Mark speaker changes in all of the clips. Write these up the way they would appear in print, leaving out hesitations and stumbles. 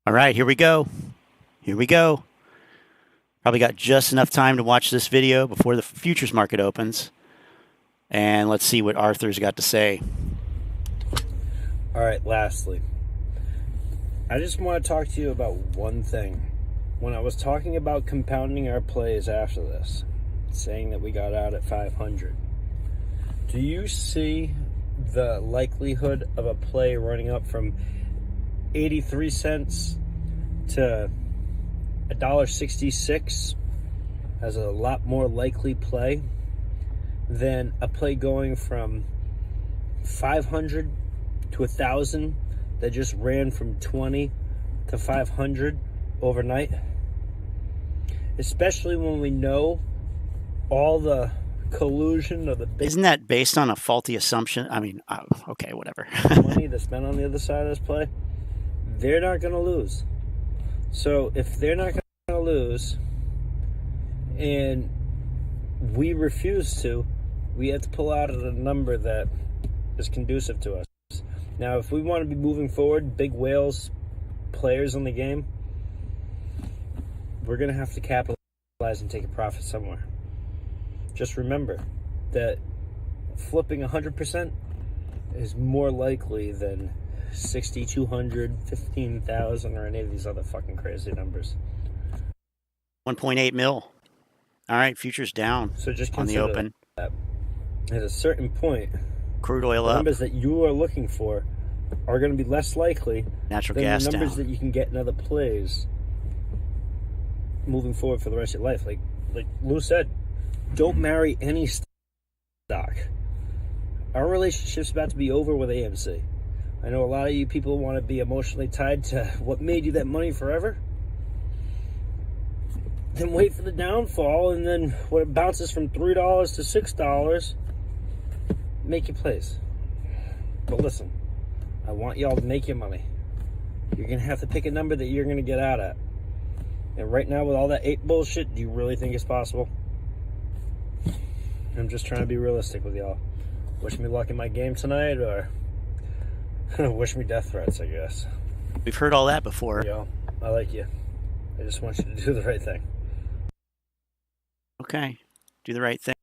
Speaker 1: All right, here we go. Here we go. Probably got just enough time to watch this video before the futures market opens. And let's see what Arthur's got to say.
Speaker 2: All right, lastly, I just want to talk to you about one thing. When I was talking about compounding our plays after this, saying that we got out at 500, do you see the likelihood of a play running up from 83 cents to $1.66 as a lot more likely play than a play going from 500 to 1,000 that just ran from 20 to 500 overnight? Especially when we know all the collusion of the big...
Speaker 1: Isn't that based on a faulty assumption? I mean, okay, whatever.
Speaker 2: money that's spent on the other side of this play, they're not going to lose. So if they're not going to lose and we refuse to, we have to pull out at a number that is conducive to us. Now, if we want to be moving forward, big whales, players in the game, we're going to have to capitalize and take a profit somewhere. Just remember that flipping 100% is more likely than 6,200, 15,000, or any of these other fucking crazy numbers.
Speaker 1: 1.8 mil. All right, futures down.
Speaker 2: So just
Speaker 1: on the open.
Speaker 2: That at a certain point,
Speaker 1: crude oil
Speaker 2: the
Speaker 1: up.
Speaker 2: numbers that you are looking for are going to be less likely
Speaker 1: Natural
Speaker 2: than
Speaker 1: gas
Speaker 2: the numbers
Speaker 1: down.
Speaker 2: that you can get in other plays moving forward for the rest of your life. Like Lou said, don't marry any stock. Our relationship's about to be over with AMC. I know a lot of you people want to be emotionally tied to what made you that money forever. Then wait for the downfall, and then when it bounces from $3 to $6, make your plays. But listen, I want y'all to make your money. You're going to have to pick a number that you're going to get out at. And right now, with all that ape bullshit, do you really think it's possible? I'm just trying to be realistic with y'all. Wish me luck in my game tonight, or wish me death threats, I guess.
Speaker 1: We've heard all that before.
Speaker 2: Y'all, I like you. I just want you to do the right thing.
Speaker 1: Okay, do the right thing.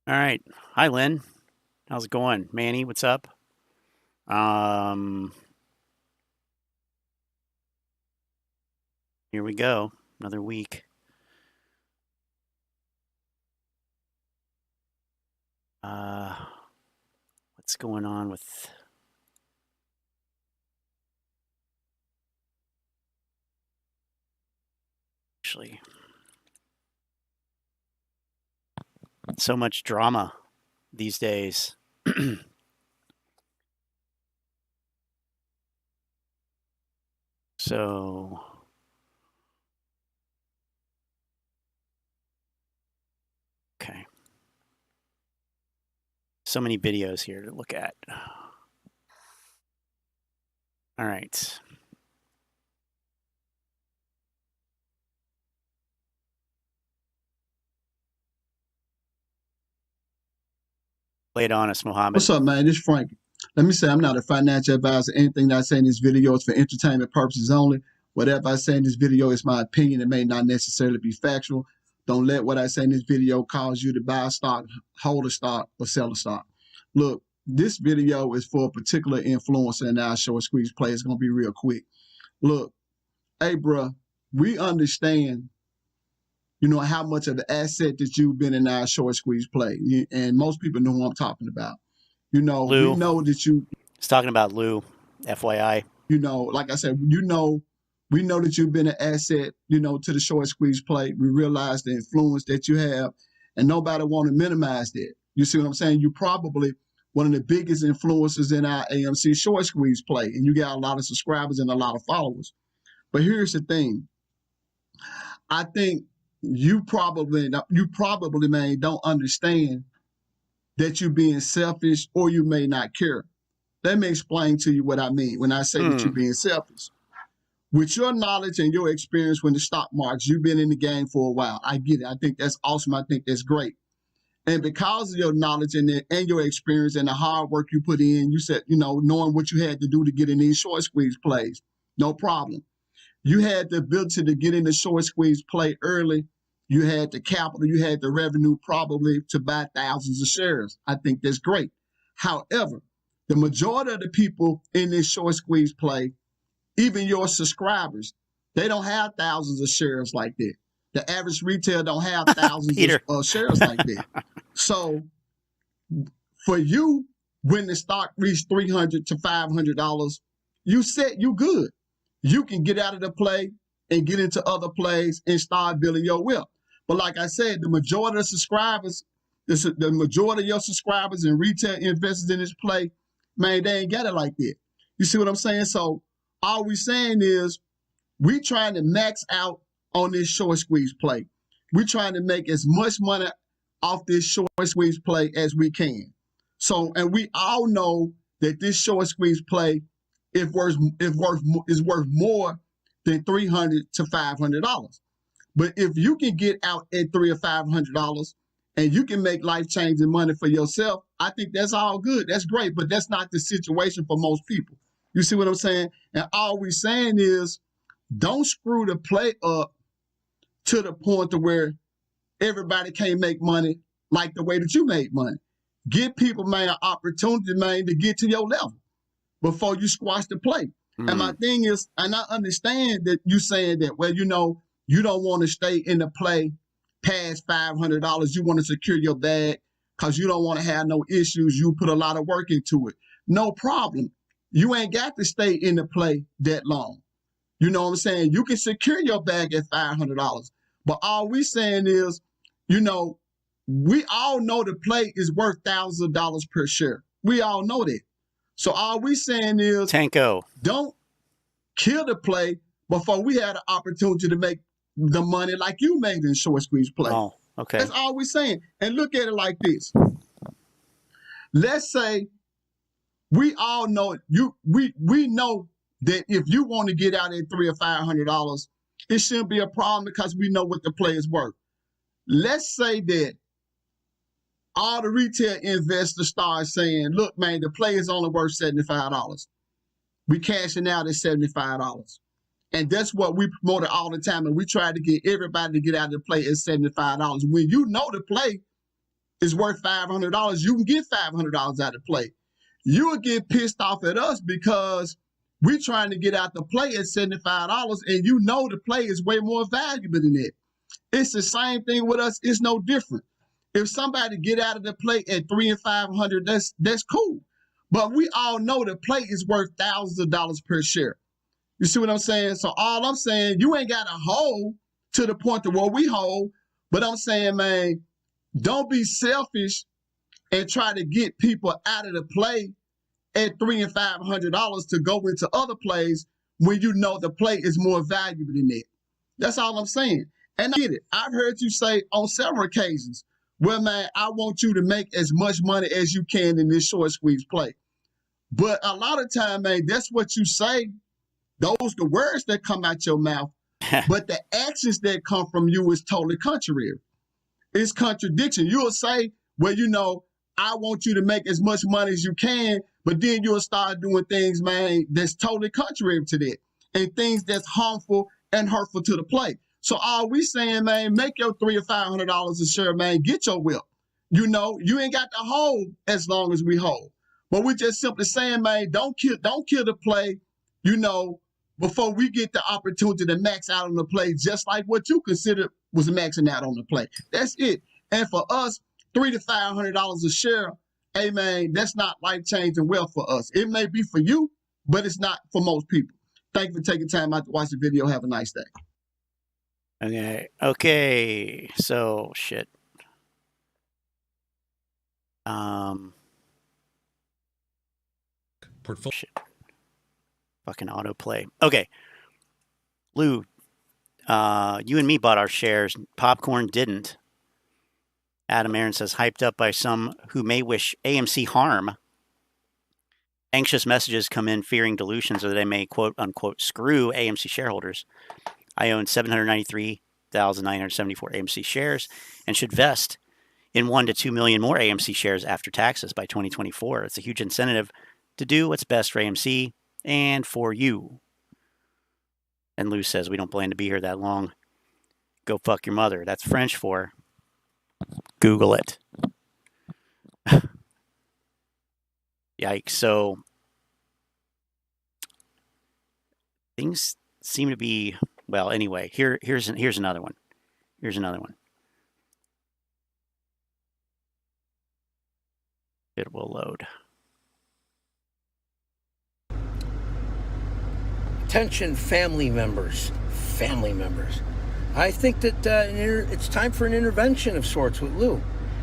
Speaker 1: All right. Hi, Lynn. How's it going? Manny, what's up? Here we go. Another week. What's going on with... Actually... So much drama these days. So okay. So many videos here to look at. All right. Lay it on us, Mohammed.
Speaker 3: What's up, man? This is Frank. Let me say I'm not a financial advisor. Anything that I say in this video is for entertainment purposes only. Whatever I say in this video is my opinion. It may not necessarily be factual. Don't let what I say in this video cause you to buy a stock, hold a stock, or sell a stock. Look, this video is for a particular influencer in our short squeeze play. It's going to be real quick. Look, hey, bro, we understand, you know, how much of the asset that you've been in our short squeeze play. And most people know who I'm talking about. You know,
Speaker 1: Lou.
Speaker 3: we know that you...
Speaker 1: He's talking about Lou, FYI.
Speaker 3: You know, like I said, you know, we know that you've been an asset, you know, to the short squeeze play. We realize the influence that you have, and nobody want to minimize that. You see what I'm saying? You're probably one of the biggest influencers in our AMC short squeeze play, and you got a lot of subscribers and a lot of followers. But here's the thing. I think you probably, man, don't understand that you're being selfish, or you may not care. Let me explain to you what I mean when I say that you're being selfish. With your knowledge and your experience with the stock markets, you've been in the game for a while. I get it. I think that's awesome. I think that's great. And because of your knowledge and your experience and the hard work you put in, you said, you know, knowing what you had to do to get in these short squeeze plays, no problem. You had the ability to get in the short squeeze play early. You had the capital, you had the revenue probably to buy thousands of shares. I think that's great. However, the majority of the people in this short squeeze play, even your subscribers, they don't have thousands of shares like that. The average retail don't have thousands of shares like that. So for you, when the stock reached $300 to $500, you good. You can get out of the play and get into other plays and start building your wealth. But like I said, the majority of subscribers, the majority of your subscribers and retail investors in this play, man, they ain't got it like that. You see what I'm saying? So all we saying is we trying to max out on this short squeeze play. We trying to make as much money off this short squeeze play as we can. So, and we all know that this short squeeze play is worth more than $300 to $500. But if you can get out at $300 or $500 and you can make life-changing money for yourself, I think that's all good. That's great, but that's not the situation for most people. You see what I'm saying? And all we're saying is don't screw the play up to the point to where everybody can't make money like the way that you made money. Give people, man, an opportunity, man, to get to your level before you squash the play. And my thing is, and I understand that you saying that, well, you know, you don't want to stay in the play past $500. You want to secure your bag because you don't want to have no issues. You put a lot of work into it. No problem. You ain't got to stay in the play that long. You know what I'm saying? You can secure your bag at $500. But all we saying is, you know, we all know the play is worth thousands of dollars per share. We all know that. So all we saying is,
Speaker 1: Tanko,
Speaker 3: don't kill the play before we had an opportunity to make the money like you made in short squeeze play.
Speaker 1: Oh, okay.
Speaker 3: That's all we're saying. And look at it like this. Let's say we all know we know that if you want to get out at $300 or $500, it shouldn't be a problem because we know what the play is worth. Let's say that all the retail investors start saying, look, man, the play is only worth $75. We cashing out at $75. And that's what we promoted all the time. And we try to get everybody to get out of the play at $75. When you know the play is worth $500, you can get $500 out of the play. You will get pissed off at us because we're trying to get out the play at $75 and you know the play is way more valuable than that. It's the same thing with us. It's no different. If somebody get out of the play at $300 and $500, that's cool. But we all know the play is worth thousands of dollars per share. You see what I'm saying? So all I'm saying, you ain't got to hold to the point to where we hold. But I'm saying, man, don't be selfish and try to get people out of the play at $300 and $500 to go into other plays when you know the play is more valuable than that. That's all I'm saying. And I get it. I've heard you say on several occasions, well, man, I want you to make as much money as you can in this short squeeze play. But a lot of time, man, that's what you say. Those the words that come out your mouth. But the actions that come from you is totally contrary. It's contradiction. You'll say, well, you know, I want you to make as much money as you can, but then you'll start doing things, man, that's totally contrary to that, and things that's harmful and hurtful to the play. So all we saying, man, make your $300 or $500 a share, man, get your wealth. You know, you ain't got to hold as long as we hold. But we just simply saying, man, don't kill the play, you know, before we get the opportunity to max out on the play, just like what you considered was maxing out on the play. That's it. And for us, $300 to $500 a share, hey, man, that's not life-changing wealth for us. It may be for you, but it's not for most people. Thank you for taking time out to watch the video. Have a nice day.
Speaker 1: Okay. So, shit.
Speaker 4: Portfolio.
Speaker 1: Shit. Fucking autoplay. Okay. Lou, you and me bought our shares. Popcorn didn't. Adam Aaron says, hyped up by some who may wish AMC harm. Anxious messages come in fearing dilutions or that they may, quote unquote, screw AMC shareholders. I own 793,974 AMC shares and should vest in 1 to 2 million more AMC shares after taxes by 2024. It's a huge incentive to do what's best for AMC and for you. And Lou says, we don't plan to be here that long. Go fuck your mother. That's French for Google it. Yikes. So things seem to be, well, anyway, here's another one. Here's another one. It will load.
Speaker 2: Attention, family members. Family members. I think that it's time for an intervention of sorts with Lou.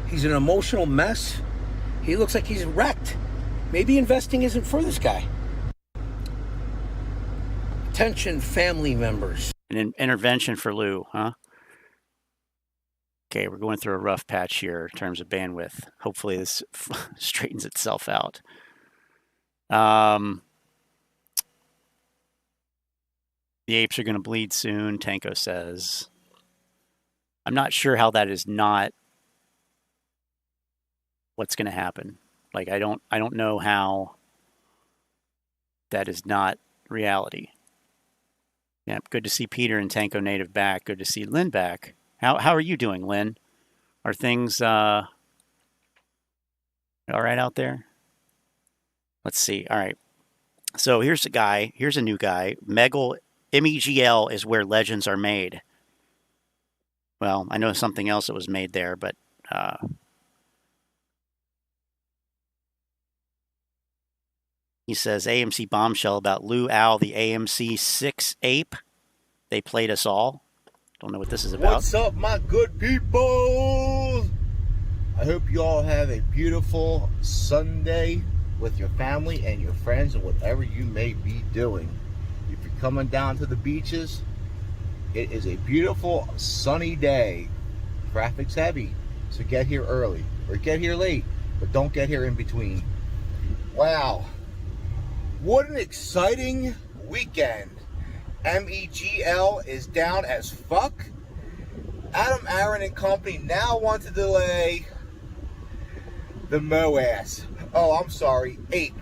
Speaker 2: He's an emotional mess. He looks like he's wrecked. Maybe investing isn't for this guy. Attention, family members.
Speaker 1: An intervention for Lou, huh? Okay, we're going through a rough patch here in terms of bandwidth. Hopefully this straightens itself out. The apes are going to bleed soon, Tanko says. I'm not sure how that is not what's going to happen. Like, I don't know how that is not reality. Yeah, good to see Peter and Tanko Native back. Good to see Lynn back. How are you doing, Lynn? Are things all right out there? Let's see. All right. So here's a guy. Here's a new guy. MEGL is where legends are made. Well, I know something else that was made there, but he says AMC bombshell about Lou Al, the AMC 6 ape. They played us all. Don't know what this is about.
Speaker 4: What's up, my good people? I hope you all have a beautiful Sunday with your family and your friends and whatever you may be doing. If you're coming down to the beaches, it is a beautiful sunny day. Traffic's heavy, so get here early or get here late, but don't get here in between. Wow, what an exciting weekend. MEGL is down as fuck. Adam Aron and company now want to delay the MOASS. Oh, I'm sorry, 8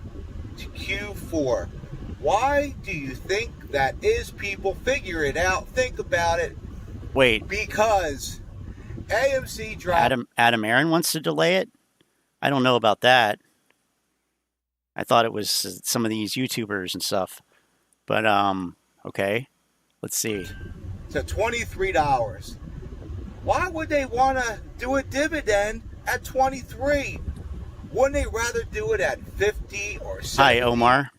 Speaker 4: to Q4. Why do you think that is, people? Figure it out. Think about it.
Speaker 1: Wait.
Speaker 4: Because AMC dropped...
Speaker 1: Adam Aron wants to delay it? I don't know about that. I thought it was some of these YouTubers and stuff. But, okay. Let's see.
Speaker 4: To $23. Why would they want to do a dividend at 23? Wouldn't they rather do it at 50 or 70?
Speaker 1: Hi, Omar.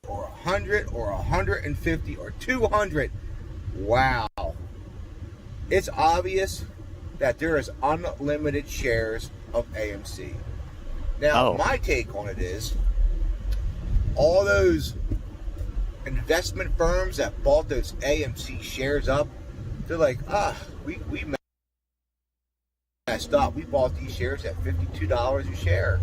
Speaker 4: Or 100 or 150 or 200? Wow. It's obvious that there is unlimited shares of AMC. Now, my take on it is, all those investment firms that bought those AMC shares up, they're like, we messed up. We bought these shares at $52 a share.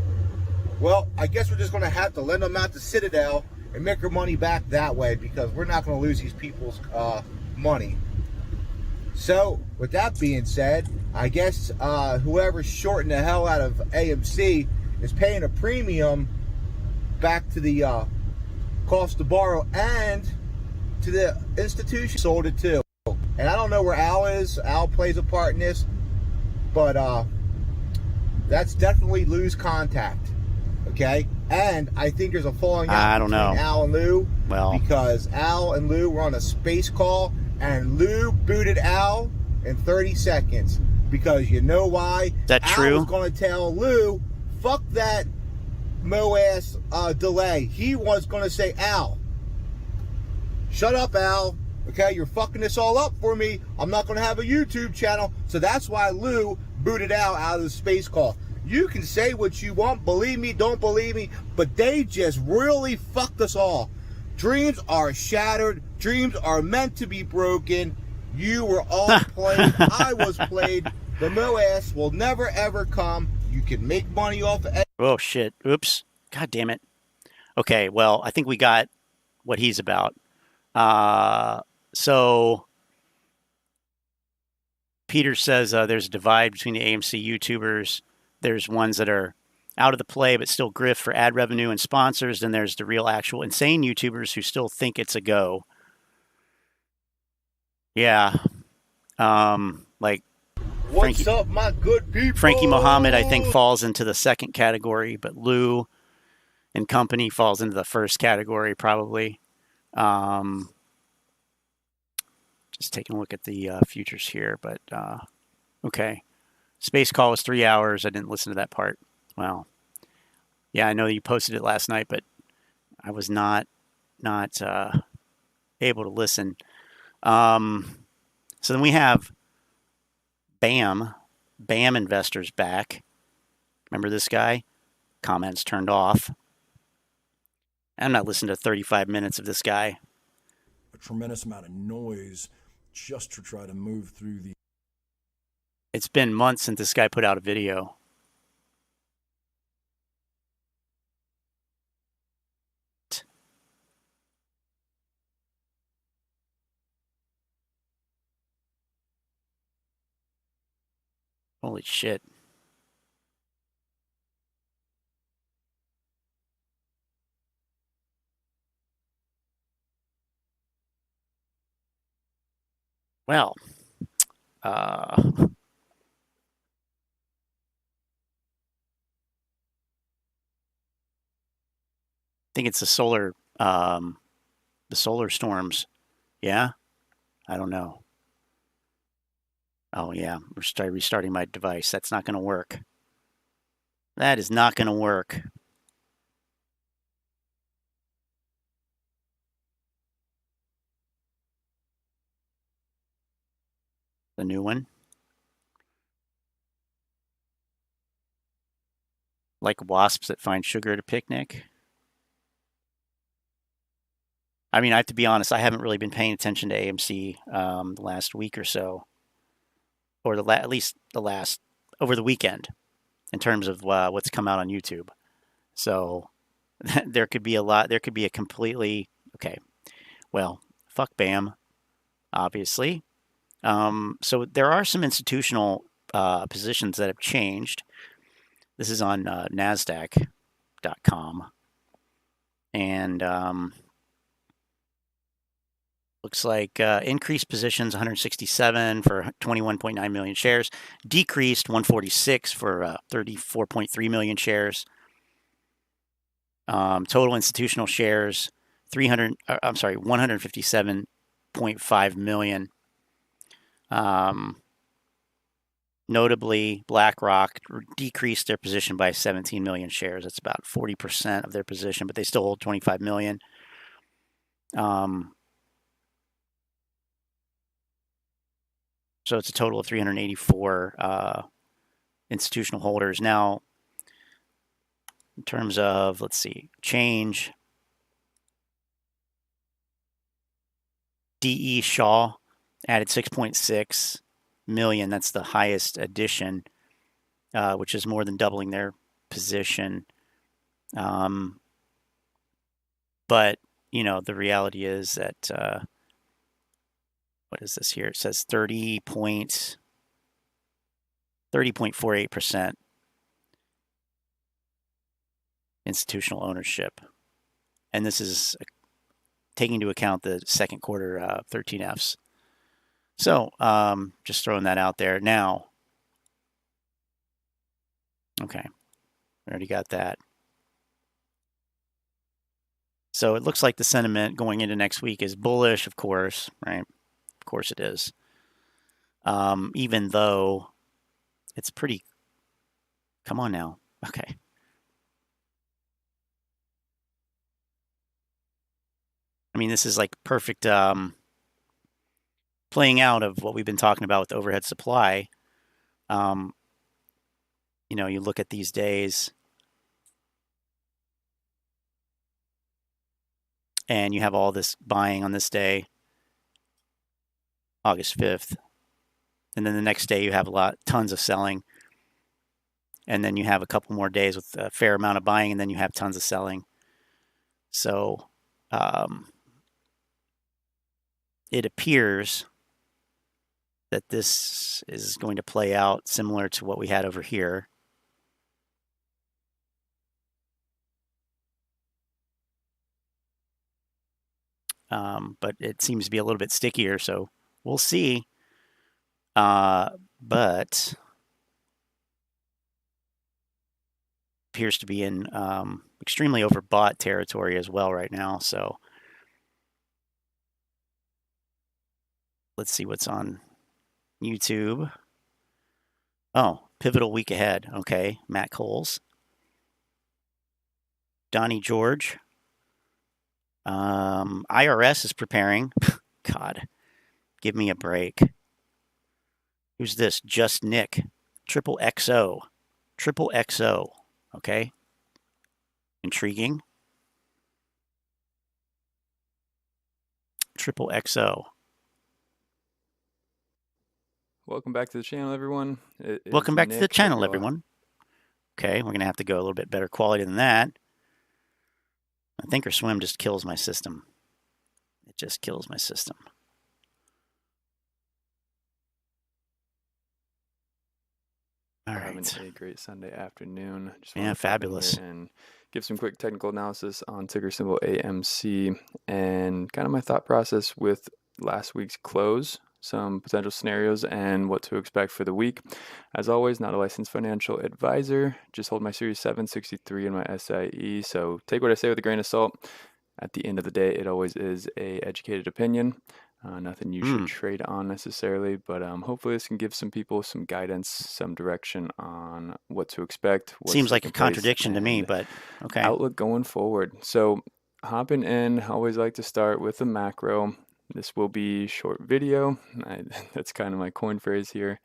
Speaker 4: Well, I guess we're just going to have to lend them out to Citadel and make our money back that way, because we're not going to lose these people's money. So, with that being said, I guess whoever's shorting the hell out of AMC is paying a premium back to the cost to borrow and to the institution sold it too. And I don't know where Al is. Al plays a part in this, but that's definitely lose contact. Okay, and I think there's a falling out between Al and Lou.
Speaker 1: Well,
Speaker 4: because Al and Lou were on a space call, and Lou booted Al in 30 seconds. Because you know why?
Speaker 1: Is that true?
Speaker 4: Al was going to tell Lou, "Fuck that MOASS delay." He was going to say, "Al, shut up, Al. Okay, you're fucking this all up for me. I'm not going to have a YouTube channel." So that's why Lou booted Al out of the space call. You can say what you want, believe me, don't believe me, but they just really fucked us all. Dreams are shattered. Dreams are meant to be broken. You were all played. I was played. The MOASS will never, ever come. You can make money off of it.
Speaker 1: Oh, shit. Oops. God damn it. Okay, well, I think we got what he's about. So Peter says there's a divide between the AMC YouTubers. There's ones that are out of the play but still grift for ad revenue and sponsors. Then there's the real actual insane YouTubers who still think it's a go. Yeah. Like
Speaker 4: What's up, my good people?
Speaker 1: Frankie Mohammed, I think, falls into the second category, but Lou and company falls into the first category probably. Just taking a look at the futures here, but okay. Space call was 3 hours. I didn't listen to that part. Well, yeah, I know you posted it last night, but I was not able to listen. So then we have BAM investors back. Remember this guy? Comments turned off. I'm not listening to 35 minutes of this guy.
Speaker 5: A tremendous amount of noise just to try to move through the...
Speaker 1: It's been months since this guy put out a video. Holy shit. Well, I think it's the solar storms. Yeah? I don't know. Oh, yeah. We're restarting my device. That's not going to work. That is not going to work. The new one. Like wasps that find sugar at a picnic. I mean, I have to be honest, I haven't really been paying attention to AMC the last week or so. Or at least over the weekend, in terms of what's come out on YouTube. So there could be a completely, okay, well, fuck BAM, obviously. So there are some institutional positions that have changed. This is on NASDAQ.com. And looks like increased positions 167 for 21.9 million shares, decreased 146 for 34.3 million shares. Total institutional shares 157.5 million. Notably, BlackRock decreased their position by 17 million shares. That's about 40% of their position, but they still hold 25 million. So it's a total of 384 institutional holders. Now, in terms of, let's see, change, DE Shaw added 6.6 million. That's the highest addition, which is more than doubling their position. But, you know, the reality is that, what is this here? It says 30.48% institutional ownership. And this is taking into account the second quarter 13Fs. So just throwing that out there. Now, okay, we already got that. So it looks like the sentiment going into next week is bullish, of course, right? Of course it is. Even though it's pretty, come on now, okay. I mean, this is like perfect playing out of what we've been talking about with overhead supply. You know, you look at these days and you have all this buying on this day, August 5th. And then the next day you have tons of selling. And then you have a couple more days with a fair amount of buying, and then you have tons of selling. So it appears that this is going to play out similar to what we had over here. But it seems to be a little bit stickier, so we'll see. But appears to be in extremely overbought territory as well right now. So let's see what's on YouTube. Oh, pivotal week ahead. Okay, Matt Coles, Donnie George. IRS is preparing. God, give me a break. Who's this? Just Nick. Triple XO. Triple XO. Okay. Intriguing. Triple XO.
Speaker 6: Welcome back to the channel, everyone.
Speaker 1: Welcome back to the channel, everyone. Okay, we're going to have to go a little bit better quality than that. I think Thinkorswim just kills my system. It just kills my system. All right.
Speaker 6: Having a great Sunday afternoon.
Speaker 1: Just fabulous.
Speaker 6: And give some quick technical analysis on ticker symbol AMC and kind of my thought process with last week's close, some potential scenarios, and what to expect for the week. As always, not a licensed financial advisor. Just hold my Series 763 and my SIE. So take what I say with a grain of salt. At the end of the day, it always is a educated opinion. Nothing you should trade on necessarily, but hopefully this can give some people some guidance, some direction on what to expect.
Speaker 1: Seems like a contradiction to me, but okay.
Speaker 6: Outlook going forward. So hopping in, I always like to start with the macro. This will be short video. That's kind of my coin phrase here.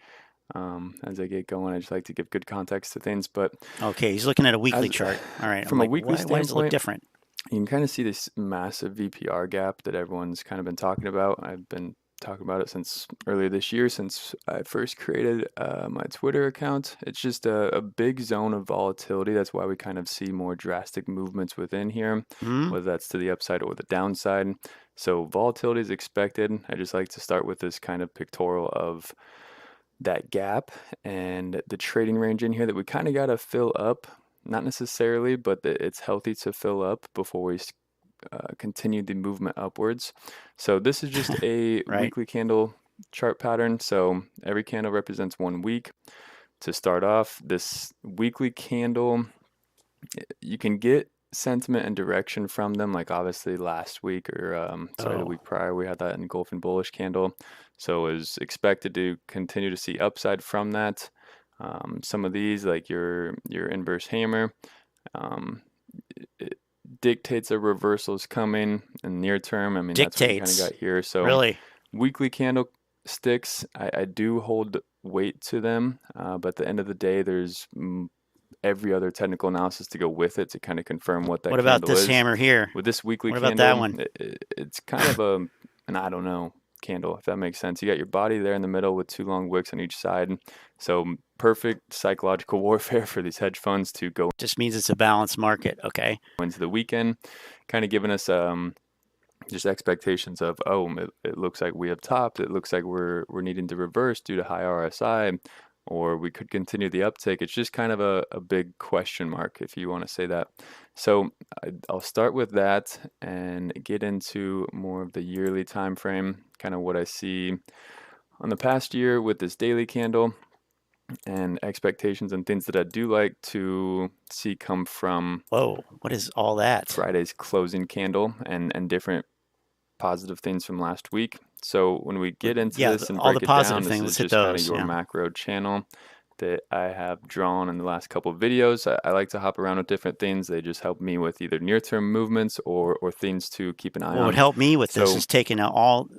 Speaker 6: As I get going, I just like to give good context to things. But
Speaker 1: okay, he's looking at a weekly chart. All right,
Speaker 6: from a weekly standpoint,
Speaker 1: why does it look different?
Speaker 6: You can kind of see this massive VPR gap that everyone's kind of been talking about. I've been talking about it since earlier this year, since I first created my Twitter account. It's just a big zone of volatility. That's why we kind of see more drastic movements within here, whether that's to the upside or the downside. So volatility is expected. I just like to start with this kind of pictorial of that gap and the trading range in here that we kind of got to fill up. Not necessarily, but it's healthy to fill up before we continue the movement upwards. So this is just a weekly candle chart pattern. So every candle represents 1 week. To start off, this weekly candle, you can get sentiment and direction from them. Like obviously last week or the week prior, we had that engulfing bullish candle. So it was expected to continue to see upside from that. Some of these, like your inverse hammer, it dictates a reversal is coming in near term. I mean, that's what we kind of got here. So
Speaker 1: really,
Speaker 6: weekly candlesticks, I do hold weight to them, but at the end of the day, there's every other technical analysis to go with it to kind of confirm what that.
Speaker 1: What about this hammer here?
Speaker 6: With this weekly
Speaker 1: what
Speaker 6: candle,
Speaker 1: about that one?
Speaker 6: It's kind of an I don't know candle, if that makes sense. You got your body there in the middle with 2 long wicks on each side. So perfect psychological warfare for these hedge funds to go.
Speaker 1: Just means it's a balanced market. Okay.
Speaker 6: Into the weekend, kind of giving us just expectations of, it looks like we have topped. It looks like we're needing to reverse due to high RSI, or we could continue the uptick. It's just kind of a big question mark, if you want to say that. So I'll start with that and get into more of the yearly time frame, kind of what I see on the past year with this daily candle and expectations and things that I do like to see come from.
Speaker 1: Whoa, what is all that?
Speaker 6: Friday's closing candle and different positive things from last week. So when we get into this and break it down, this is just kind of your macro channel that I have drawn in the last couple of videos. I like to hop around with different things. They just help me with either near-term movements or things to keep an eye on.
Speaker 1: What would help me with this is taking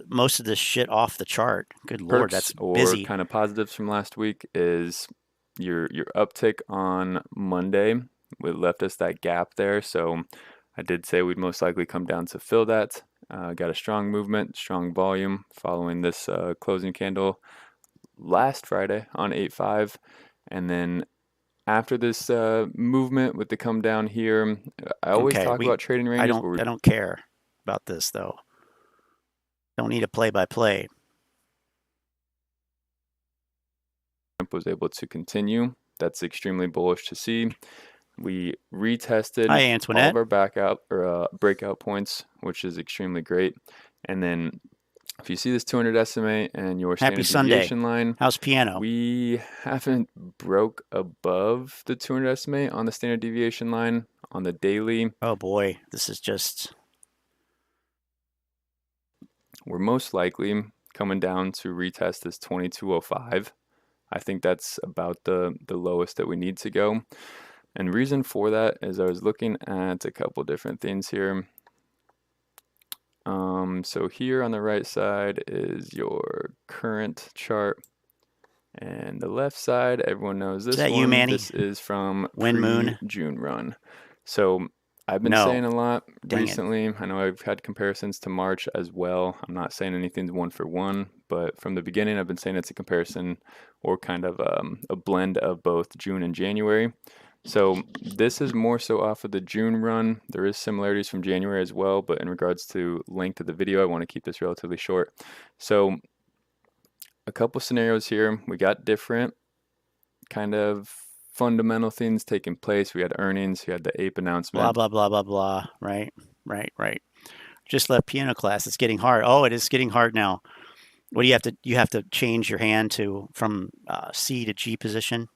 Speaker 1: most of this shit off the chart. Good Lord, that's busy.
Speaker 6: Or kind of positives from last week is your uptick on Monday. We left us that gap there. So I did say we'd most likely come down to fill that. Got a strong movement, strong volume following this closing candle last Friday on 8.5, and then after this movement with the come down here, I always talk about trading ranges.
Speaker 1: I don't care about this though. Don't need a play-by-play.
Speaker 6: Was able to continue. That's extremely bullish to see. We retested all of our breakout points, which is extremely great. And then If you see this 200 SMA and your
Speaker 1: Happy
Speaker 6: standard
Speaker 1: Sunday.
Speaker 6: deviation line,
Speaker 1: How's piano?
Speaker 6: we haven't broke above the 200 SMA on the standard deviation line on the daily.
Speaker 1: Oh boy, this is just...
Speaker 6: We're most likely coming down to retest this 2205. I think that's about the lowest that we need to go. And the reason for that is I was looking at a couple different things here. So here on the right side is your current chart, and the left side, everyone knows this
Speaker 1: Is that
Speaker 6: one.
Speaker 1: you, Manny?
Speaker 6: This is from
Speaker 1: Wind Moon?
Speaker 6: June run. So I've been
Speaker 1: No.
Speaker 6: saying a lot
Speaker 1: Dang it.
Speaker 6: recently. I know I've had comparisons to March as well. I'm not saying anything's one for one, but from the beginning, I've been saying it's a comparison or kind of a blend of both June and January. So this is more so off of the June run. There is similarities from January as well, but in regards to length of the video, I want to keep this relatively short. So a couple scenarios here. We got different kind of fundamental things taking place. We had earnings, we had the ape announcement.
Speaker 1: Blah, blah, blah, blah, blah. Right. Just left piano class. It's getting hard. Oh, it is getting hard now. What do you have to change your hand from C to G position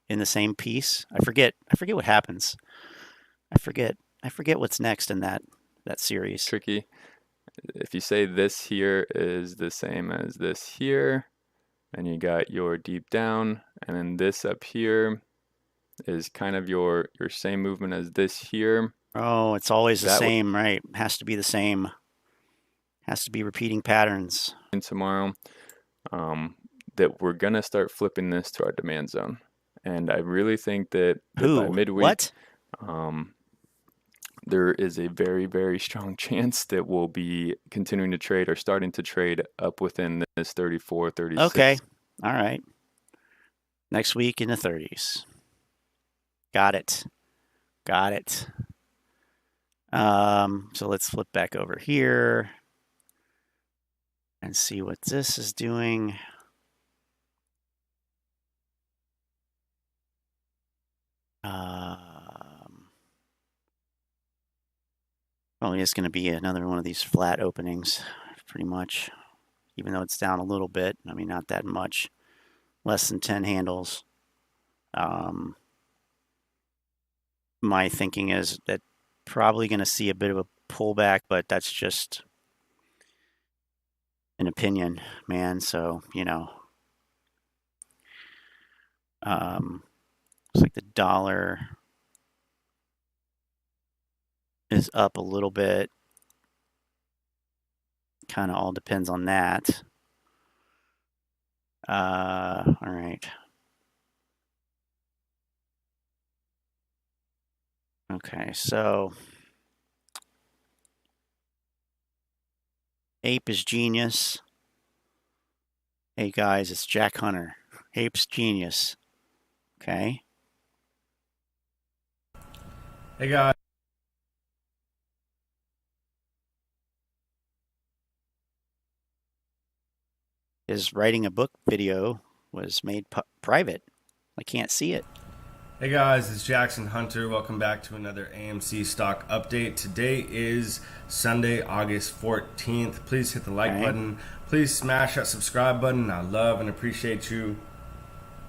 Speaker 1: in the same piece? I forget what happens. I forget what's next in that series.
Speaker 6: Tricky. If you say this here is the same as this here, and you got your deep down, and then this up here is kind of your same movement as this here.
Speaker 1: Oh, it's always the same, right? Has to be the same. Has to be repeating patterns.
Speaker 6: And tomorrow, that we're gonna start flipping this to our demand zone, and I really think that by midweek,
Speaker 1: what?
Speaker 6: There is a very, very strong chance that we'll be continuing to trade or starting to trade up within this 34, 36.
Speaker 1: Okay. All right. Next week in the 30s. Got it. So let's flip back over here and see what this is doing. Probably is going to be another one of these flat openings, pretty much, even though it's down a little bit. I mean, not that much, less than 10 handles. My thinking is that probably going to see a bit of a pullback, but that's just an opinion, man. So, looks like the dollar is up a little bit. Kind of all depends on that. All right. Okay, so Ape is genius. Hey guys, it's Jack Hunter. Ape's genius. Okay.
Speaker 2: Hey guys.
Speaker 1: His writing a book video was made private. I can't see it.
Speaker 2: Hey guys, it's Jackson Hunter. Welcome back to another AMC stock update. Today is Sunday, August 14th. Please hit the like button. Please smash that subscribe button. I love and appreciate you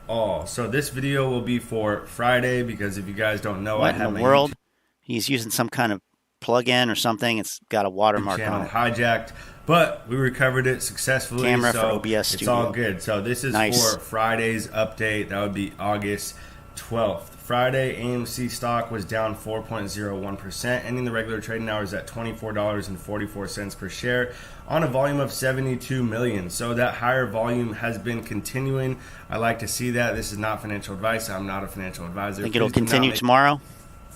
Speaker 2: all. So this video will be for Friday because if you guys don't know,
Speaker 1: what in the world? He's using some kind of plug-in or something. It's got a watermark on it.
Speaker 2: Hijacked, but we recovered it successfully.
Speaker 1: Camera
Speaker 2: so
Speaker 1: for OBS
Speaker 2: It's
Speaker 1: Studio.
Speaker 2: all good. So this is for Friday's update. That would be August 12th. Friday, AMC stock was down 4.01%, ending the regular trading hours at $24.44 per share on a volume of 72 million. So that higher volume has been continuing. I like to see that. This is not financial advice. I'm not a financial advisor.
Speaker 1: Think it'll continue tomorrow?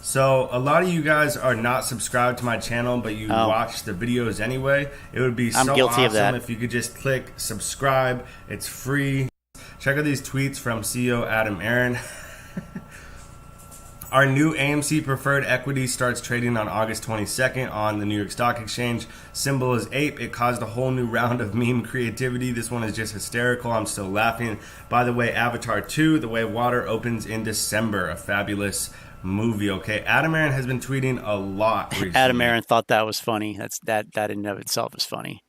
Speaker 2: So a lot of you guys are not subscribed to my channel, but you watch the videos anyway. It would be so awesome if you could just click subscribe. It's free. Check out these tweets from CEO Aron. Our new AMC preferred equity starts trading on August 22nd on the New York Stock Exchange. Symbol is ape. It caused a whole new round of meme creativity. This one is just hysterical. I'm still laughing. By the way, Avatar 2, The Way of Water, opens in December. A fabulous movie. Okay, Aron has been tweeting a lot recently.
Speaker 1: Aron thought that was funny. That in and of itself is funny.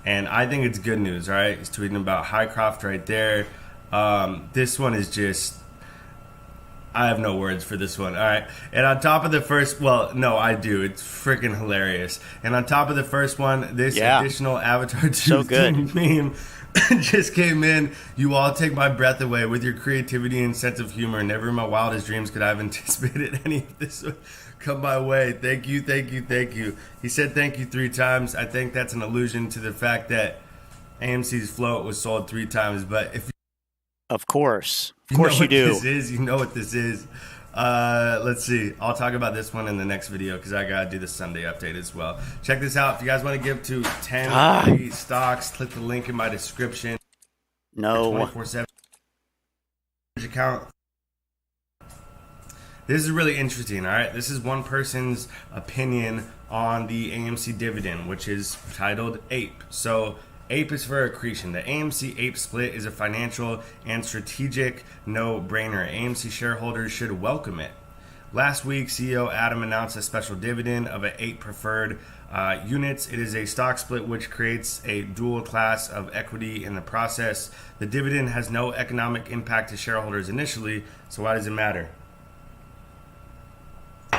Speaker 7: And I think it's good news, all right? He's tweeting about Hycroft right there. This one is just, I have no words for this one. All right. And on top of the first, well, no, I do. It's freaking hilarious. And on top of the first one, this additional Avatar 2
Speaker 1: so good
Speaker 7: meme just came in. You all take my breath away with your creativity and sense of humor. Never in my wildest dreams could I have anticipated any of this would come my way. Thank you, thank you, thank you. He said thank you 3 times. I think that's an allusion to the fact that AMC's float was sold 3 times. But if
Speaker 1: of course
Speaker 7: you know
Speaker 1: you do.
Speaker 7: This is, you know what this is. Let's see. I'll talk about this one in the next video because I gotta do the Sunday update as well. Check this out. If you guys want to give to 10 free stocks, click the link in my description.
Speaker 1: No.
Speaker 7: 24/7 account. This is really interesting. All right, this is one person's opinion on the AMC dividend, which is titled APE. So APE is for accretion. The AMC APE split is a financial and strategic no-brainer. AMC shareholders should welcome it. Last week, CEO Adam announced a special dividend of an 8 preferred units. It is a stock split which creates a dual class of equity in the process. The dividend has no economic impact to shareholders initially, so why does it matter?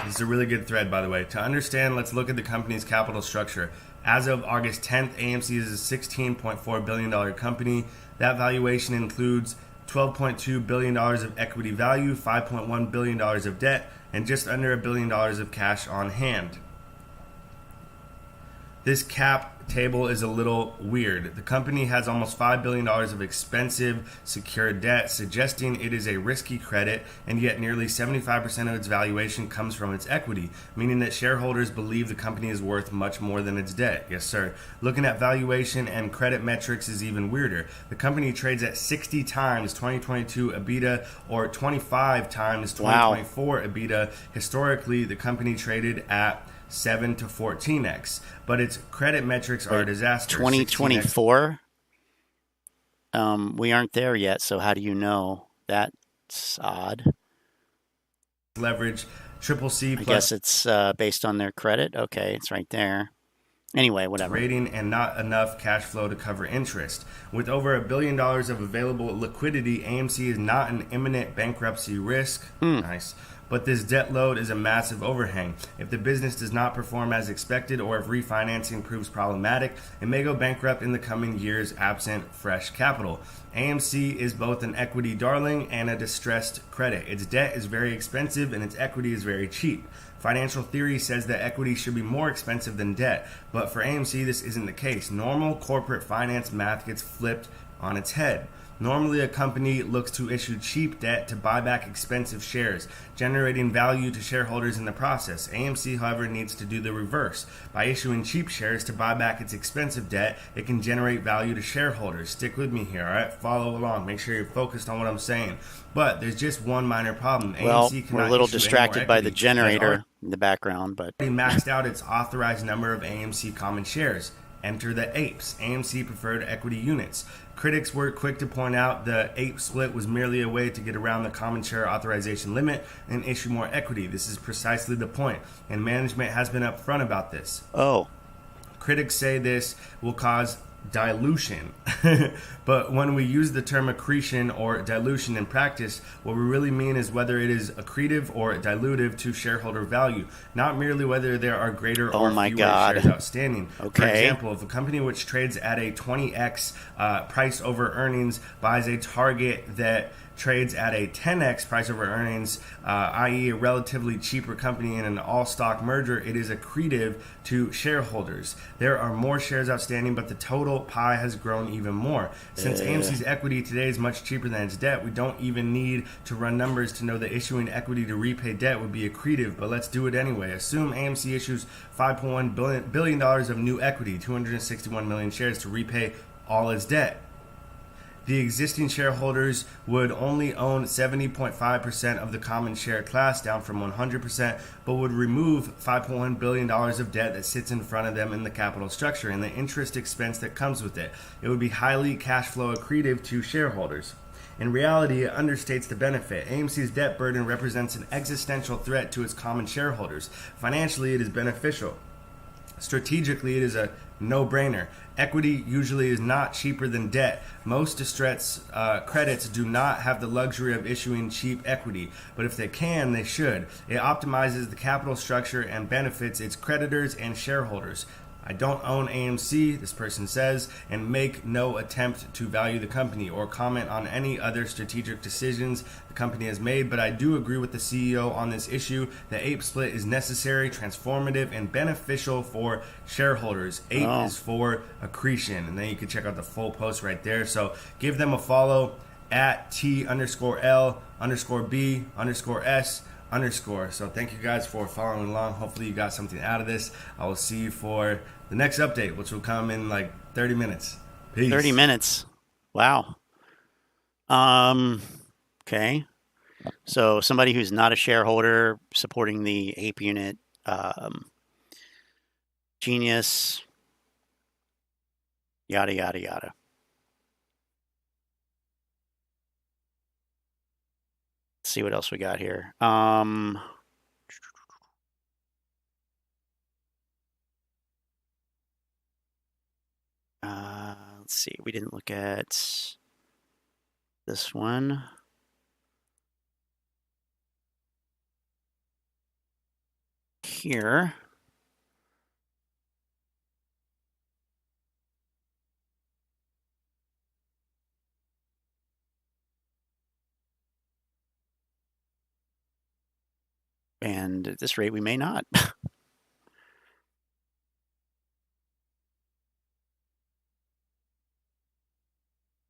Speaker 7: This is a really good thread, by the way. To understand, let's look at the company's capital structure. As of August 10th, AMC is a $16.4 billion company. That valuation includes $12.2 billion of equity value, $5.1 billion of debt, and just under $1 billion of cash on hand. This cap table is a little weird. The company has almost $5 billion of expensive secured debt, suggesting it is a risky credit, and yet nearly 75% of its valuation comes from its equity, meaning that shareholders believe the company is worth much more than its debt. Yes, sir. Looking at valuation and credit metrics is even weirder. The company trades at 60 times 2022 EBITDA or 25 times 2024 EBITDA. Historically, the company traded at 7 to 14x, but its credit metrics are a disaster.
Speaker 1: 2024? We aren't there yet, so how do you know? That's odd.
Speaker 7: Leverage, triple C plus.
Speaker 1: I guess it's based on their credit. Okay, it's right there. Anyway, whatever.
Speaker 7: Rating and not enough cash flow to cover interest. With over $1 billion of available liquidity, AMC is not an imminent bankruptcy risk. Nice. But this debt load is a massive overhang. If the business does not perform as expected or if refinancing proves problematic, it may go bankrupt in the coming years absent fresh capital. AMC is both an equity darling and a distressed credit. Its debt is very expensive and its equity is very cheap. Financial theory says that equity should be more expensive than debt, but for AMC this isn't the case. Normal corporate finance math gets flipped on its head. Normally, a company looks to issue cheap debt to buy back expensive shares, generating value to shareholders in the process. AMC, however, needs to do the reverse. By issuing cheap shares to buy back its expensive debt, it can generate value to shareholders. Stick with me here, all right? Follow along. Make sure you're focused on what I'm saying. But there's just one minor problem.
Speaker 1: Well,
Speaker 7: AMC
Speaker 1: we're a little distracted by the generator in the background, but
Speaker 7: already maxed out its authorized number of AMC common shares. Enter the APEs, AMC Preferred Equity Units. Critics were quick to point out the APE split was merely a way to get around the common share authorization limit and issue more equity. This is precisely the point, and management has been upfront about this.
Speaker 1: Oh.
Speaker 7: Critics say this will cause dilution. But when we use the term accretion or dilution in practice, what we really mean is whether it is accretive or dilutive to shareholder value, not merely whether there are greater or fewer shares outstanding.
Speaker 1: Okay.
Speaker 7: For example, if a company which trades at a 20x price over earnings buys a target that trades at a 10x price over earnings, i.e. a relatively cheaper company in an all-stock merger, it is accretive to shareholders. There are more shares outstanding, but the total pie has grown even more. Since AMC's equity today is much cheaper than its debt, we don't even need to run numbers to know that issuing equity to repay debt would be accretive, but let's do it anyway. Assume AMC issues $5.1 billion of new equity, 261 million shares to repay all its debt. The existing shareholders would only own 70.5% of the common share class, down from 100%, but would remove $5.1 billion of debt that sits in front of them in the capital structure and the interest expense that comes with it. It would be highly cash flow accretive to shareholders. In reality, it understates the benefit. AMC's debt burden represents an existential threat to its common shareholders. Financially, it is beneficial. Strategically, it is a no-brainer. Equity usually is not cheaper than debt. Most distressed credits do not have the luxury of issuing cheap equity, but if they can, they should. It optimizes the capital structure and benefits its creditors and shareholders. I don't own AMC, this person says, and make no attempt to value the company or comment on any other strategic decisions the company has made, but I do agree with the CEO on this issue. The ape split is necessary, transformative, and beneficial for shareholders. Ape is for accretion. And then you can check out the full post right there. So give them a follow at T_L_B_S_. So thank you guys for following along. Hopefully you got something out of this. I will see you for the next update, which will come in like 30 minutes. Peace.
Speaker 1: 30 minutes. Wow. Okay. So somebody who's not a shareholder supporting the ape unit, genius, yada, yada, yada. Let's see what else we got here. Let's see. We didn't look at this one. Here. And at this rate, we may not.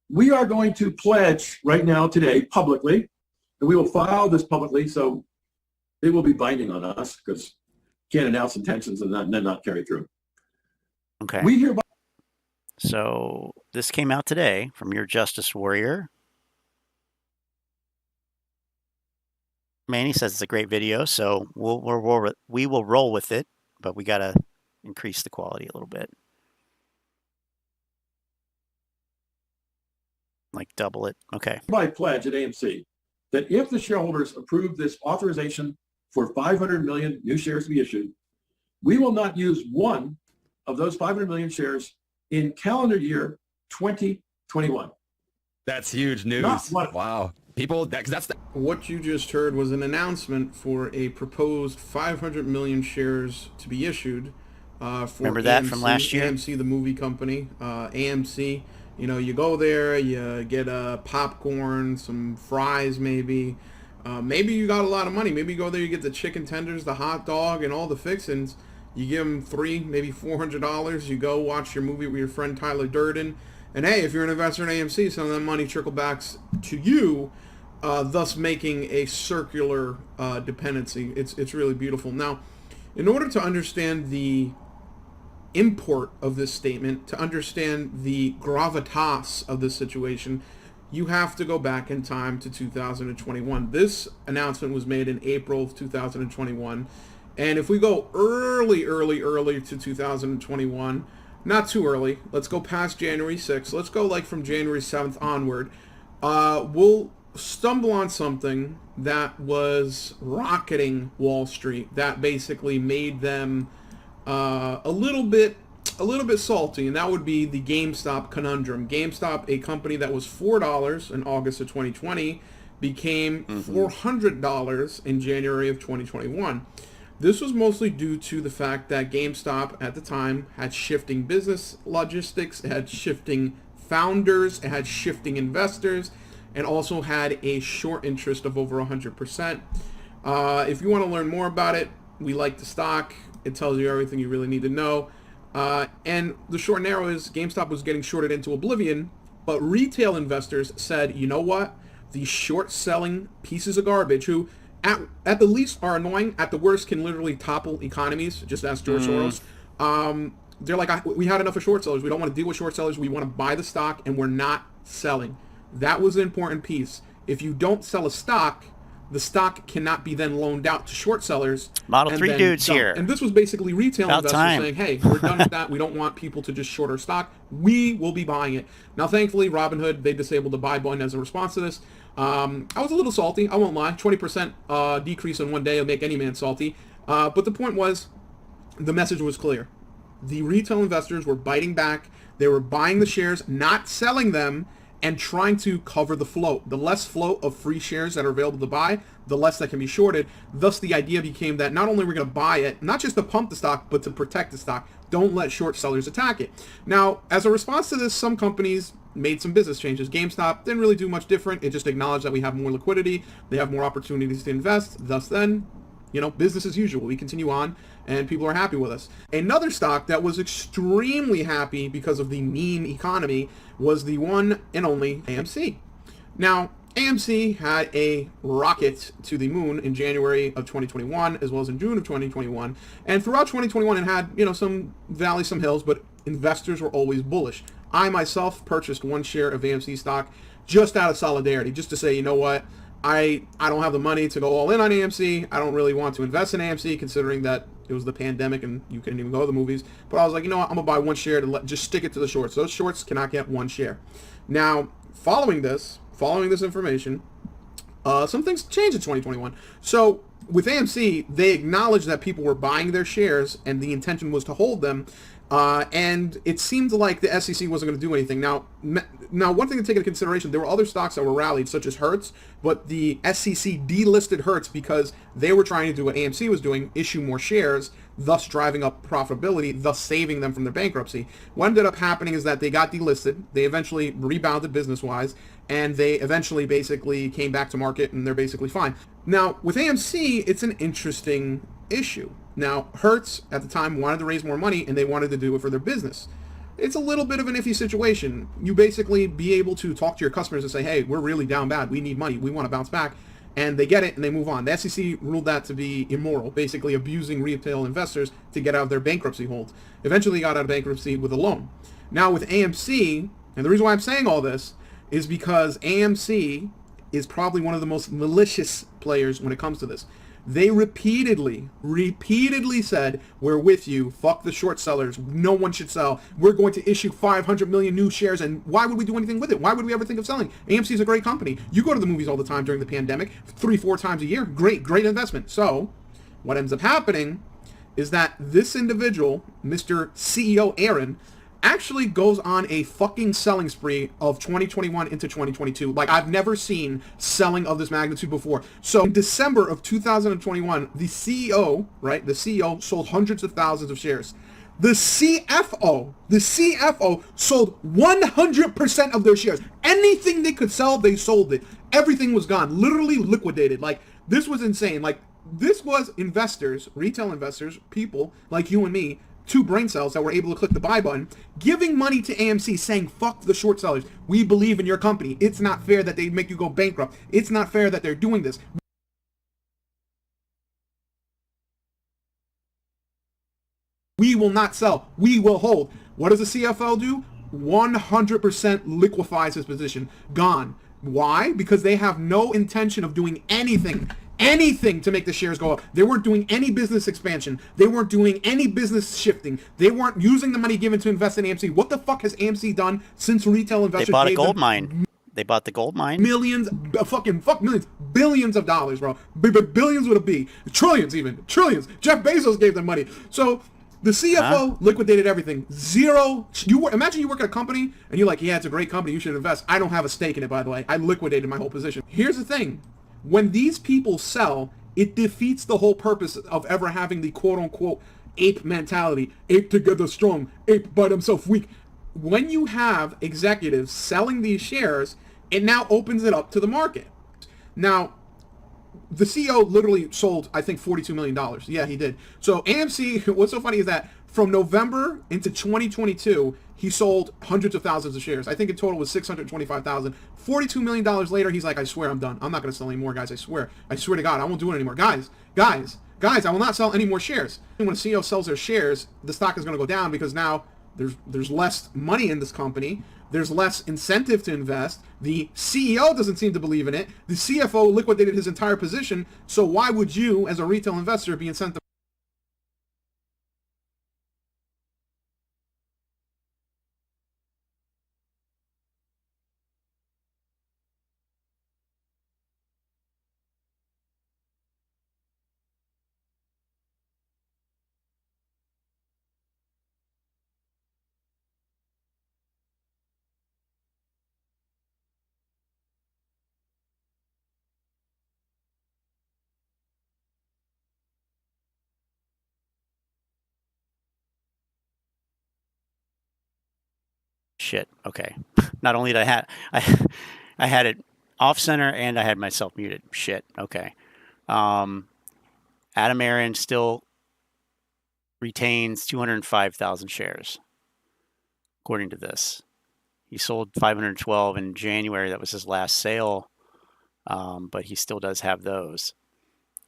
Speaker 8: We are going to pledge right now today publicly, and we will file this publicly, so it will be binding on us because can't announce intentions and then not carry through.
Speaker 1: Okay.
Speaker 8: We hereby.
Speaker 1: So this came out today from your Justice Warrior. Manny says it's a great video, so we will roll with it, but we got to increase the quality a little bit. Like double it. Okay.
Speaker 8: By pledge at AMC that if the shareholders approve this authorization for 500 million new shares to be issued, we will not use one of those 500 million shares in calendar year 2021.
Speaker 9: That's huge news. Wow. People, that's
Speaker 10: what you just heard was an announcement for a proposed 500 million shares to be issued for
Speaker 1: remember that
Speaker 10: AMC,
Speaker 1: from last year?
Speaker 10: AMC, the movie company, AMC. You know, you go there, you get a popcorn, some fries maybe. Maybe you got a lot of money. Maybe you go there, you get the chicken tenders, the hot dog, and all the fixings. You give them $300, maybe $400. You go watch your movie with your friend Tyler Durden. And hey, if you're an investor in AMC, some of that money trickle backs to you, thus making a circular dependency. It's really beautiful. Now, in order to understand the import of this statement, to understand the gravitas of this situation, you have to go back in time to 2021. This announcement was made in April of 2021. And if we go early to 2021, not too early, let's go past January 6th. Let's go like from January 7th onward. We'll stumble on something that was rocketing Wall Street, that basically made them a little bit salty, and that would be the GameStop conundrum. GameStop, a company that was $4 in August of 2020, became $400 in January of 2021. This was mostly due to the fact that GameStop at the time had shifting business logistics, it had shifting founders, it had shifting investors, and also had a short interest of over 100%. If you want to learn more about it, we like the stock. It tells you everything you really need to know. And the short and narrow is GameStop was getting shorted into oblivion, but retail investors said, you know what? These short-selling pieces of garbage who at the least are annoying, at the worst can literally topple economies, just ask George Soros. They're like, we had enough of short sellers. We don't want to deal with short sellers. We want to buy the stock, and we're not selling. That was an important piece. If you don't sell a stock, the stock cannot be then loaned out to short sellers.
Speaker 1: Model 3 dudes here.
Speaker 10: And this was basically retail investors saying, hey, we're done with that. We don't want people to just short our stock. We will be buying it. Now, thankfully, Robinhood, they disabled the buy button as a response to this. I was a little salty. I won't lie. 20% decrease in one day will make any man salty. But the point was, the message was clear. the retail investors were biting back. They were buying the shares, not selling them, and trying to cover the float. The less float of free shares that are available to buy, the less that can be shorted. Thus, the idea became that not only we're going to buy it, not just to pump the stock, but to protect the stock. Don't let short sellers attack it. Now, as a response to this, some companies made some business changes. GameStop didn't really do much different. It just acknowledged that we have more liquidity. They have more opportunities to invest. Thus, then, business as usual. We continue on, and people are happy with us. Another stock that was extremely happy because of the meme economy was the one and only AMC. Now, AMC had a rocket to the moon in January of 2021, as well as in June of 2021. And throughout 2021, it had, some valleys, some hills, but investors were always bullish. I myself purchased one share of AMC stock just out of solidarity, just to say, you know what? I don't have the money to go all in on AMC. I don't really want to invest in AMC, considering that it was the pandemic and you couldn't even go to the movies. But I was like, you know what? I'm going to buy one share to just stick it to the shorts. Those shorts cannot get one share. Now, following this information, some things changed in 2021. So with AMC, they acknowledged that people were buying their shares and the intention was to hold them. And it seemed like the SEC wasn't going to do anything. Now, one thing to take into consideration, there were other stocks that were rallied, such as Hertz, but the SEC delisted Hertz because they were trying to do what AMC was doing, issue more shares, thus driving up profitability, thus saving them from their bankruptcy. What ended up happening is that they got delisted, they eventually rebounded business-wise, and they eventually basically came back to market, and they're basically fine. Now, with AMC, it's an interesting issue. Now, Hertz, at the time, wanted to raise more money, and they wanted to do it for their business. It's a little bit of an iffy situation. You basically be able to talk to your customers and say, hey, we're really down bad. We need money. We want to bounce back. And they get it, and they move on. The SEC ruled that to be immoral, basically abusing retail investors to get out of their bankruptcy hold. Eventually got out of bankruptcy with a loan. Now, with AMC, and the reason why I'm saying all this is because AMC is probably one of the most malicious players when it comes to this. They repeatedly said, we're with you, fuck the short sellers, no one should sell, we're going to issue 500 million new shares, and why would we do anything with it? Why would we ever think of selling? AMC is a great company. You go to the movies all the time during the pandemic, 3-4 times a year, great investment. So, what ends up happening is that this individual, Mr. CEO Aron, actually goes on a fucking selling spree of 2021 into 2022. Like, I've never seen selling of this magnitude before. So in December of 2021, the CEO sold hundreds of thousands of shares. The CFO sold 100% of their shares. Anything they could sell, they sold it. Everything was gone, literally liquidated. Like, this was insane. Like, this was investors, retail investors, people like you and me, two brain cells that were able to click the buy button, giving money to AMC, saying, fuck the short sellers. We believe in your company. It's not fair that they make you go bankrupt. It's not fair that they're doing this. We will not sell. We will hold. What does the CFO do? 100% liquefies his position. Gone. Why? Because they have no intention of doing anything to make the shares go up. They weren't doing any business expansion. They weren't doing any business shifting. They weren't using the money given to invest in AMC. What the fuck has AMC done since retail investors?
Speaker 1: They bought a gold mine. They bought the gold mine.
Speaker 10: Millions, millions, billions of dollars, bro. Billions with a B. Trillions even. Trillions. Jeff Bezos gave them money. So the CFO liquidated everything. Zero. Imagine you work at a company and you're like, yeah, it's a great company. You should invest. I don't have a stake in it, by the way. I liquidated my whole position. Here's the thing. When these people sell, it defeats the whole purpose of ever having the quote-unquote ape mentality. Ape together strong, ape by themselves weak. When you have executives selling these shares, it now opens it up to the market. Now, the CEO literally sold, I think, $42 million. Yeah, he did. So AMC, what's so funny is that from November into 2022, he sold hundreds of thousands of shares. I think in total was 625,000. $42 million later, he's like, I swear I'm done. I'm not going to sell anymore, guys. I swear to God, I won't do it anymore. Guys, I will not sell any more shares. And when a CEO sells their shares, the stock is going to go down because now there's less money in this company. There's less incentive to invest. The CEO doesn't seem to believe in it. The CFO liquidated his entire position. So why would you, as a retail investor, be incentivized?
Speaker 1: shit. Okay. Not only did I had it off center and I had myself muted. Shit. Okay. Adam Aron still retains 205,000 shares, according to this. He sold 512 in January. That was his last sale, but he still does have those.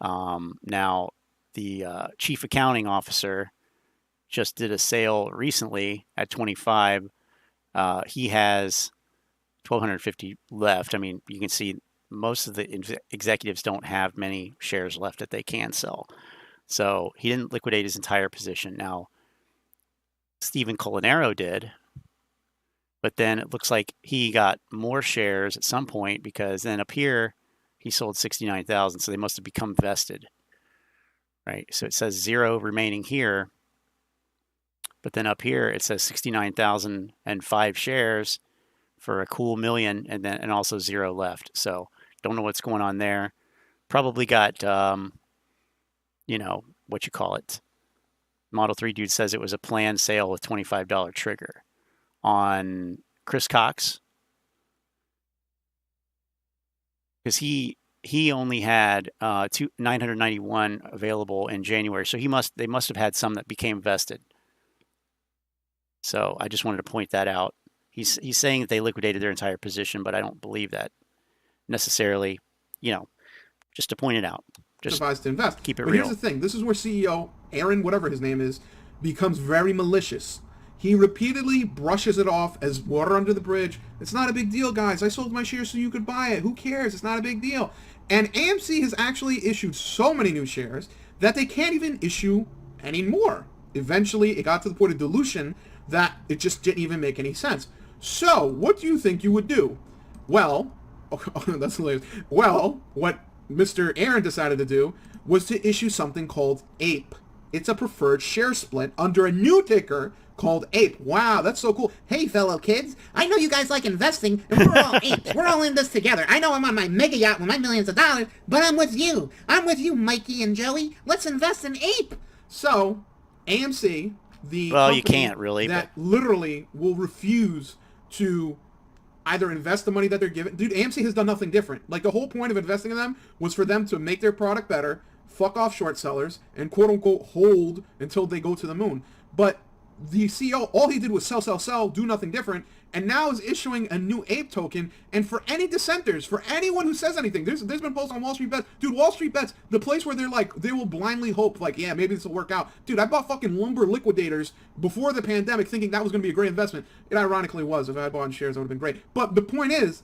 Speaker 1: Now, the chief accounting officer just did a sale recently at 25. He has 1,250 left. I mean, you can see most of the executives don't have many shares left that they can sell. So he didn't liquidate his entire position. Now, Stephen Colanero did, but then it looks like he got more shares at some point, because then up here he sold 69,000. So they must have become vested, right? So it says 0 remaining here, but then up here it says 69,005 shares for a cool million, and also 0 left. So don't know what's going on there. Probably got, what you call it. Model 3 dude says it was a planned sale with $25 trigger on Chris Cox, because he only had 991 available in January. So they must have had some that became vested. So I just wanted to point that out. He's saying that they liquidated their entire position, but I don't believe that necessarily. Just to point it out. Just
Speaker 10: advised to invest.
Speaker 1: Keep it
Speaker 10: but
Speaker 1: real.
Speaker 10: Here's the thing. This is where CEO Aron, whatever his name is, becomes very malicious. He repeatedly brushes it off as water under the bridge. It's not a big deal, guys. I sold my shares so you could buy it. Who cares? It's not a big deal. And AMC has actually issued so many new shares that they can't even issue any more. Eventually, it got to the point of dilution that it just didn't even make any sense. So, what do you think you would do? Well, that's hilarious. Well, what Mr. Aron decided to do was to issue something called APE. It's a preferred share split under a new ticker called APE. Wow, that's so cool. Hey, fellow kids, I know you guys like investing, and we're all apes. We're all in this together. I know I'm on my mega yacht with my millions of dollars, but I'm with you. I'm with you, Mikey and Joey. Let's invest in APE. So, AMC, the
Speaker 1: well, you can't really,
Speaker 10: that literally will refuse to either invest the money that they're given. Dude, AMC has done nothing different. Like, the whole point of investing in them was for them to make their product better, fuck off short sellers, and quote-unquote hold until they go to the moon. But the CEO, all he did was sell, do nothing different, and now is issuing a new APE token. And for any dissenters, for anyone who says anything, there's been posts on Wall Street Bets. Dude, Wall Street Bets, the place where they're like, they will blindly hope, like, yeah, maybe this will work out. Dude, I bought fucking lumber liquidators before the pandemic thinking that was going to be a great investment. It ironically was. If I had bought shares, it would have been great. But the point is,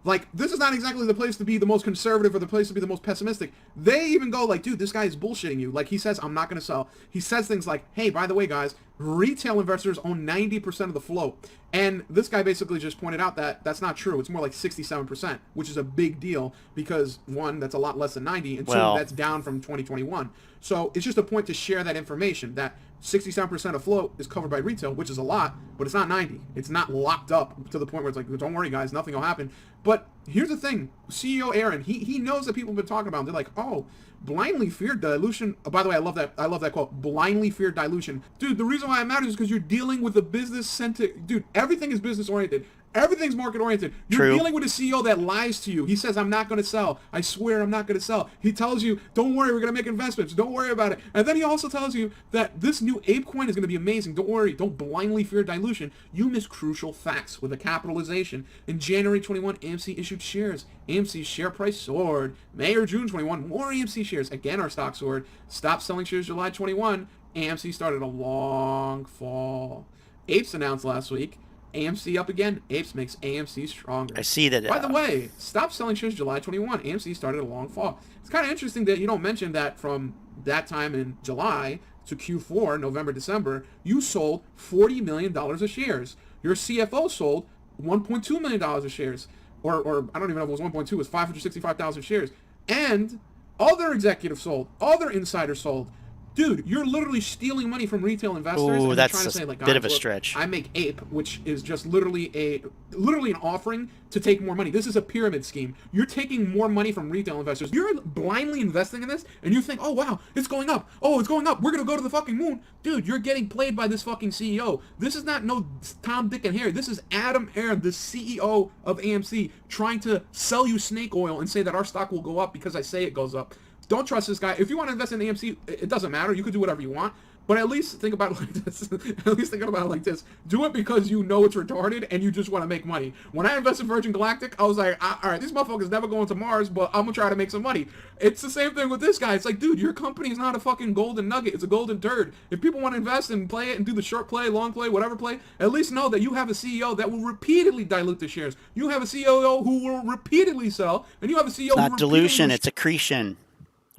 Speaker 10: like, this is not exactly the place to be the most conservative or the place to be the most pessimistic. They even go like, dude, this guy is bullshitting you. Like, he says, I'm not going to sell. He says things like, hey, by the way, guys, retail investors own 90% of the float. And this guy basically just pointed out that that's not true. It's more like 67%, which is a big deal because, one, that's a lot less than 90, and two, that's down from 2021. So it's just a point to share that information, that 67% of float is covered by retail, which is a lot, but it's not 90. It's not locked up to the point where it's like, don't worry, guys, nothing will happen. But here's the thing. CEO Aron, he knows that people have been talking about him. They're like, oh, blindly fear dilution. Oh, by the way, I love that quote. Blindly fear dilution. Dude, the reason why it matters is because you're dealing with a business-centric... Dude, everything is business-oriented. Everything's market-oriented. You're dealing with a CEO that lies to you. He says, I'm not going to sell. I swear I'm not going to sell. He tells you, don't worry, we're going to make investments. Don't worry about it. And then he also tells you that this new ape coin is going to be amazing. Don't worry. Don't blindly fear dilution. You miss crucial facts with a capitalization. In January 21, AMC issued shares. AMC's share price soared. May or June 21, more AMC shares. Again, our stock soared. Stopped selling shares July 21. AMC started a long fall. Apes announced last week. AMC up again. Apes makes AMC stronger.
Speaker 1: I see that.
Speaker 10: By the way, stop selling shares July 21. AMC started a long fall. It's kind of interesting that you don't mention that from that time in July to Q4, November, December, you sold $40 million of shares. Your CFO sold $1.2 million of shares. Or I don't even know if it was 1.2. It was 565,000 shares. And other executives sold. Other insiders sold. Dude, you're literally stealing money from retail investors.
Speaker 1: Oh,
Speaker 10: and
Speaker 1: that's
Speaker 10: trying to
Speaker 1: a
Speaker 10: say, like,
Speaker 1: bit of a
Speaker 10: look,
Speaker 1: stretch.
Speaker 10: I make ape, which is just literally an offering to take more money. This is a pyramid scheme. You're taking more money from retail investors. You're blindly investing in this, and you think, oh wow, it's going up. Oh, it's going up. We're gonna go to the fucking moon, dude. You're getting played by this fucking CEO. This is not no Tom, Dick, and Harry. This is Adam Aron, the CEO of AMC, trying to sell you snake oil and say that our stock will go up because I say it goes up. Don't trust this guy. If you want to invest in AMC, it doesn't matter. You can do whatever you want. But at least think about it like this. At least think about it like this. Do it because you know it's retarded and you just want to make money. When I invested in Virgin Galactic, I was like, all right, these motherfuckers never going to Mars, but I'm going to try to make some money. It's the same thing with this guy. It's like, dude, your company is not a fucking golden nugget. It's a golden turd. If people want to invest and play it and do the short play, long play, whatever play, at least know that you have a CEO that will repeatedly dilute the shares. You have a CEO who will repeatedly sell, and you have a CEO
Speaker 1: It's not dilution, it's accretion.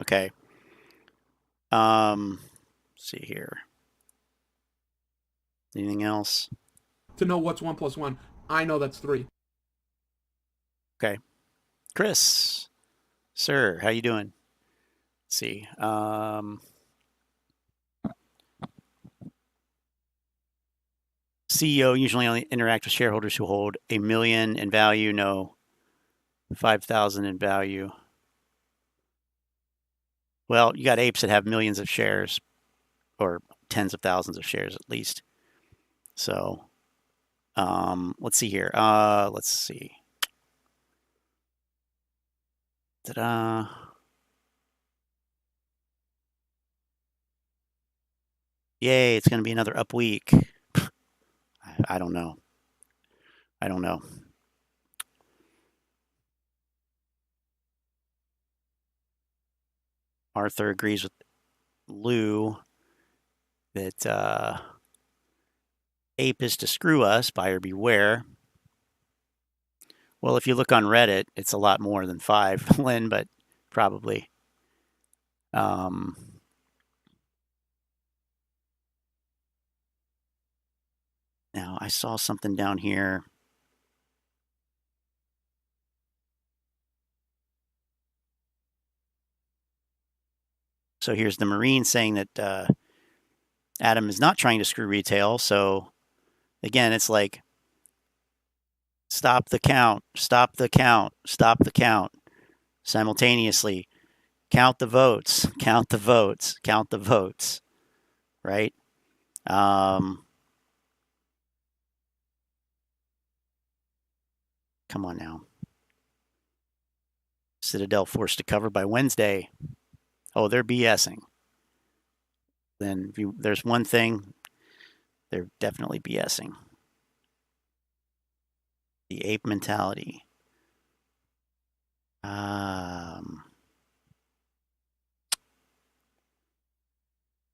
Speaker 1: Okay. Let's see here. Anything else?
Speaker 10: To know what's 1 + 1. I know that's 3.
Speaker 1: Okay. Chris, sir, how you doing? Let's see. CEO usually only interact with shareholders who hold $1 million in value, no 5,000 in value. Well, you got apes that have millions of shares, or tens of thousands of shares at least. So, let's see here. Let's see. Ta-da. Yay, it's going to be another up week. I don't know. I don't know. Arthur agrees with Lou that ape is to screw us, buyer beware. Well, if you look on Reddit, it's a lot more than 5, Lynn, but probably. Now, I saw something down here. So here's the Marine saying that Adam is not trying to screw retail. So again, it's like, stop the count, stop the count, stop the count. Simultaneously, count the votes, count the votes, count the votes, right? Come on now. Citadel forced to cover by Wednesday. Oh, they're BSing. Then if there's one thing, they're definitely BSing. The ape mentality.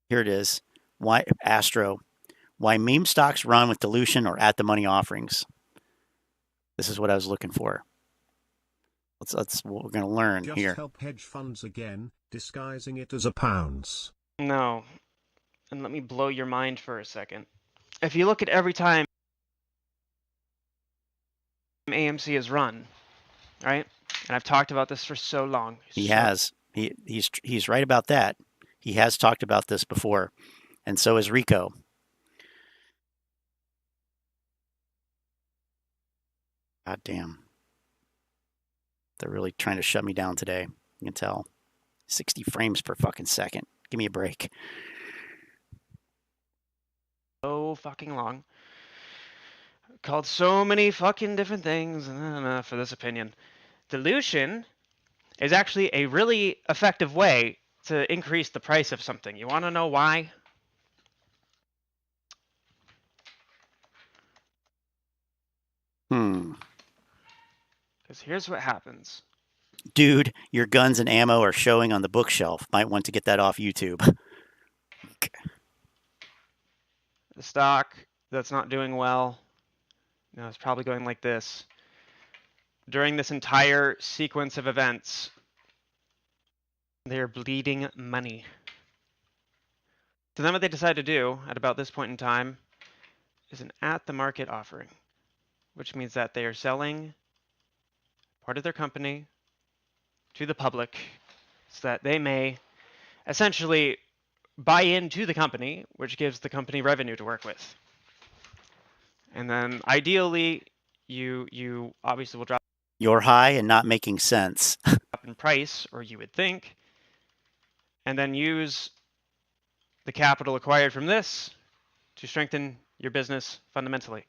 Speaker 1: Here it is. Why Astro? Why meme stocks run with dilution or at the money offerings? This is what I was looking for. That's what we're going to learn
Speaker 11: Just
Speaker 1: here.
Speaker 11: help hedge funds again, disguising it as a pounds.
Speaker 12: No. And let me blow your mind for a second. If you look at every time AMC is run, right? And I've talked about this for so long.
Speaker 1: He has. He's right about that. He has talked about this before, and so is Rico. God damn. They're really trying to shut me down today. You can tell. 60 frames per fucking second. Give me a break.
Speaker 12: So fucking long. Called so many fucking different things for this opinion. Dilution is actually a really effective way to increase the price of something. You want to know why? Because here's what happens.
Speaker 1: Dude, your guns and ammo are showing on the bookshelf. Might want to get that off YouTube.
Speaker 12: The stock that's not doing well, it's probably going like this. During this entire sequence of events, they're bleeding money. So then what they decide to do at about this point in time is an at-the-market offering, which means that they are selling part of their company to the public so that they may essentially buy into the company, which gives the company revenue to work with. And then ideally, you obviously will drop.
Speaker 1: You're high and not making sense.
Speaker 12: In price, or you would think, and then use the capital acquired from this to strengthen your business fundamentally.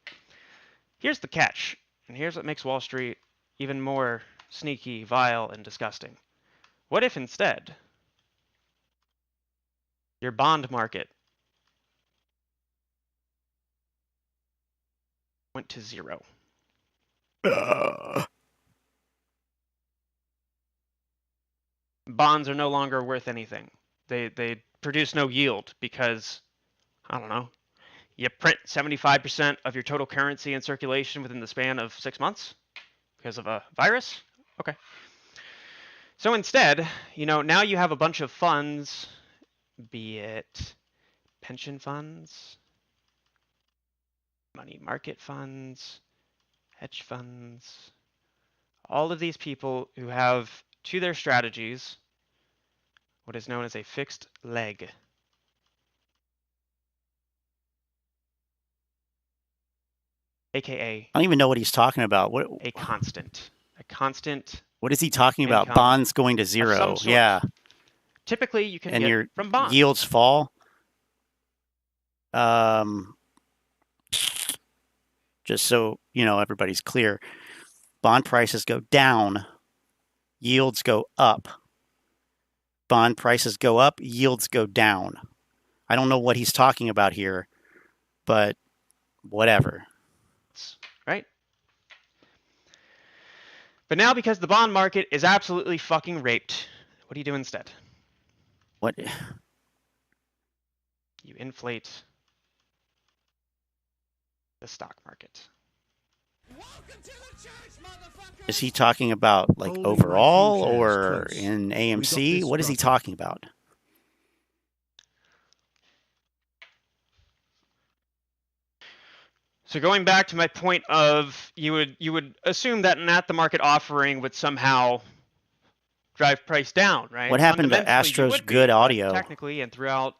Speaker 12: Here's the catch, and here's what makes Wall Street even more sneaky, vile, and disgusting. What if instead your bond market went to zero? Bonds are no longer worth anything. They produce no yield because, I don't know, you print 75% of your total currency in circulation within the span of 6 months because of a virus? Okay. So instead, now you have a bunch of funds, be it pension funds, money market funds, hedge funds, all of these people who have to their strategies what is known as a fixed leg. AKA,
Speaker 1: I don't even know what he's talking about.
Speaker 12: A constant.
Speaker 1: What is he talking about?
Speaker 12: income
Speaker 1: Bonds going to
Speaker 12: of
Speaker 1: zero.
Speaker 12: some sort.
Speaker 1: Yeah.
Speaker 12: Typically, you can
Speaker 1: And
Speaker 12: get
Speaker 1: your
Speaker 12: from bonds.
Speaker 1: yields fall. Just so everybody's clear, bond prices go down, yields go up. Bond prices go up, yields go down. I don't know what he's talking about here, but whatever.
Speaker 12: Right? But now, because the bond market is absolutely fucking raped, what do you do instead?
Speaker 1: What?
Speaker 12: You inflate the stock market.
Speaker 1: Is he talking about like overall or in AMC? What is he talking about?
Speaker 12: So going back to my point of you would assume that an at-the-market offering would somehow drive price down, right?
Speaker 1: What happened to Astro's good audio?
Speaker 12: Technically and throughout.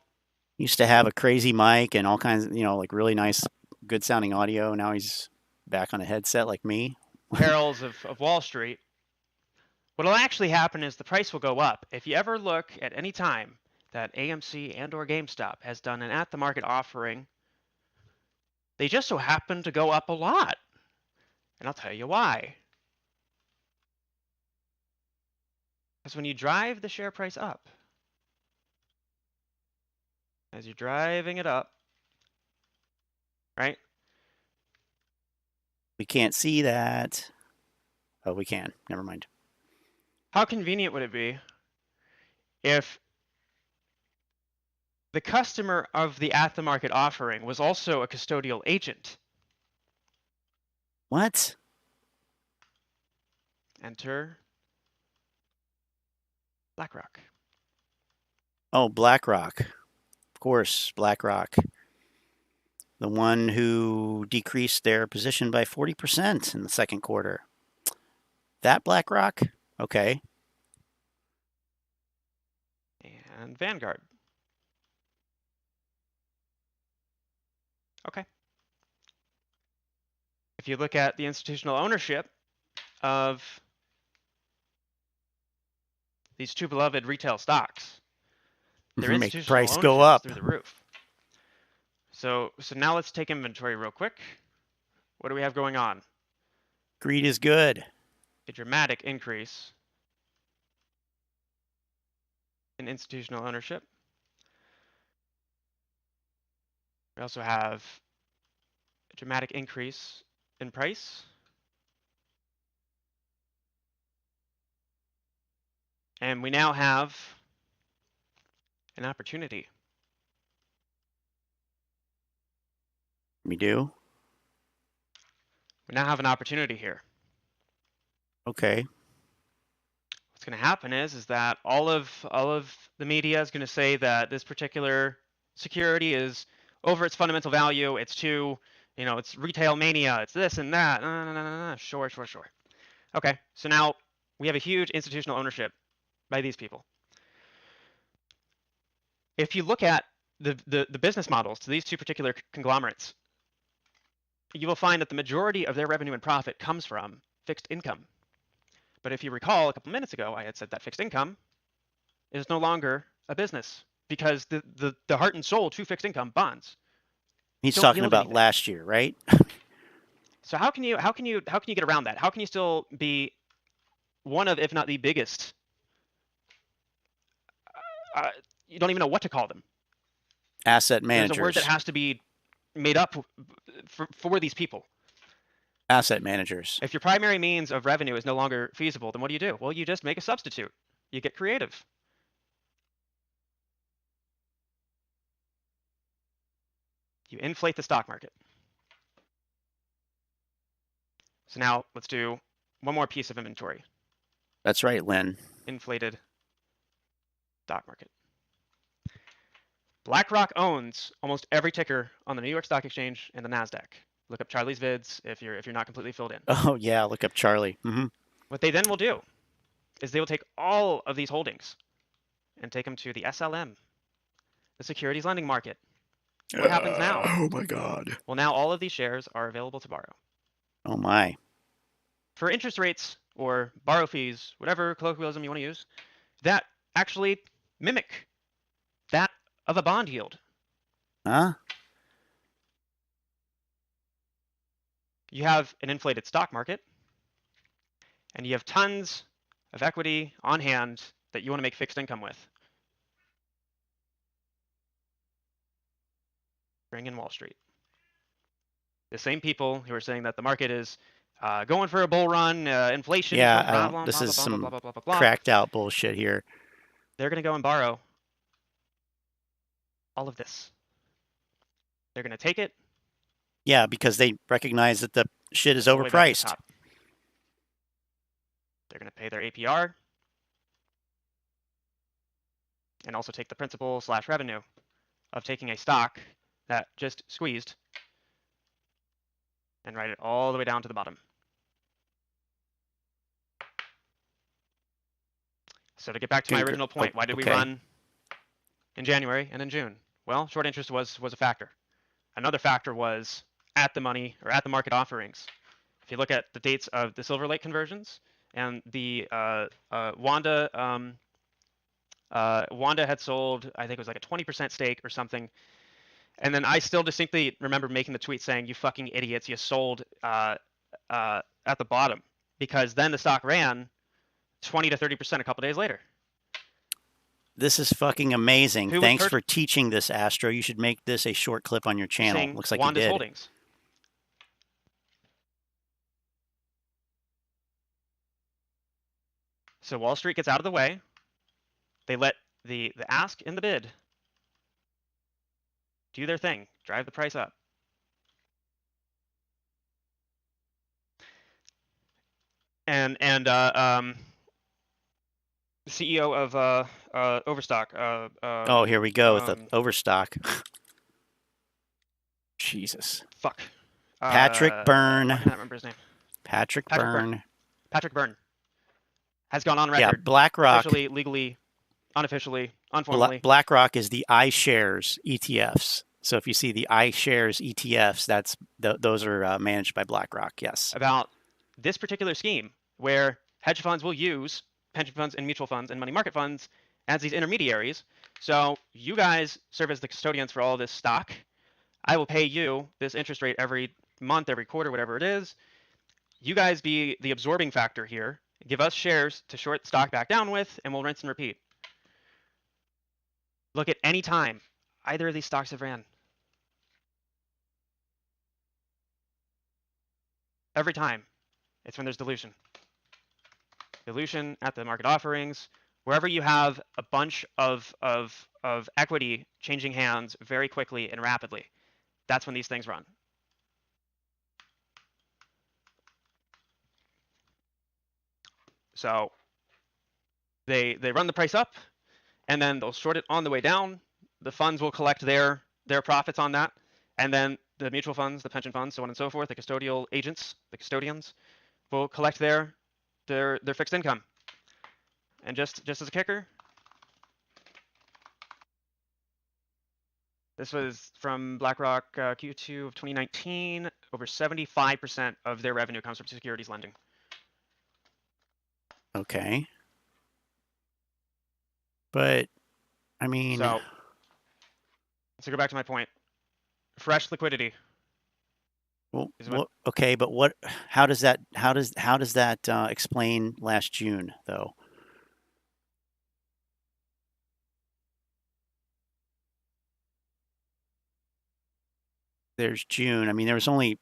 Speaker 1: Used to have a crazy mic and all kinds of, like really nice, good sounding audio. Now he's back on a headset like me.
Speaker 12: Perils of Wall Street. What'll actually happen is the price will go up. If you ever look at any time that AMC and or GameStop has done an at-the-market offering, they just so happen to go up a lot. And I'll tell you why. Because when you drive the share price up, as you're driving it up, right?
Speaker 1: We can't see that. Oh, we can. Never mind.
Speaker 12: How convenient would it be if the customer of the at-the-market offering was also a custodial agent?
Speaker 1: What?
Speaker 12: Enter BlackRock.
Speaker 1: Oh, BlackRock. Of course, BlackRock. The one who decreased their position by 40% in the second quarter. That BlackRock? Okay.
Speaker 12: And Vanguard. Okay. If you look at the institutional ownership of these two beloved retail stocks, their
Speaker 1: Make
Speaker 12: institutional
Speaker 1: price
Speaker 12: ownership
Speaker 1: go up.
Speaker 12: is through the roof. So now let's take inventory real quick. What do we have going on?
Speaker 1: Greed is good.
Speaker 12: A dramatic increase in institutional ownership. We also have a dramatic increase in price. And we now have an opportunity.
Speaker 1: We do?
Speaker 12: We now have an opportunity here.
Speaker 1: Okay.
Speaker 12: What's going to happen is that all of the media is going to say that this particular security is over its fundamental value. It's too, it's retail mania. It's this and that. No. Sure. Okay. So now we have a huge institutional ownership by these people. if you look at the business models to these two particular conglomerates, you will find that the majority of their revenue and profit comes from fixed income. But if you recall, a couple minutes ago, I had said that fixed income is no longer a business because the heart and soul to fixed income bonds.
Speaker 1: He's talking about last year, right?
Speaker 12: So how can you get around that? How can you still be one of, if not the biggest? You don't even know what to call them.
Speaker 1: Asset managers.
Speaker 12: There's a word that has to be made up for these people.
Speaker 1: Asset managers.
Speaker 12: If your primary means of revenue is no longer feasible, then what do? Well, you just make a substitute. You get creative. You inflate the stock market. So now let's do one more piece of inventory.
Speaker 1: That's right, Lynn.
Speaker 12: Inflated stock market. BlackRock owns almost every ticker on the New York Stock Exchange and the NASDAQ. Look up Charlie's vids if you're not completely filled in.
Speaker 1: Oh yeah, look up Charlie.
Speaker 12: What they then will do is they will take all of these holdings and take them to the SLM, the securities lending market. What happens now?
Speaker 1: Oh my God.
Speaker 12: Well, now all of these shares are available to borrow.
Speaker 1: Oh my.
Speaker 12: For interest rates or borrow fees, whatever colloquialism you want to use, that actually mimic that of a bond yield.
Speaker 1: Huh?
Speaker 12: You have an inflated stock market, and you have tons of equity on hand that you want to make fixed income with. Bring in Wall Street. The same people who are saying that the market is going for a bull run, inflation.
Speaker 1: Yeah, this is some cracked out bullshit here.
Speaker 12: They're going to go and borrow all of this. They're going to take it.
Speaker 1: Yeah, because they recognize that the shit is overpriced.
Speaker 12: They're going to pay their APR and also take the principal / revenue of taking a stock that just squeezed and write it all the way down to the bottom. So to get back to my original point, why did we run in January and in June? Well, short interest was a factor. Another factor was at the money or at the market offerings. If you look at the dates of the Silver Lake conversions and the Wanda had sold, I think it was like a 20% stake or something. And then I still distinctly remember making the tweet saying, "You fucking idiots, you sold at the bottom," because then the stock ran 20 to 30% a couple days later.
Speaker 1: This is fucking amazing. Thanks for teaching this, Astro. You should make this a short clip on your channel. Looks like
Speaker 12: Wanda's
Speaker 1: you did.
Speaker 12: Holdings. So Wall Street gets out of the way. They let the ask and the bid do their thing, drive the price up. And the CEO of Overstock.
Speaker 1: Oh, here we go with the Overstock. Jesus.
Speaker 12: Fuck.
Speaker 1: Patrick Byrne.
Speaker 12: I can't remember his name.
Speaker 1: Patrick Byrne.
Speaker 12: Patrick Byrne has gone on record.
Speaker 1: Yeah, BlackRock.
Speaker 12: Officially, legally, unofficially, informally.
Speaker 1: BlackRock is the iShares ETFs. So if you see the iShares ETFs, those are managed by BlackRock. Yes.
Speaker 12: About this particular scheme, where hedge funds will use pension funds and mutual funds and money market funds as these intermediaries. So you guys serve as the custodians for all this stock. I will pay you this interest rate every month, every quarter, whatever it is. You guys be the absorbing factor here. Give us shares to short stock back down with, and we'll rinse and repeat. Look at any time either of these stocks have ran. Every time, it's when there's dilution. Dilution at the market offerings, wherever you have a bunch of equity changing hands very quickly and rapidly, that's when these things run. So they run the price up, and then they'll short it on the way down. The funds will collect their profits on that, and then the mutual funds, the pension funds, so on and so forth, the custodial agents, the custodians, will collect their fixed income. And just as a kicker, This was from BlackRock Q2 of 2019. Over 75% of their revenue comes from securities lending.
Speaker 1: Okay. But, I mean...
Speaker 12: So go back to my point. Fresh liquidity.
Speaker 1: Well, okay, but what? How does that explain last June though? There's June. I mean, there was only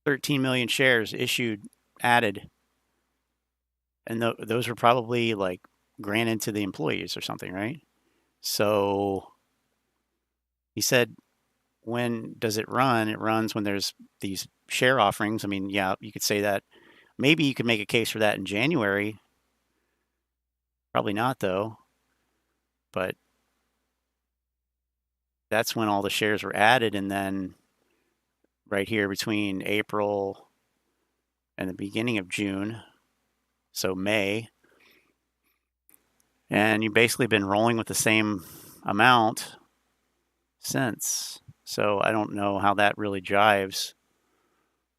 Speaker 1: 13 million shares added, and those were probably like granted to the employees or something, right? So he said, when does it run? It runs when there's these share offerings. I mean, yeah, you could say that. Maybe you could make a case for that in January. Probably not, though. But that's when all the shares were added. And then right here between April and the beginning of June, so May, and you've basically been rolling with the same amount since. So I don't know how that really jives.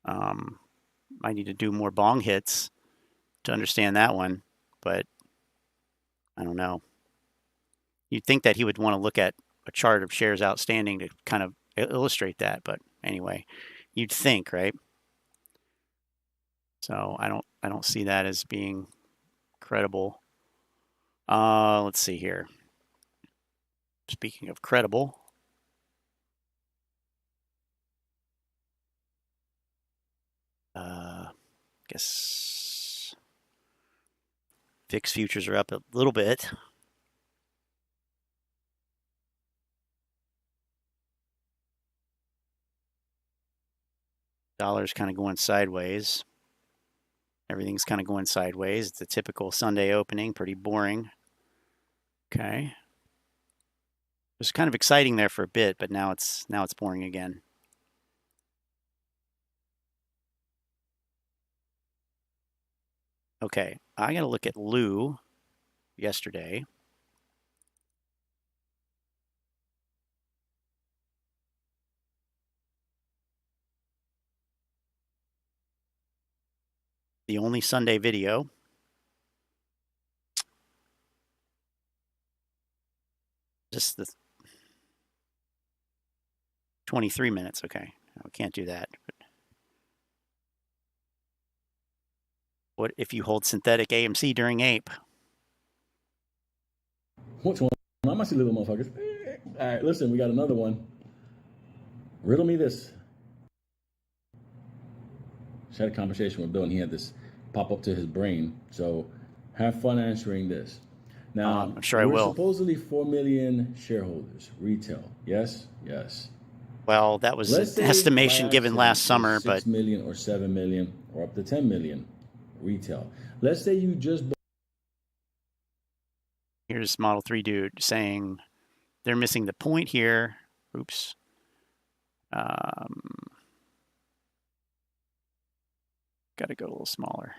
Speaker 1: I need to do more bong hits to understand that one, but I don't know. You'd think that he would want to look at a chart of shares outstanding to kind of illustrate that, but anyway, you'd think, right? So I don't see that as being credible. Let's see here. Speaking of credible, guess VIX futures are up a little bit. Dollar's kind of going sideways. Everything's kind of going sideways. It's a typical Sunday opening, pretty boring. Okay. It was kind of exciting there for a bit, but now it's boring again. Okay, I got to look at Lou yesterday. The only Sunday video. Just the 23 minutes. Okay, I can't do that. But what if you hold synthetic AMC during APE?
Speaker 13: What's one? I'm actually little motherfuckers. All right, listen, we got another one. Riddle me this. Just had a conversation with Bill, and he had this pop up to his brain. So have fun answering this. Now,
Speaker 1: I'm sure I will.
Speaker 13: Supposedly 4 million shareholders, retail. Yes, yes.
Speaker 1: Well, that was an estimation given last summer,
Speaker 13: 6 million or 7 million or up to 10 million retail. Let's say you just.
Speaker 1: Here's Model 3 dude saying they're missing the point here. Oops. Got to go a little smaller.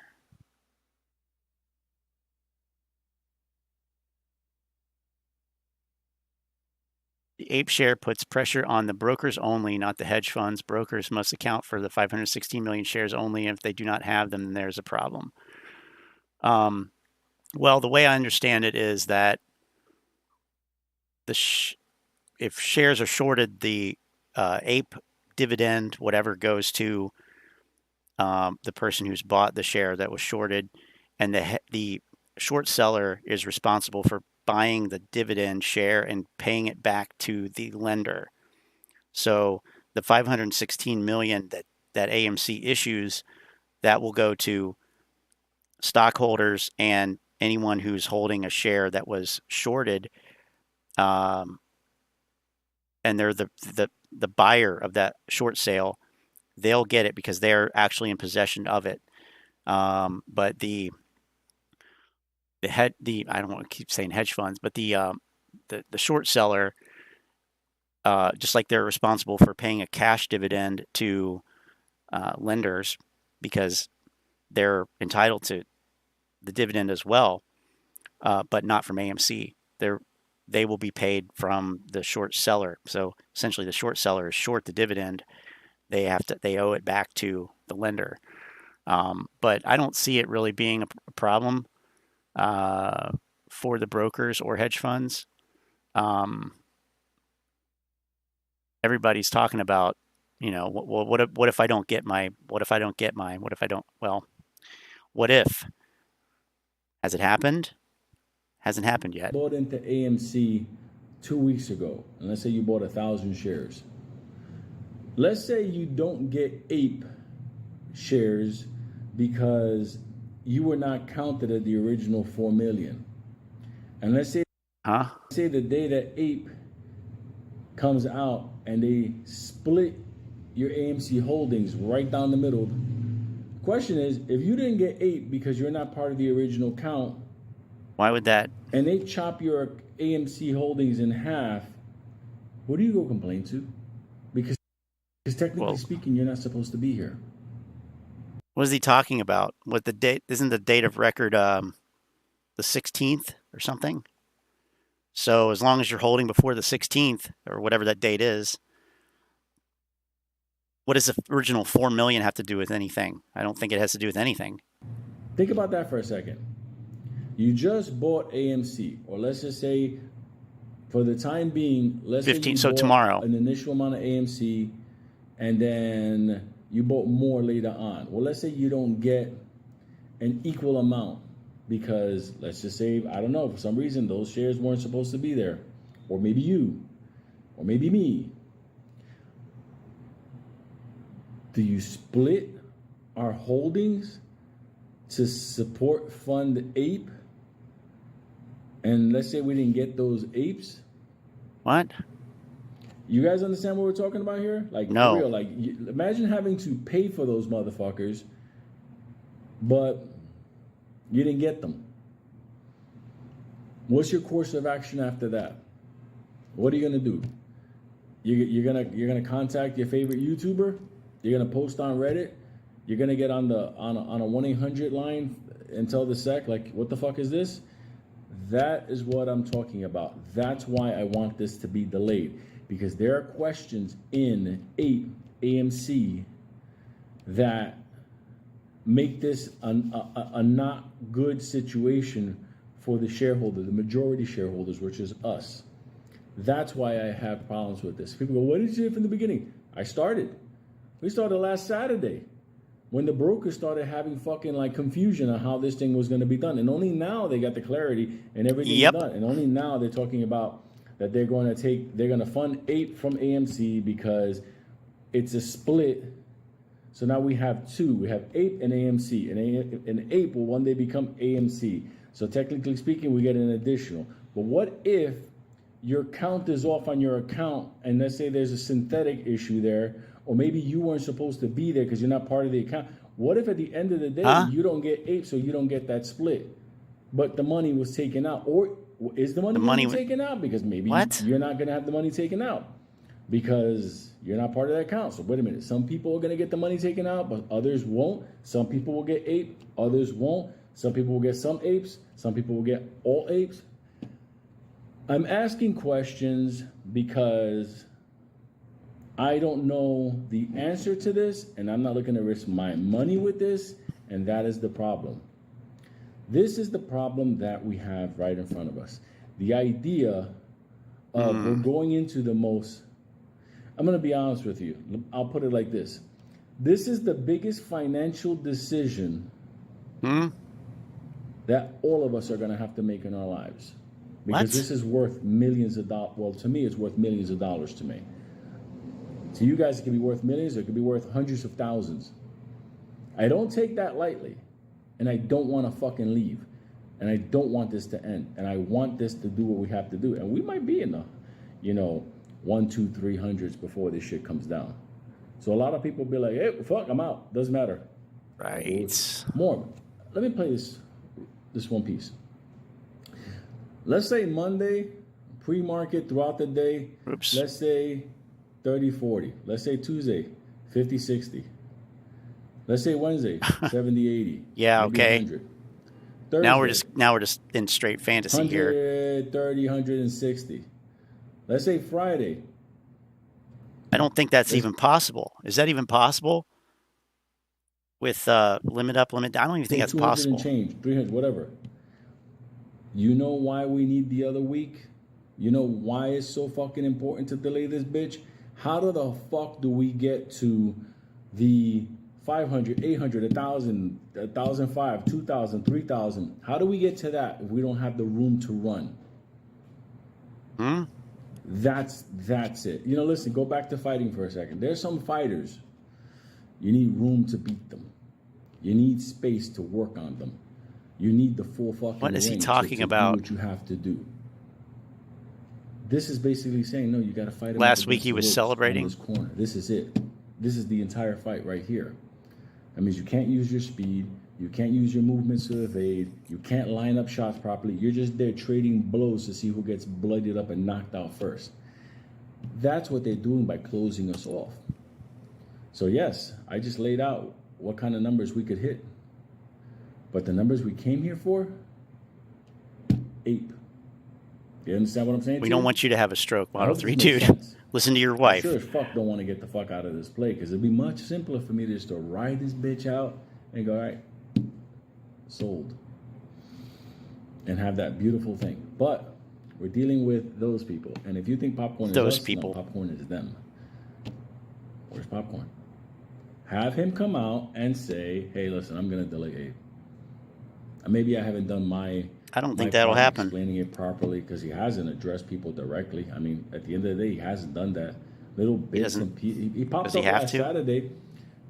Speaker 1: The ape share puts pressure on the brokers only, not the hedge funds. Brokers must account for the 516 million shares only. If they do not have them, then there's a problem. Well, the way I understand it is that if shares are shorted, the ape dividend, whatever, goes to the person who's bought the share that was shorted, and the short seller is responsible for buying the dividend share and paying it back to the lender. So the 516 million that AMC issues, that will go to stockholders and anyone who's holding a share that was shorted, and they're the buyer of that short sale. They'll get it because they're actually in possession of it. But the I don't want to keep saying hedge funds, but the short seller, just like they're responsible for paying a cash dividend to lenders because they're entitled to the dividend as well, but not from AMC. they will be paid from the short seller. So essentially, the short seller is short the dividend. They owe it back to the lender. But I don't see it really being a problem for the brokers or hedge funds. Everybody's talking about, what if I don't get my, what if has it happened? Hasn't happened yet.
Speaker 13: Bought into AMC 2 weeks ago, and let's say you bought 1,000 shares. Let's say you don't get APE shares because you were not counted at the original 4 million. And let's say the day that APE comes out and they split your AMC holdings right down the middle. The question is, if you didn't get APE because you're not part of the original count,
Speaker 1: why would that?
Speaker 13: And they chop your AMC holdings in half, who do you go complain to? Because technically speaking, you're not supposed to be here.
Speaker 1: What is he talking about? What the date? Isn't the date of record the 16th or something? So as long as you're holding before the 16th or whatever that date is, what does the original 4 million have to do with anything? I don't think it has to do with anything.
Speaker 13: Think about that for a second. You just bought AMC, or let's just say, for the time being, let's
Speaker 1: 15.
Speaker 13: say you
Speaker 1: So
Speaker 13: bought
Speaker 1: tomorrow,
Speaker 13: an initial amount of AMC, and then you bought more later on. Well, let's say you don't get an equal amount because let's just say, I don't know, for some reason those shares weren't supposed to be there, or maybe you, or maybe me. Do you split our holdings to support fund APE? And let's say we didn't get those apes.
Speaker 1: What?
Speaker 13: You guys understand what we're talking about here? Like,
Speaker 1: no.
Speaker 13: For real, like, imagine having to pay for those motherfuckers, but you didn't get them. What's your course of action after that? What are you gonna do? You're gonna contact your favorite YouTuber. You're gonna post on Reddit. You're gonna get on a 1-800 line and tell the SEC, like, what the fuck is this? That is what I'm talking about. That's why I want this to be delayed, because there are questions in AMC that make this a not good situation for the shareholder, the majority shareholders, which is us. That's why I have problems with this. People go, what did you do from the beginning? We started last Saturday when the brokers started having fucking like confusion on how this thing was going to be done. And only now they got the clarity and everything's done. And only now they're talking about that they're going to fund APE from AMC because it's a split. So now we have two. We have APE and AMC. And APE will one day become AMC. So technically speaking, we get an additional. But what if your count is off on your account and let's say there's a synthetic issue there, or maybe you weren't supposed to be there because you're not part of the account? What if at the end of the day you don't get APE, so you don't get that split, but the money was taken out? Or is the money taken out? Because maybe you're not going to have the money taken out because you're not part of that account. So wait a minute. Some people are going to get the money taken out, but others won't. Some people will get APE, others won't. Some people will get some APEs. Some people will get all APEs. I'm asking questions because I don't know the answer to this, and I'm not looking to risk my money with this, and that is the problem. This is the problem that we have right in front of us. The idea of we're going into the most, I'm going to be honest with you. I'll put it like this. This is the biggest financial decision that all of us are going to have to make in our lives. Because this is worth millions of dollars. Well, to me, it's worth millions of dollars to me. To you guys, it could be worth millions, or it could be worth hundreds of thousands. I don't take that lightly, and I don't want to fucking leave, and I don't want this to end, and I want this to do what we have to do, and we might be in the, 1, 2, 300s before this shit comes down. So a lot of people be like, hey, fuck, I'm out. Doesn't matter.
Speaker 1: Right.
Speaker 13: More. Let me play this one piece. Let's say Monday, pre-market throughout the day.
Speaker 1: Oops.
Speaker 13: Let's say 30-40. Let's say Tuesday, 50-60. Let's say Wednesday, 70-80.
Speaker 1: Yeah, okay.
Speaker 13: 100. Thursday.
Speaker 1: Now we're just in straight fantasy here.
Speaker 13: 130, 160. Let's say Friday.
Speaker 1: I don't think that's even possible. Is that even possible? With limit up, limit down? I don't even think that's
Speaker 13: 200
Speaker 1: possible.
Speaker 13: And change, 300, whatever. You know why we need the other week? You know why it's so fucking important to delay this bitch? How the fuck do we get to the 500, 800, 1,000, 1,005, 2,000, 3,000? How do we get to that if we don't have the room to run? That's it. You know, listen, go back to fighting for a second. There's some fighters, you need room to beat them. You need space to work on them. You need the full fucking
Speaker 1: What is he
Speaker 13: ring
Speaker 1: talking
Speaker 13: to
Speaker 1: about?
Speaker 13: do what you have to do. This is basically saying, no, you got to fight him.
Speaker 1: Last week he was celebrating.
Speaker 13: This corner. This is it. This is the entire fight right here. That means you can't use your speed. You can't use your movements to evade. You can't line up shots properly. You're just there trading blows to see who gets bloodied up and knocked out first. That's what they're doing by closing us off. So yes, I just laid out what kind of numbers we could hit. But the numbers we came here for, ape. You understand what I'm saying?
Speaker 1: We don't want you to have a stroke, Model 3 dude. Listen to your wife.
Speaker 13: I sure as fuck don't want to get the fuck out of this play, because it'd be much simpler for me to just to ride this bitch out and go, all right, sold. And have that beautiful thing. But we're dealing with those people. And if you think popcorn is
Speaker 1: those
Speaker 13: us,
Speaker 1: people.
Speaker 13: No, popcorn is them. Where's popcorn? Have him come out and say, hey, listen, I'm going to delay ape. Maybe I haven't done
Speaker 1: I don't think that'll happen.
Speaker 13: Explaining it properly, because he hasn't addressed people directly. I mean, at the end of the day, he hasn't done that. Little bits and pieces. He popped up last Saturday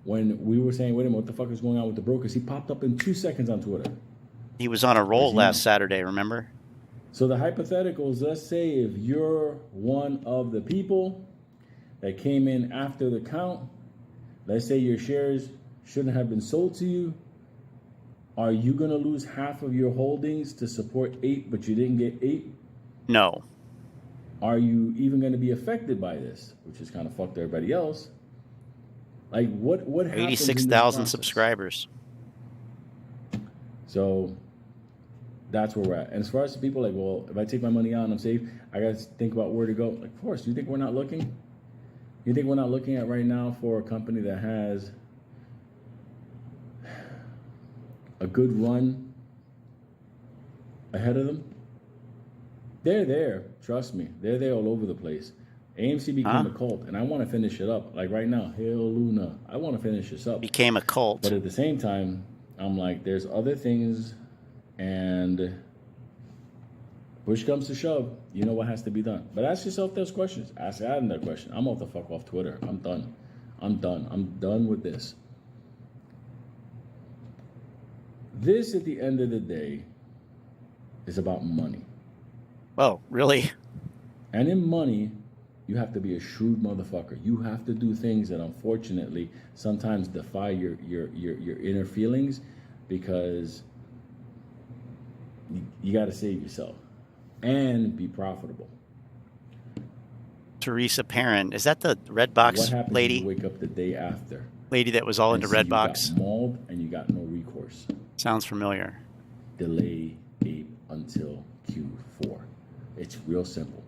Speaker 13: when we were saying, wait a minute, what the fuck is going on with the brokers? He popped up in 2 seconds on Twitter.
Speaker 1: He was on a roll last Saturday, remember?
Speaker 13: So the hypotheticals, let's say if you're one of the people that came in after the count, let's say your shares shouldn't have been sold to you. Are you going to lose half of your holdings to support 8, but you didn't get 8?
Speaker 1: No.
Speaker 13: Are you even going to be affected by this, which is kind of fucked everybody else? Like, what happens?
Speaker 1: 86,000 subscribers.
Speaker 13: So that's where we're at. And as far as the people like, well, if I take my money out and I'm safe, I got to think about where to go. Like, of course, you think we're not looking? You think we're not looking at right now for a company that has a good run ahead of them? They're there. Trust me. They're there all over the place. AMC became a cult, and I want to finish it up. Like right now, Hail Luna. I want to finish this up.
Speaker 1: Became a cult.
Speaker 13: But at the same time, I'm like, there's other things, and push comes to shove, you know what has to be done. But ask yourself those questions. Ask Adam that question. I'm off the fuck off Twitter. I'm done. I'm done with this. This, at the end of the day, is about money.
Speaker 1: Oh, really?
Speaker 13: And in money, you have to be a shrewd motherfucker. You have to do things that, unfortunately, sometimes defy your inner feelings, because you got to save yourself and be profitable.
Speaker 1: Teresa Perrin, is that the red box
Speaker 13: what happens
Speaker 1: lady?
Speaker 13: When you wake up the day after.
Speaker 1: Lady that was all into red box.
Speaker 13: You got mauled and you got no recourse.
Speaker 1: Sounds familiar.
Speaker 13: Delay ape until Q4. It's real simple.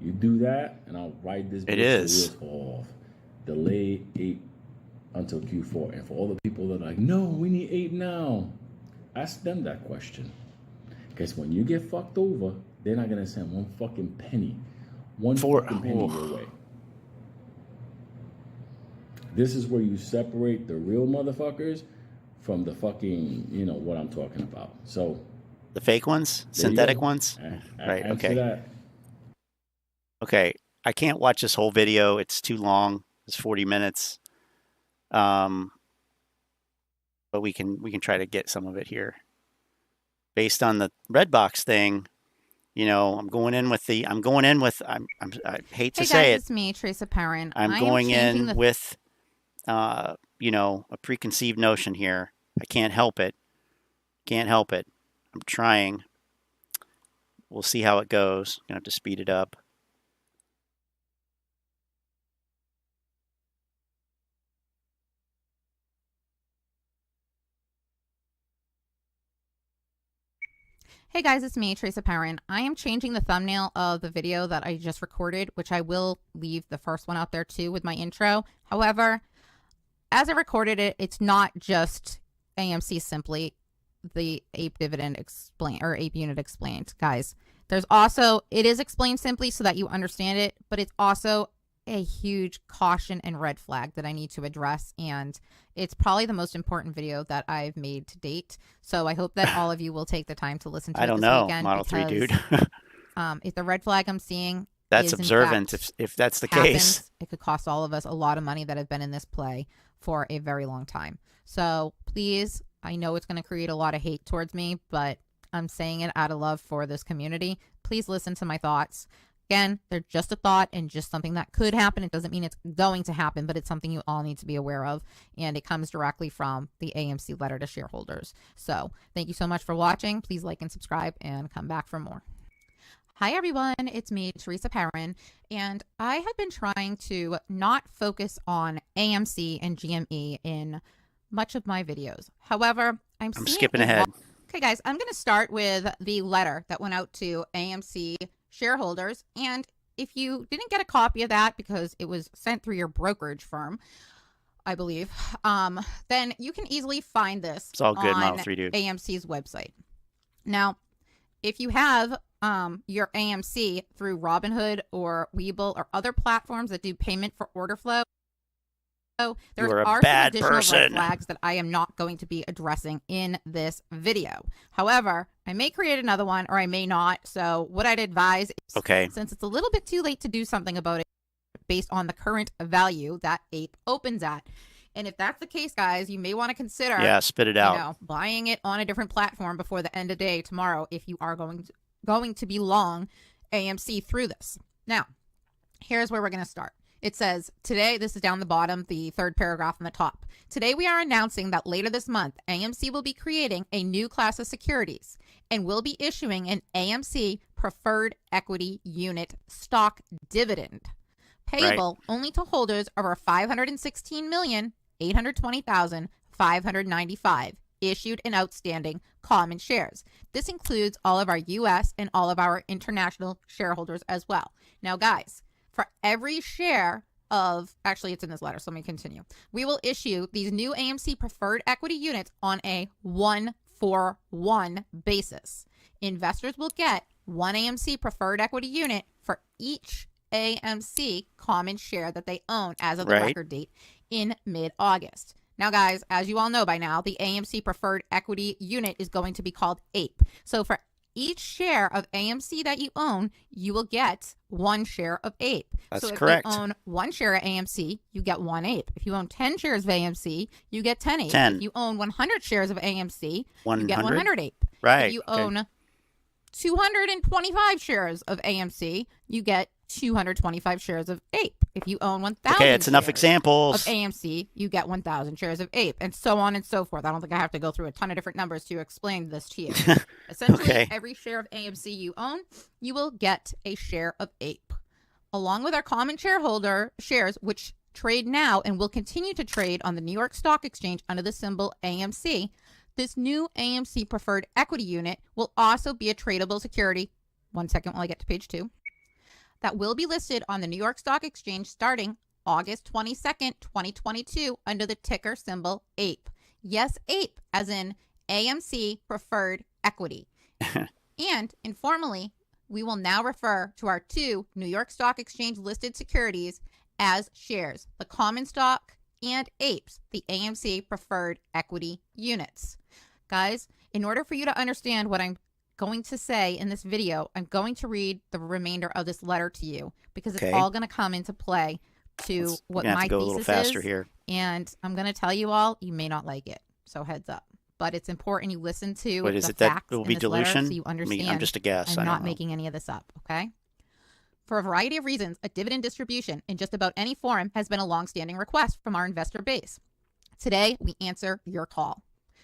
Speaker 13: You do that, and I'll ride this.
Speaker 1: It is.
Speaker 13: Off. Delay ape until Q4. And for all the people that are like, no, we need ape now, ask them that question. Because when you get fucked over, they're not gonna send one fucking penny, fucking penny your way. This is where you separate the real motherfuckers from the fucking, you know what I'm talking about. So
Speaker 1: the fake ones, synthetic ones, right? Okay.
Speaker 13: That.
Speaker 1: Okay, I can't watch this whole video. It's too long. It's 40 minutes. But we can try to get some of it here. Based on the red box thing, you know, I hate to say it.
Speaker 14: It's me, Teresa Perrin.
Speaker 1: I'm going in with, you know, a preconceived notion here. I can't help it. I'm trying. We'll see how it goes. Gonna have to speed it up.
Speaker 14: Hey guys, it's me, Teresa Perrin. I am changing the thumbnail of the video that I just recorded, which I will leave the first one out there too with my intro. However, as I recorded it, it's not just AMC simply, the ape dividend explained, or ape unit explained, guys. There's also, it is explained simply so that you understand it, but it's also a huge caution and red flag that I need to address, and it's probably the most important video that I've made to date. So I hope that all of you will take the time to listen to it this weekend.
Speaker 1: Model 3 dude.
Speaker 14: If the red flag I'm seeing
Speaker 1: that's
Speaker 14: is
Speaker 1: observant, if that's the case,
Speaker 14: it could cost all of us a lot of money that have been in this play for a very long time. So please, I know it's going to create a lot of hate towards me, but I'm saying it out of love for this community. Please listen to my thoughts. Again, they're just a thought and just something that could happen. It doesn't mean it's going to happen, but it's something you all need to be aware of. And it comes directly from the AMC letter to shareholders. So thank you so much for watching. Please like and subscribe and come back for more. Hi, everyone. It's me, Teresa Perrin. And I have been trying to not focus on AMC and GME in much of my videos. However, I'm
Speaker 1: skipping ahead.
Speaker 14: Okay, guys, I'm going to start with the letter that went out to AMC shareholders, and if you didn't get a copy of that because it was sent through your brokerage firm, I believe, then you can easily find this
Speaker 1: it's all good,
Speaker 14: on
Speaker 1: Model 3 dude.
Speaker 14: AMC's website. Now, if you have your AMC through Robinhood or Webull or other platforms that do payment for order flow, there are some additional red flags that I am not going to be addressing in this video. However, I may create another one or I may not. So what I'd advise is, since it's a little bit too late to do something about it based on the current value that ape opens at. And if that's the case, guys, you may want to consider
Speaker 1: spit it out.
Speaker 14: Buying it on a different platform before the end of day tomorrow if you are going to be long AMC through this. Now, here's where we're going to start. It says, today, this is down the bottom, the third paragraph on the top. Today, we are announcing that later this month, AMC will be creating a new class of securities and will be issuing an AMC Preferred Equity Unit stock dividend payable only to holders of our 516,820,595 issued and outstanding common shares. This includes all of our U.S. and all of our international shareholders as well. Now, guys, for every share of, actually it's in this letter, so let me continue. We will issue these new AMC preferred equity units on a 1-for-1 basis. Investors will get one AMC preferred equity unit for each AMC common share that they own as of the record date in mid-August. Now, guys, as you all know by now, the AMC preferred equity unit is going to be called APE. So for each share of AMC that you own, you will get one share of APE.
Speaker 1: That's
Speaker 14: so if
Speaker 1: correct.
Speaker 14: you own one share of AMC, you get one APE. If you own 10 shares of AMC, you get 10 APE.
Speaker 1: 10.
Speaker 14: If you own 100 shares of AMC,
Speaker 1: 100?
Speaker 14: you get 100 APE.
Speaker 1: Right.
Speaker 14: If you own 225 shares of AMC, you get 225 shares of APE. If you own 1,000
Speaker 1: it's enough examples
Speaker 14: of AMC, you get 1,000 shares of APE, and so on and so forth. I don't think I have to go through a ton of different numbers to explain this to you. Essentially, every share of AMC you own, you will get a share of APE. Along with our common shareholder shares, which trade now and will continue to trade on the New York Stock Exchange under the symbol AMC, this new AMC Preferred Equity Unit will also be a tradable security. One second while I get to page 2. That will be listed on the New York Stock Exchange starting August 22nd, 2022 under the ticker symbol APE. Yes, APE, as in AMC Preferred Equity. And informally, we will now refer to our two New York Stock Exchange listed securities as shares, the common stock and APEs, the AMC Preferred Equity Units. Guys, in order for you to understand what I'm going to say in this video, I'm going to read the remainder of this letter to you because it's all going to come into play to what my thesis is. Here. And I'm going to tell you all, you may not like it. So heads up. But it's important you listen to the facts
Speaker 1: that will be
Speaker 14: in this
Speaker 1: dilution?
Speaker 14: letter so you understand.
Speaker 1: I'm just a guess.
Speaker 14: I'm not making any of this up, okay? For a variety of reasons, a dividend distribution in just about any form has been a long-standing request from our investor base. Today, we answer your call.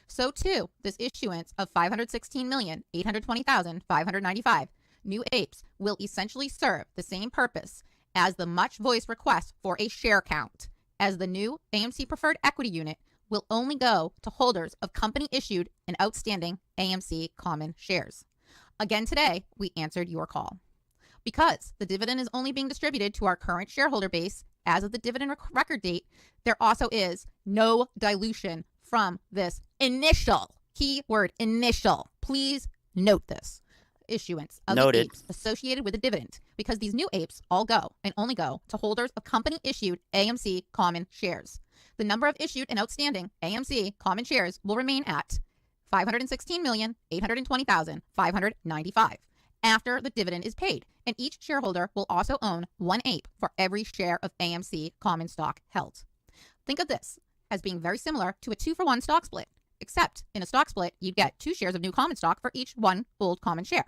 Speaker 14: So too, this issuance of 516,820,595 new APEs will essentially serve the same purpose as the much voiced request for a share count, as the new AMC Preferred Equity Unit will only go to holders of company issued and outstanding AMC common shares. Again today, we answered your call. Because the dividend is only being distributed to our current shareholder base as of the dividend record date, there also is no dilution from this initial, keyword initial, please note this, issuance of the apes associated with the dividend, because these new apes all go and only go to holders of company-issued AMC common shares. The number of issued and outstanding AMC common shares will remain at 516,820,595 after the dividend is paid, and each shareholder will also own 1 ape for every share of AMC common stock held. Think of this as being very similar to a 2-for-1 stock split, except in a stock split, you'd get 2 shares of new common stock for each 1 old common share.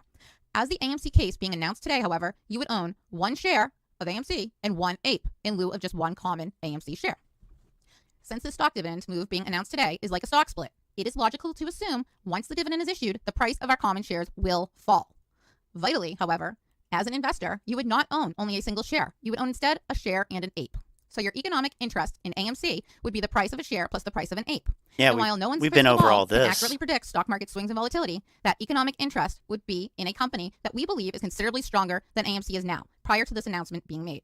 Speaker 14: As the AMC case being announced today, however, you would own 1 share of AMC and 1 ape in lieu of just 1 common AMC share. Since the stock dividend move being announced today is like a stock split, it is logical to assume once the dividend is issued, the price of our common shares will fall. Vitally, however, as an investor, you would not own only a single share. You would own instead a share and an ape. So your economic interest in AMC would be the price of a share plus the price of an ape.
Speaker 1: Yeah,
Speaker 14: and while no one's
Speaker 1: we've been over all this.
Speaker 14: Can accurately predict stock market swings and volatility, that economic interest would be in a company that we believe is considerably stronger than AMC is now, prior to this announcement being made.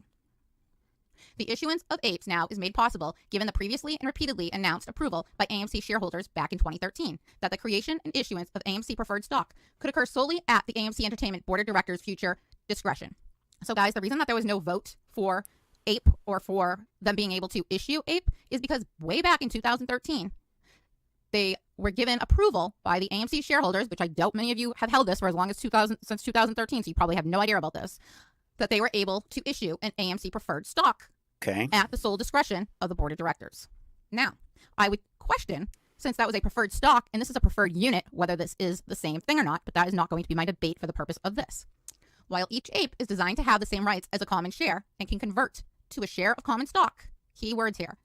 Speaker 14: The issuance of apes now is made possible given the previously and repeatedly announced approval by AMC shareholders back in 2013 that the creation and issuance of AMC preferred stock could occur solely at the AMC Entertainment Board of Directors' future discretion. So guys, the reason that there was no vote for ape or for them being able to issue ape is because way back in 2013, they were given approval by the AMC shareholders, which I doubt many of you have held this for as long as since 2013, so you probably have no idea about this, that they were able to issue an AMC preferred stock at the sole discretion of the board of directors. Now, I would question, since that was a preferred stock and this is a preferred unit, whether this is the same thing or not, but that is not going to be my debate for the purpose of this. While each ape is designed to have the same rights as a common share and can convert to a share of common stock, key words here,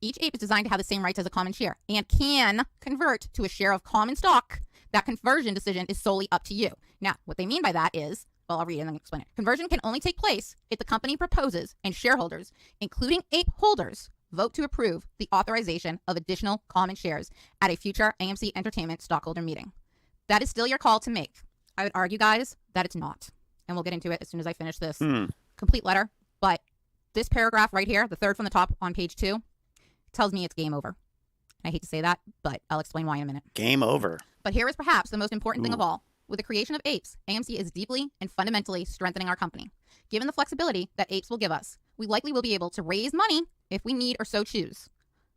Speaker 14: each ape is designed to have the same rights as a common share and can convert to a share of common stock, that conversion decision is solely up to you. Now, what they mean by that is, well, I'll read it and then explain it. Conversion can only take place if the company proposes and shareholders, including ape holders, vote to approve the authorization of additional common shares at a future AMC Entertainment stockholder meeting. That is still your call to make. I would argue, guys, that it's not. And we'll get into it as soon as I finish this complete letter. But this paragraph right here, the third from the top on page 2, tells me it's game over. I hate to say that, but I'll explain why in a minute.
Speaker 1: Game over.
Speaker 14: But here is perhaps the most important thing of all. With the creation of apes, AMC is deeply and fundamentally strengthening our company. Given the flexibility that apes will give us, we likely will be able to raise money if we need or so choose.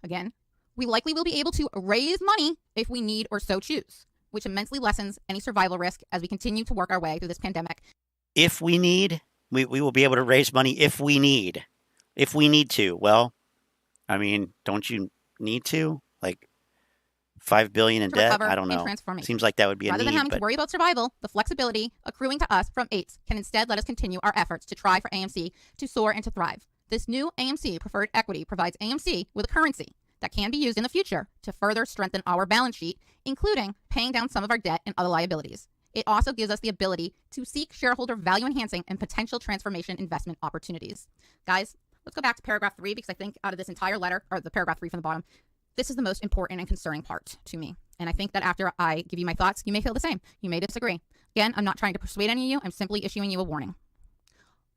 Speaker 14: Again, we likely will be able to raise money if we need or so choose, which immensely lessens any survival risk as we continue to work our way through this pandemic.
Speaker 1: If we need, we will be able to raise money if we need. If we need to. Well, I mean, don't you need to? Like, $5 billion in debt? I don't know. Seems like that would be a need.
Speaker 14: Rather than having to worry about survival, the flexibility accruing to us from apes can instead let us continue our efforts to try for AMC to soar and to thrive. This new AMC preferred equity provides AMC with a currency that can be used in the future to further strengthen our balance sheet, including paying down some of our debt and other liabilities. It also gives us the ability to seek shareholder value enhancing and potential transformation investment opportunities. Guys, let's go back to paragraph 3 because I think out of this entire letter, or the paragraph 3 from the bottom, this is the most important and concerning part to me. And I think that after I give you my thoughts, you may feel the same. You may disagree. Again, I'm not trying to persuade any of you. I'm simply issuing you a warning.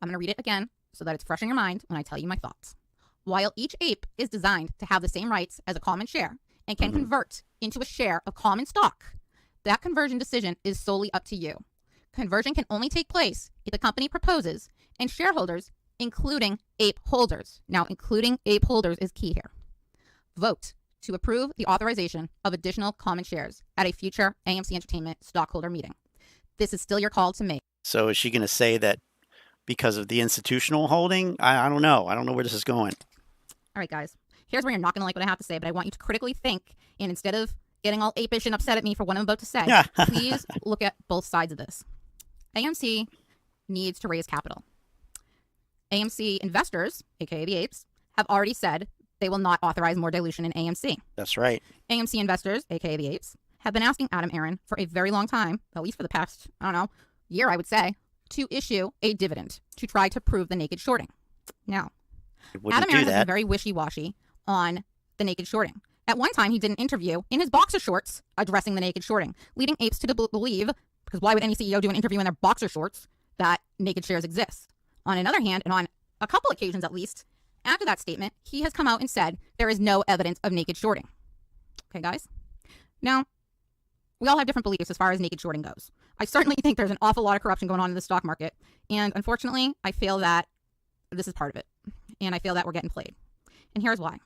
Speaker 14: I'm going to read it again so that it's fresh in your mind when I tell you my thoughts. While each ape is designed to have the same rights as a common share and can convert into a share of common stock, that conversion decision is solely up to you. Conversion can only take place if the company proposes and shareholders, including ape holders, now including ape holders is key here, vote to approve the authorization of additional common shares at a future AMC Entertainment stockholder meeting. This is still your call to make.
Speaker 1: So is she going to say that because of the institutional holding? I don't know. I don't know where this is going.
Speaker 14: All right, guys. Here's where you're not going to like what I have to say, but I want you to critically think, and instead of getting all apish and upset at me for what I'm about to say, please look at both sides of this. AMC needs to raise capital. AMC investors, aka the apes, have already said they will not authorize more dilution in AMC.
Speaker 1: That's right.
Speaker 14: AMC investors, aka the apes, have been asking Aron for a very long time, at least for the past, year, I would say, to issue a dividend to try to prove the naked shorting. Now, Aron has been very wishy-washy on the naked shorting. At one time, he did an interview in his boxer shorts addressing the naked shorting, leading apes to believe because why would any CEO do an interview in their boxer shorts that naked shares exist? On another hand, and on a couple occasions at least, after that statement, he has come out and said there is no evidence of naked shorting. Okay, guys? Now, we all have different beliefs as far as naked shorting goes. I certainly think there's an awful lot of corruption going on in the stock market, and unfortunately, I feel that this is part of it, and I feel that we're getting played. And here's why.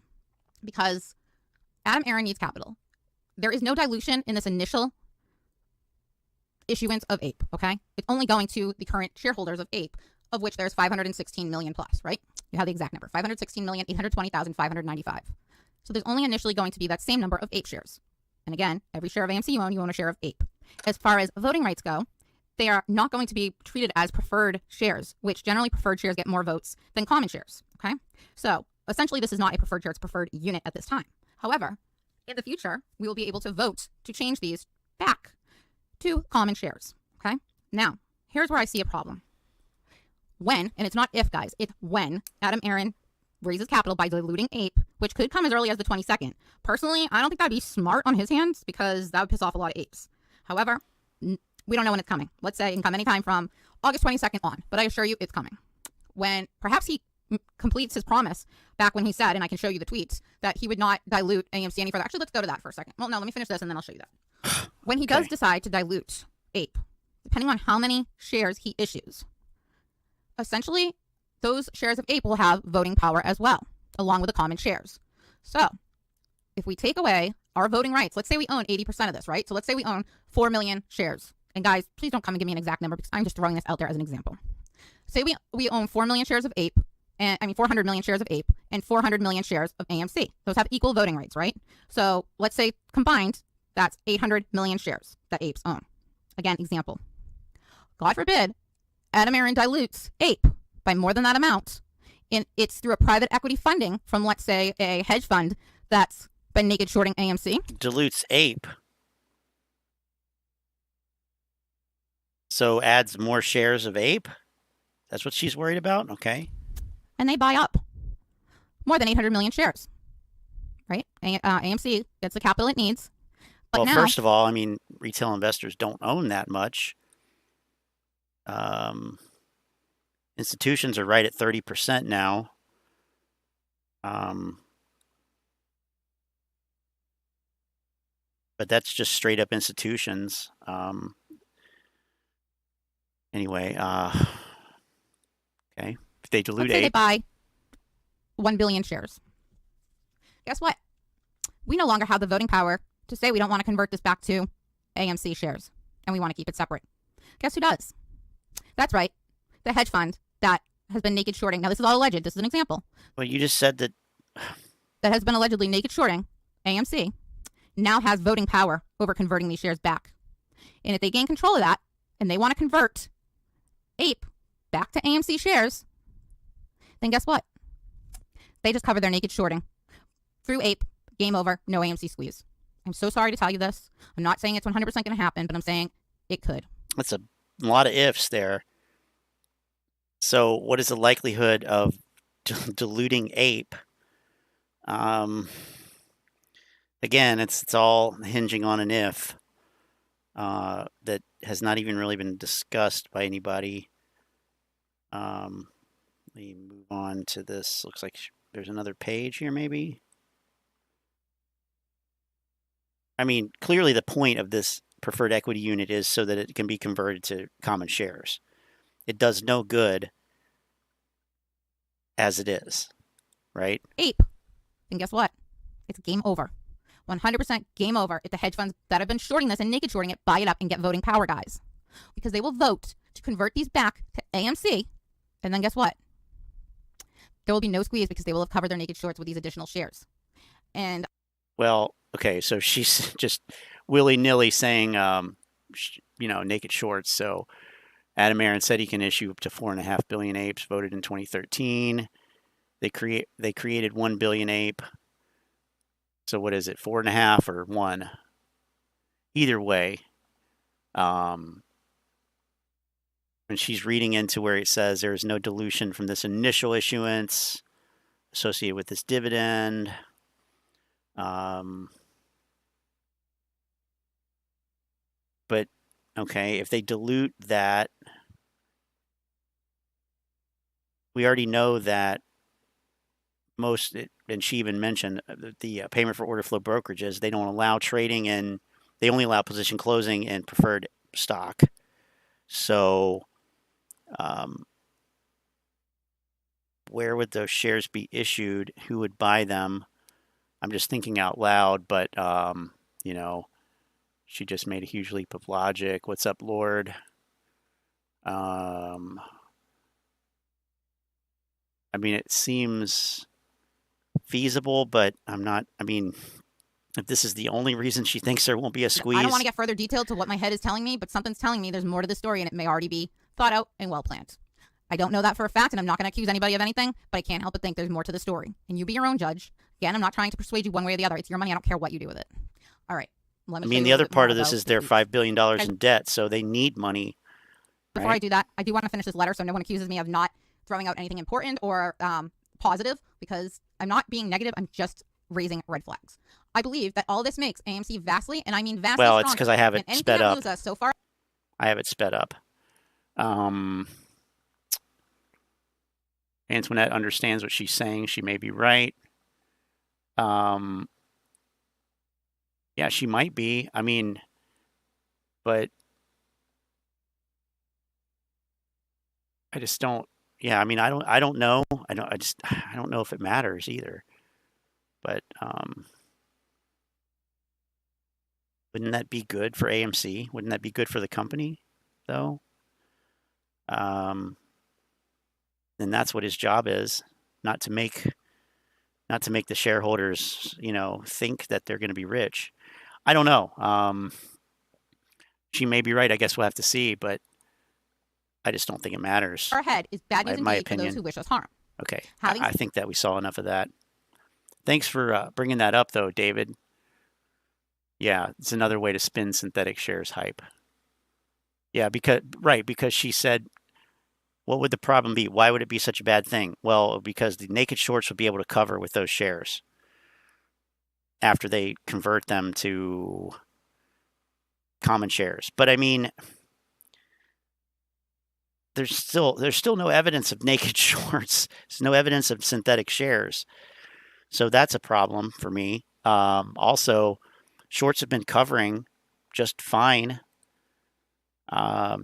Speaker 14: Because Aron needs capital. There is no dilution in this initial issuance of APE, okay? It's only going to the current shareholders of APE, of which there's 516 million plus, right? You have the exact number, 516,820,595. So there's only initially going to be that same number of APE shares. And again, every share of AMC you own a share of APE. As far as voting rights go, they are not going to be treated as preferred shares, which generally preferred shares get more votes than common shares, okay? So essentially, this is not a preferred share, it's a preferred unit at this time. However, in the future, we will be able to vote to change these back to common shares, okay? Now, here's where I see a problem. When, and it's not if, guys, it's when Aron raises capital by diluting APE, which could come as early as the 22nd. Personally, I don't think that'd be smart on his hands because that would piss off a lot of apes. However, we don't know when it's coming. Let's say it can come anytime from August 22nd on, but I assure you it's coming. When perhaps he completes his promise back when he said, and I can show you the tweets, that he would not dilute AMC any further. Actually, let's go to that for a second. Well, no, let me finish this and then I'll show you that. When he does decide to dilute APE, depending on how many shares he issues, essentially, those shares of APE will have voting power as well, along with the common shares. So if we take away our voting rights, let's say we own 80% of this, right? So let's say we own 4 million shares. And guys, please don't come and give me an exact number because I'm just throwing this out there as an example. Say we own 4 million shares of APE, and 400 million shares of APE and 400 million shares of AMC. Those have equal voting rights, right? So let's say combined, that's 800 million shares that apes own. Again, example. God forbid, Aron dilutes APE by more than that amount, and it's through a private equity funding from, let's say, a hedge fund that's been naked shorting AMC.
Speaker 1: Dilutes APE. So adds more shares of APE? That's what she's worried about? Okay.
Speaker 14: And they buy up more than 800 million shares, right? AMC gets the capital it needs. But
Speaker 1: well,
Speaker 14: now,
Speaker 1: first of all, I mean, retail investors don't own that much. Institutions are right at 30% now. But that's just straight up institutions. Anyway, okay. If they dilute
Speaker 14: let's say they buy 1 billion shares. Guess what? We no longer have the voting power to say we don't want to convert this back to AMC shares and we want to keep it separate. Guess who does? That's right. The hedge fund that has been naked shorting. Now, this is all alleged. This is an example.
Speaker 1: Well, you just said that.
Speaker 14: That has been allegedly naked shorting AMC now has voting power over converting these shares back. And if they gain control of that and they want to convert APE back to AMC shares, then guess what? They just cover their naked shorting. Through APE, game over, no AMC squeeze. I'm so sorry to tell you this. I'm not saying it's 100% going to happen, but I'm saying it could.
Speaker 1: That's a lot of ifs there. So what is the likelihood of diluting APE? Again, it's all hinging on an if that has not even really been discussed by anybody. Let me move on to this. Looks like there's another page here, maybe. I mean, clearly the point of this preferred equity unit is so that it can be converted to common shares. It does no good as it is, right?
Speaker 14: APE. And guess what? It's game over. 100% game over if the hedge funds that have been shorting this and naked shorting it buy it up and get voting power, guys. Because they will vote to convert these back to AMC. And then guess what? There will be no squeeze because they will have covered their naked shorts with these additional shares. And
Speaker 1: well, okay, so she's just willy-nilly saying, naked shorts. So Aron said he can issue up to 4.5 billion apes, voted in 2013. They created 1 billion ape. So what is it, 4.5 or 1? Either way, and she's reading into where it says there is no dilution from this initial issuance associated with this dividend. But Okay, if they dilute that, we already know that most, and she even mentioned the payment for order flow brokerages, they don't allow trading in, they only allow position closing in preferred stock. So where would those shares be issued? Who would buy them? I'm just thinking out loud, but you know, she just made a huge leap of logic. What's up, Lord? I mean, it seems feasible, but I'm not, I mean, if this is the only reason she thinks there won't be a squeeze.
Speaker 14: I don't want to get further detailed to what my head is telling me, but something's telling me there's more to the story and it may already be thought out and well planned. I don't know that for a fact, and I'm not going to accuse anybody of anything, but I can't help but think there's more to the story. And you be your own judge. Again, I'm not trying to persuade you one way or the other. It's your money. I don't care what you do with it. All right.
Speaker 1: I mean, the other part of this is they're $5 billion in debt, so they need money.
Speaker 14: Before I do that, I do want to finish this letter so no one accuses me of not throwing out anything important or positive, because I'm not being negative. I'm just raising red flags. I believe that all this makes AMC vastly, and I mean vastly
Speaker 1: Well, it's because I have it sped up.
Speaker 14: So far,
Speaker 1: I have it sped up. Antoinette understands what she's saying. She may be right. Yeah, she might be. I mean, but I just don't. Yeah, I mean, I don't know. I don't know if it matters either. But wouldn't that be good for AMC? Wouldn't that be good for the company, though? And that's what his job is, not to make the shareholders, you know, think that they're going to be rich. I don't know. She may be right. I guess we'll have to see, but I just don't think it matters.
Speaker 14: Our head is bad news indeed for those who wish us harm.
Speaker 1: Okay, I think that we saw enough of that. Thanks for bringing that up, though, David. Yeah, it's another way to spin synthetic shares hype. Yeah, because she said, what would the problem be? Why would it be such a bad thing? Well, because the naked shorts would be able to cover with those shares after they convert them to common shares. But I mean, there's still no evidence of naked shorts. There's no evidence of synthetic shares. So that's a problem for me. Also, shorts have been covering just fine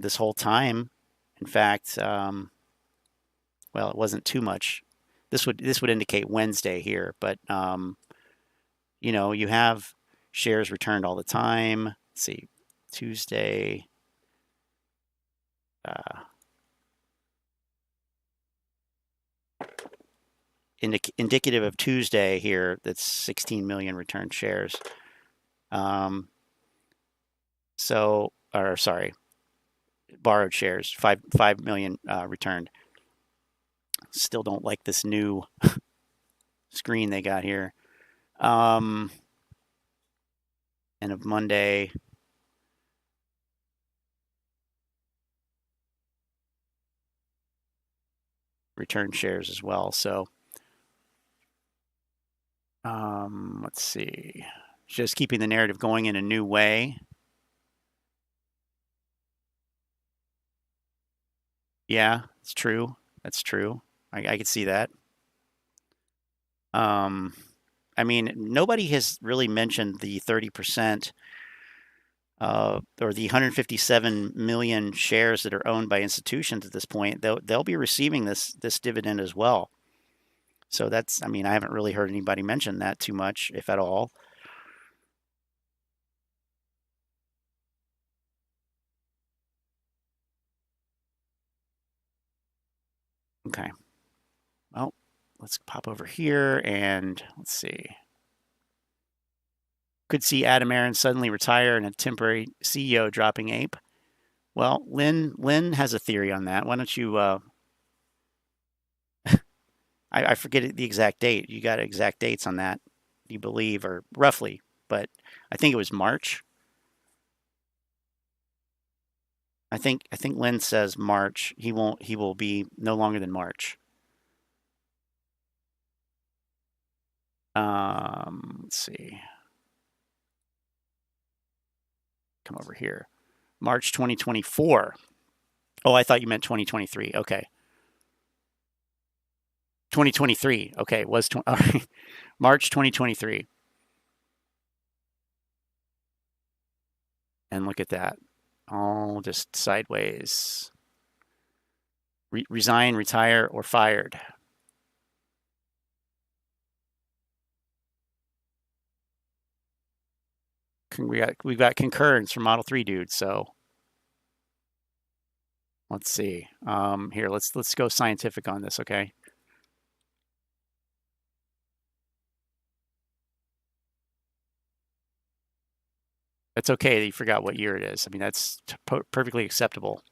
Speaker 1: this whole time. In fact, well, it wasn't too much. This would indicate Wednesday here, but you know, you have shares returned all the time. Let's see, Tuesday. Indicative of Tuesday here, that's 16 million returned shares. Borrowed shares, 5 million returned. Still don't like this new screen they got here. End of Monday. Return shares as well. So let's see. Just keeping the narrative going in a new way. Yeah, it's true. That's true. I could see that. I mean, nobody has really mentioned the 30% or the 157 million shares that are owned by institutions at this point. They'll be receiving this dividend as well. So that's, I mean, I haven't really heard anybody mention that too much, if at all. Okay. Well, let's pop over here and let's see. Could see Aron suddenly retire and a temporary CEO dropping ape. Well, Lynn has a theory on that. Why don't you? I forget the exact date. You got exact dates on that, you believe, or roughly, but I think it was March. I think Lynn says March. He will be no longer than March. Let's see. Come over here. March 2024. Oh, I thought you meant 2023. Okay. 2023. Okay, was all right. March 2023. And look at that. All just sideways. Resign, retire, or fired. We've got concurrence from Model 3 dude, so let's see. Here, let's go scientific on this, okay? It's okay that you forgot what year it is. I mean, that's perfectly acceptable.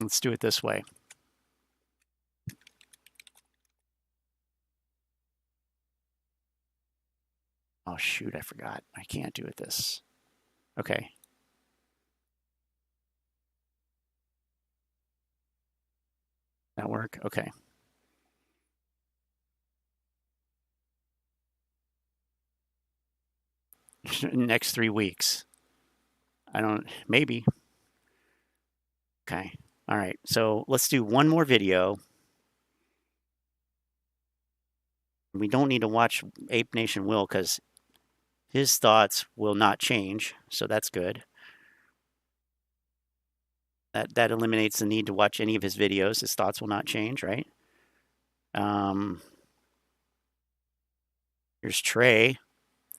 Speaker 1: Let's do it this way. Oh, shoot, I forgot. I can't do it this. Okay. That work? Okay. Next 3 weeks. I don't, maybe. Okay. All right. So let's do one more video. We don't need to watch Ape Nation Will because his thoughts will not change. So that's good. That eliminates the need to watch any of his videos. His thoughts will not change, right? Here's Trey.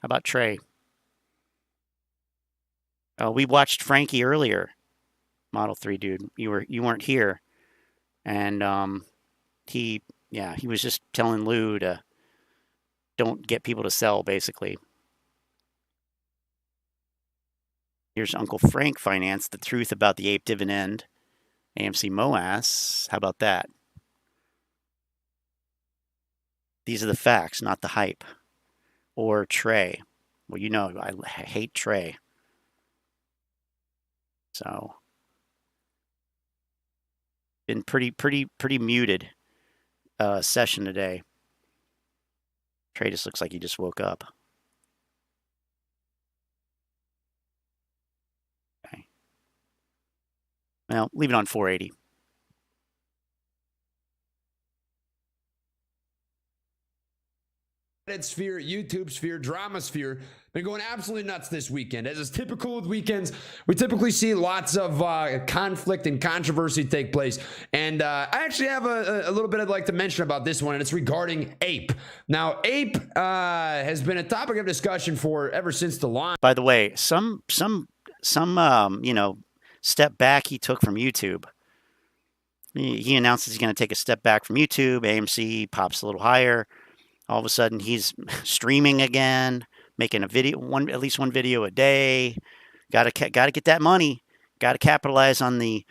Speaker 1: How about Trey? Oh, we watched Frankie earlier. Model 3 dude. You weren't here. And he was just telling Lou to don't get people to sell, basically. Here's Uncle Frank Finance, the truth about the ape dividend. AMC MOASS. How about that? These are the facts, not the hype. Or Trey. Well, you know, I hate Trey. So, been pretty muted session today. Trey just looks like he just woke up. Okay. Well, leave it on 480.
Speaker 9: Sphere, YouTube sphere, drama sphere, been going absolutely nuts this weekend. As is typical with weekends, we typically see lots of conflict and controversy take place. And I actually have a little bit I'd like to mention about this one, and it's regarding Ape. Now, Ape has been a topic of discussion for ever since the launch.
Speaker 1: By the way, some you know, step back he took from YouTube. He announces he's going to take a step back from YouTube. AMC pops a little higher. All of a sudden, he's streaming again, making a video, at least one video a day. Got to get that money. Got to capitalize on the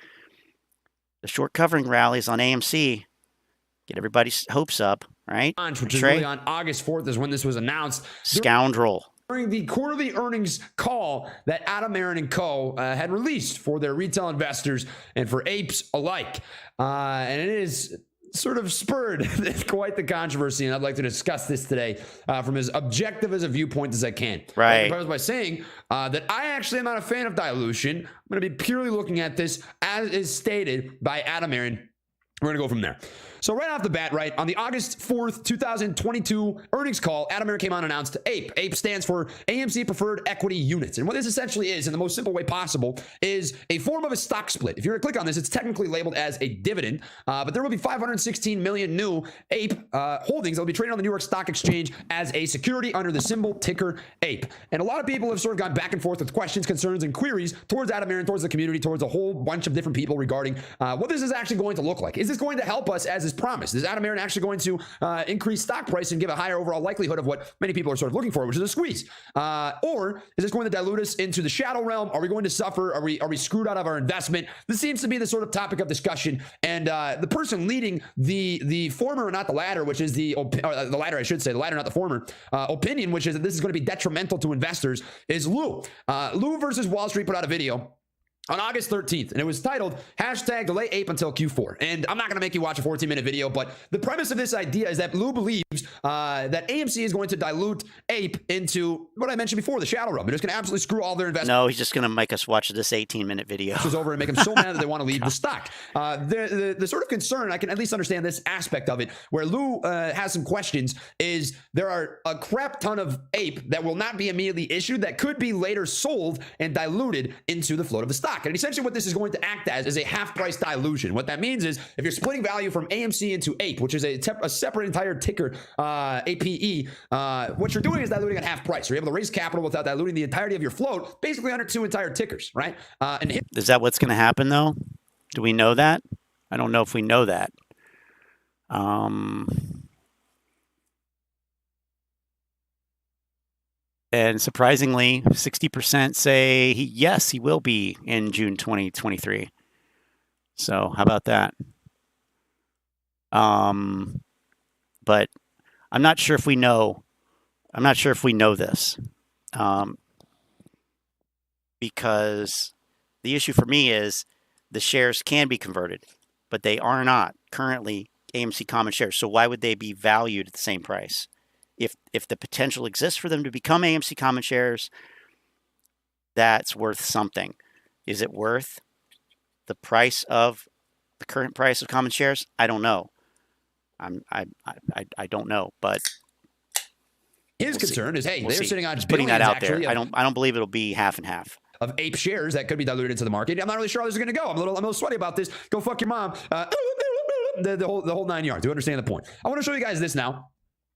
Speaker 1: short covering rallies on AMC. Get everybody's hopes up, right?
Speaker 9: Which is really on August 4th is when this was announced.
Speaker 1: Scoundrel.
Speaker 9: During the quarterly earnings call that Adam, Aron, and Co. Had released for their retail investors and for apes alike. And it is sort of spurred quite the controversy, and I'd like to discuss this today from as objective as a viewpoint as I can.
Speaker 1: Right.
Speaker 9: By saying that I actually am not a fan of dilution. I'm going to be purely looking at this as is stated by Adam, Aron. We're going to go from there. So right off the bat, right, on the August 4th, 2022 earnings call, Adam, Aron came on and announced APE. APE stands for AMC Preferred Equity Units. And what this essentially is, in the most simple way possible, is a form of a stock split. If you were to click on this, it's technically labeled as a dividend, but there will be 516 million new APE holdings that will be traded on the New York Stock Exchange as a security under the symbol ticker APE. And a lot of people have sort of gone back and forth with questions, concerns, and queries towards Adam, Aron, towards the community, towards a whole bunch of different people regarding what this is actually going to look like. Is this going to help us as is promised? Is Adam, Aron actually going to increase stock price and give a higher overall likelihood of what many people are sort of looking for, which is a squeeze? Or is this going to dilute us into the shadow realm? Are we going to suffer? Are we screwed out of our investment? This seems to be the sort of topic of discussion. And the person leading the former, not the latter, which is the latter, I should say, the latter, not the former, opinion, which is that this is going to be detrimental to investors, is Lou. Lou versus Wall Street put out a video on August 13th, and it was titled hashtag delay ape until Q4. And I'm not going to make you watch a 14-minute video, but the premise of this idea is that Lou believes that AMC is going to dilute ape into what I mentioned before, the shadow rub. They're just going to absolutely screw all their investments.
Speaker 1: No, he's just going to make us watch this 18-minute video.
Speaker 9: Is over and make them so mad that they want to leave the stock. The sort of concern, I can at least understand this aspect of it, where Lou has some questions, is there are a crap ton of ape that will not be immediately issued that could be later sold and diluted into the float of the stock. And essentially what this is going to act as is a half price dilution. What that means is if you're splitting value from AMC into ape, which is a separate entire ticker, APE, what you're doing is diluting at half price. You're able to raise capital without diluting the entirety of your float, basically under 2 entire tickers, right?
Speaker 1: Is that what's going to happen though? Do we know that? I don't know if we know that. And surprisingly, 60% say yes, he will be in June 2023. So how about that? But I'm not sure if we know. I'm not sure if we know this, because the issue for me is the shares can be converted, but they are not currently AMC common shares. So why would they be valued at the same price? If the potential exists for them to become AMC common shares, that's worth something. Is it worth the price of the current price of common shares? I don't know. I don't know, but
Speaker 9: his concern is, hey, they're sitting on
Speaker 1: just putting that out there. I don't believe it'll be half and half
Speaker 9: of ape shares that could be diluted into the market. I'm not really sure how this is going to go. I'm a little sweaty about this. Go fuck your mom. The whole 9 yards. Do you understand the point? I want to show you guys this now.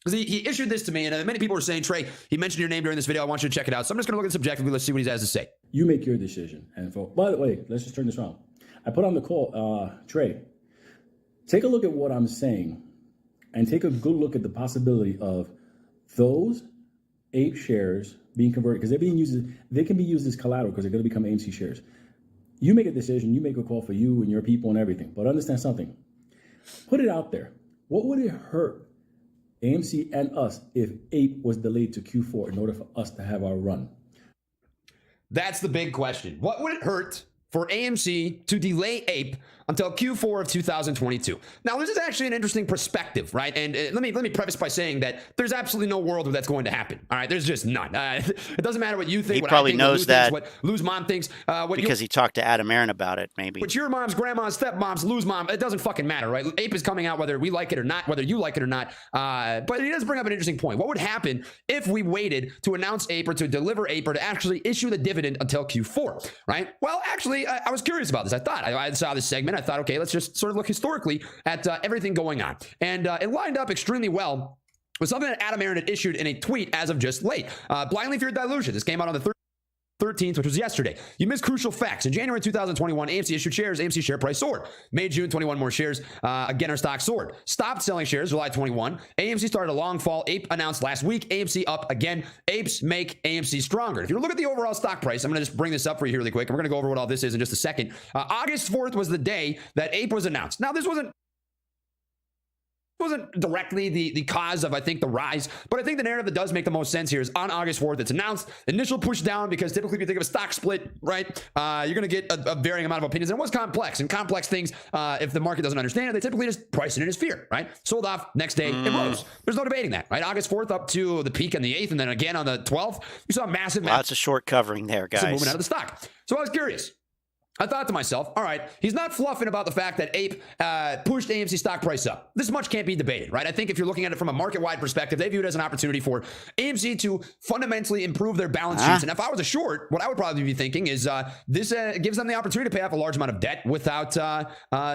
Speaker 9: Because he issued this to me, and many people are saying, Trey, he mentioned your name during this video. I want you to check it out. So I'm just going to look at it subjectively. Let's see what he has to say.
Speaker 13: You make your decision. And by the way, let's just turn this around. I put on the call, Trey, take a look at what I'm saying and take a good look at the possibility of those ape shares being converted, because they can be used as collateral because they're going to become AMC shares. You make a decision. You make a call for you and your people and everything. But understand something. Put it out there. What would it hurt AMC and us if ape was delayed to Q4 in order for us to have our run?
Speaker 9: That's the big question. What would it hurt for AMC to delay ape until Q4 of 2022? Now, this is actually an interesting perspective, right? And let me preface by saying that there's absolutely no world where that's going to happen. All right, there's just none. It doesn't matter what you think.
Speaker 1: He
Speaker 9: what
Speaker 1: probably
Speaker 9: I think,
Speaker 1: knows that.
Speaker 9: what Lou's mom thinks.
Speaker 1: Because he talked to Adam Aron about it, maybe.
Speaker 9: But your mom's, grandma's, stepmom's, Lou's mom, it doesn't fucking matter, right? Ape is coming out whether we like it or not, whether you like it or not. But he does bring up an interesting point. What would happen if we waited to announce ape or to deliver ape or to actually issue the dividend until Q4, right? Well, actually, I was curious about this. I saw this segment. I thought, okay, let's just sort of look historically at everything going on. And it lined up extremely well with something that Adam Aron had issued in a tweet as of just late. Blindly feared dilution. This came out on the 13th, which was yesterday. You missed crucial facts. In January 2021, AMC issued shares. AMC share price soared. May, June, 21 more shares. Again, our stock soared. Stopped selling shares July 21. AMC started a long fall. Ape announced last week. AMC up again. Apes make AMC stronger. If you look at the overall stock price, I'm going to just bring this up for you here really quick. We're going to go over what all this is in just a second. August 4th was the day that Ape was announced. Now, this wasn't directly the cause of, I think, the rise, but I think the narrative that does make the most sense here is on August 4th, it's announced, initial push down, because typically if you think of a stock split, right, you're going to get a varying amount of opinions, and it was complex, and complex things, if the market doesn't understand it, they typically just price it in as fear, right? Sold off, next day, it rose. There's no debating that, right? August 4th up to the peak on the 8th, and then again on the 12th, you saw massive
Speaker 1: lots of short covering there, guys.
Speaker 9: Movement out of the stock. So I was curious. I thought to myself, all right, he's not fluffing about the fact that Ape pushed AMC stock price up. This much can't be debated, right? I think if you're looking at it from a market-wide perspective, they view it as an opportunity for AMC to fundamentally improve their balance sheets. And if I was a short, what I would probably be thinking is this gives them the opportunity to pay off a large amount of debt without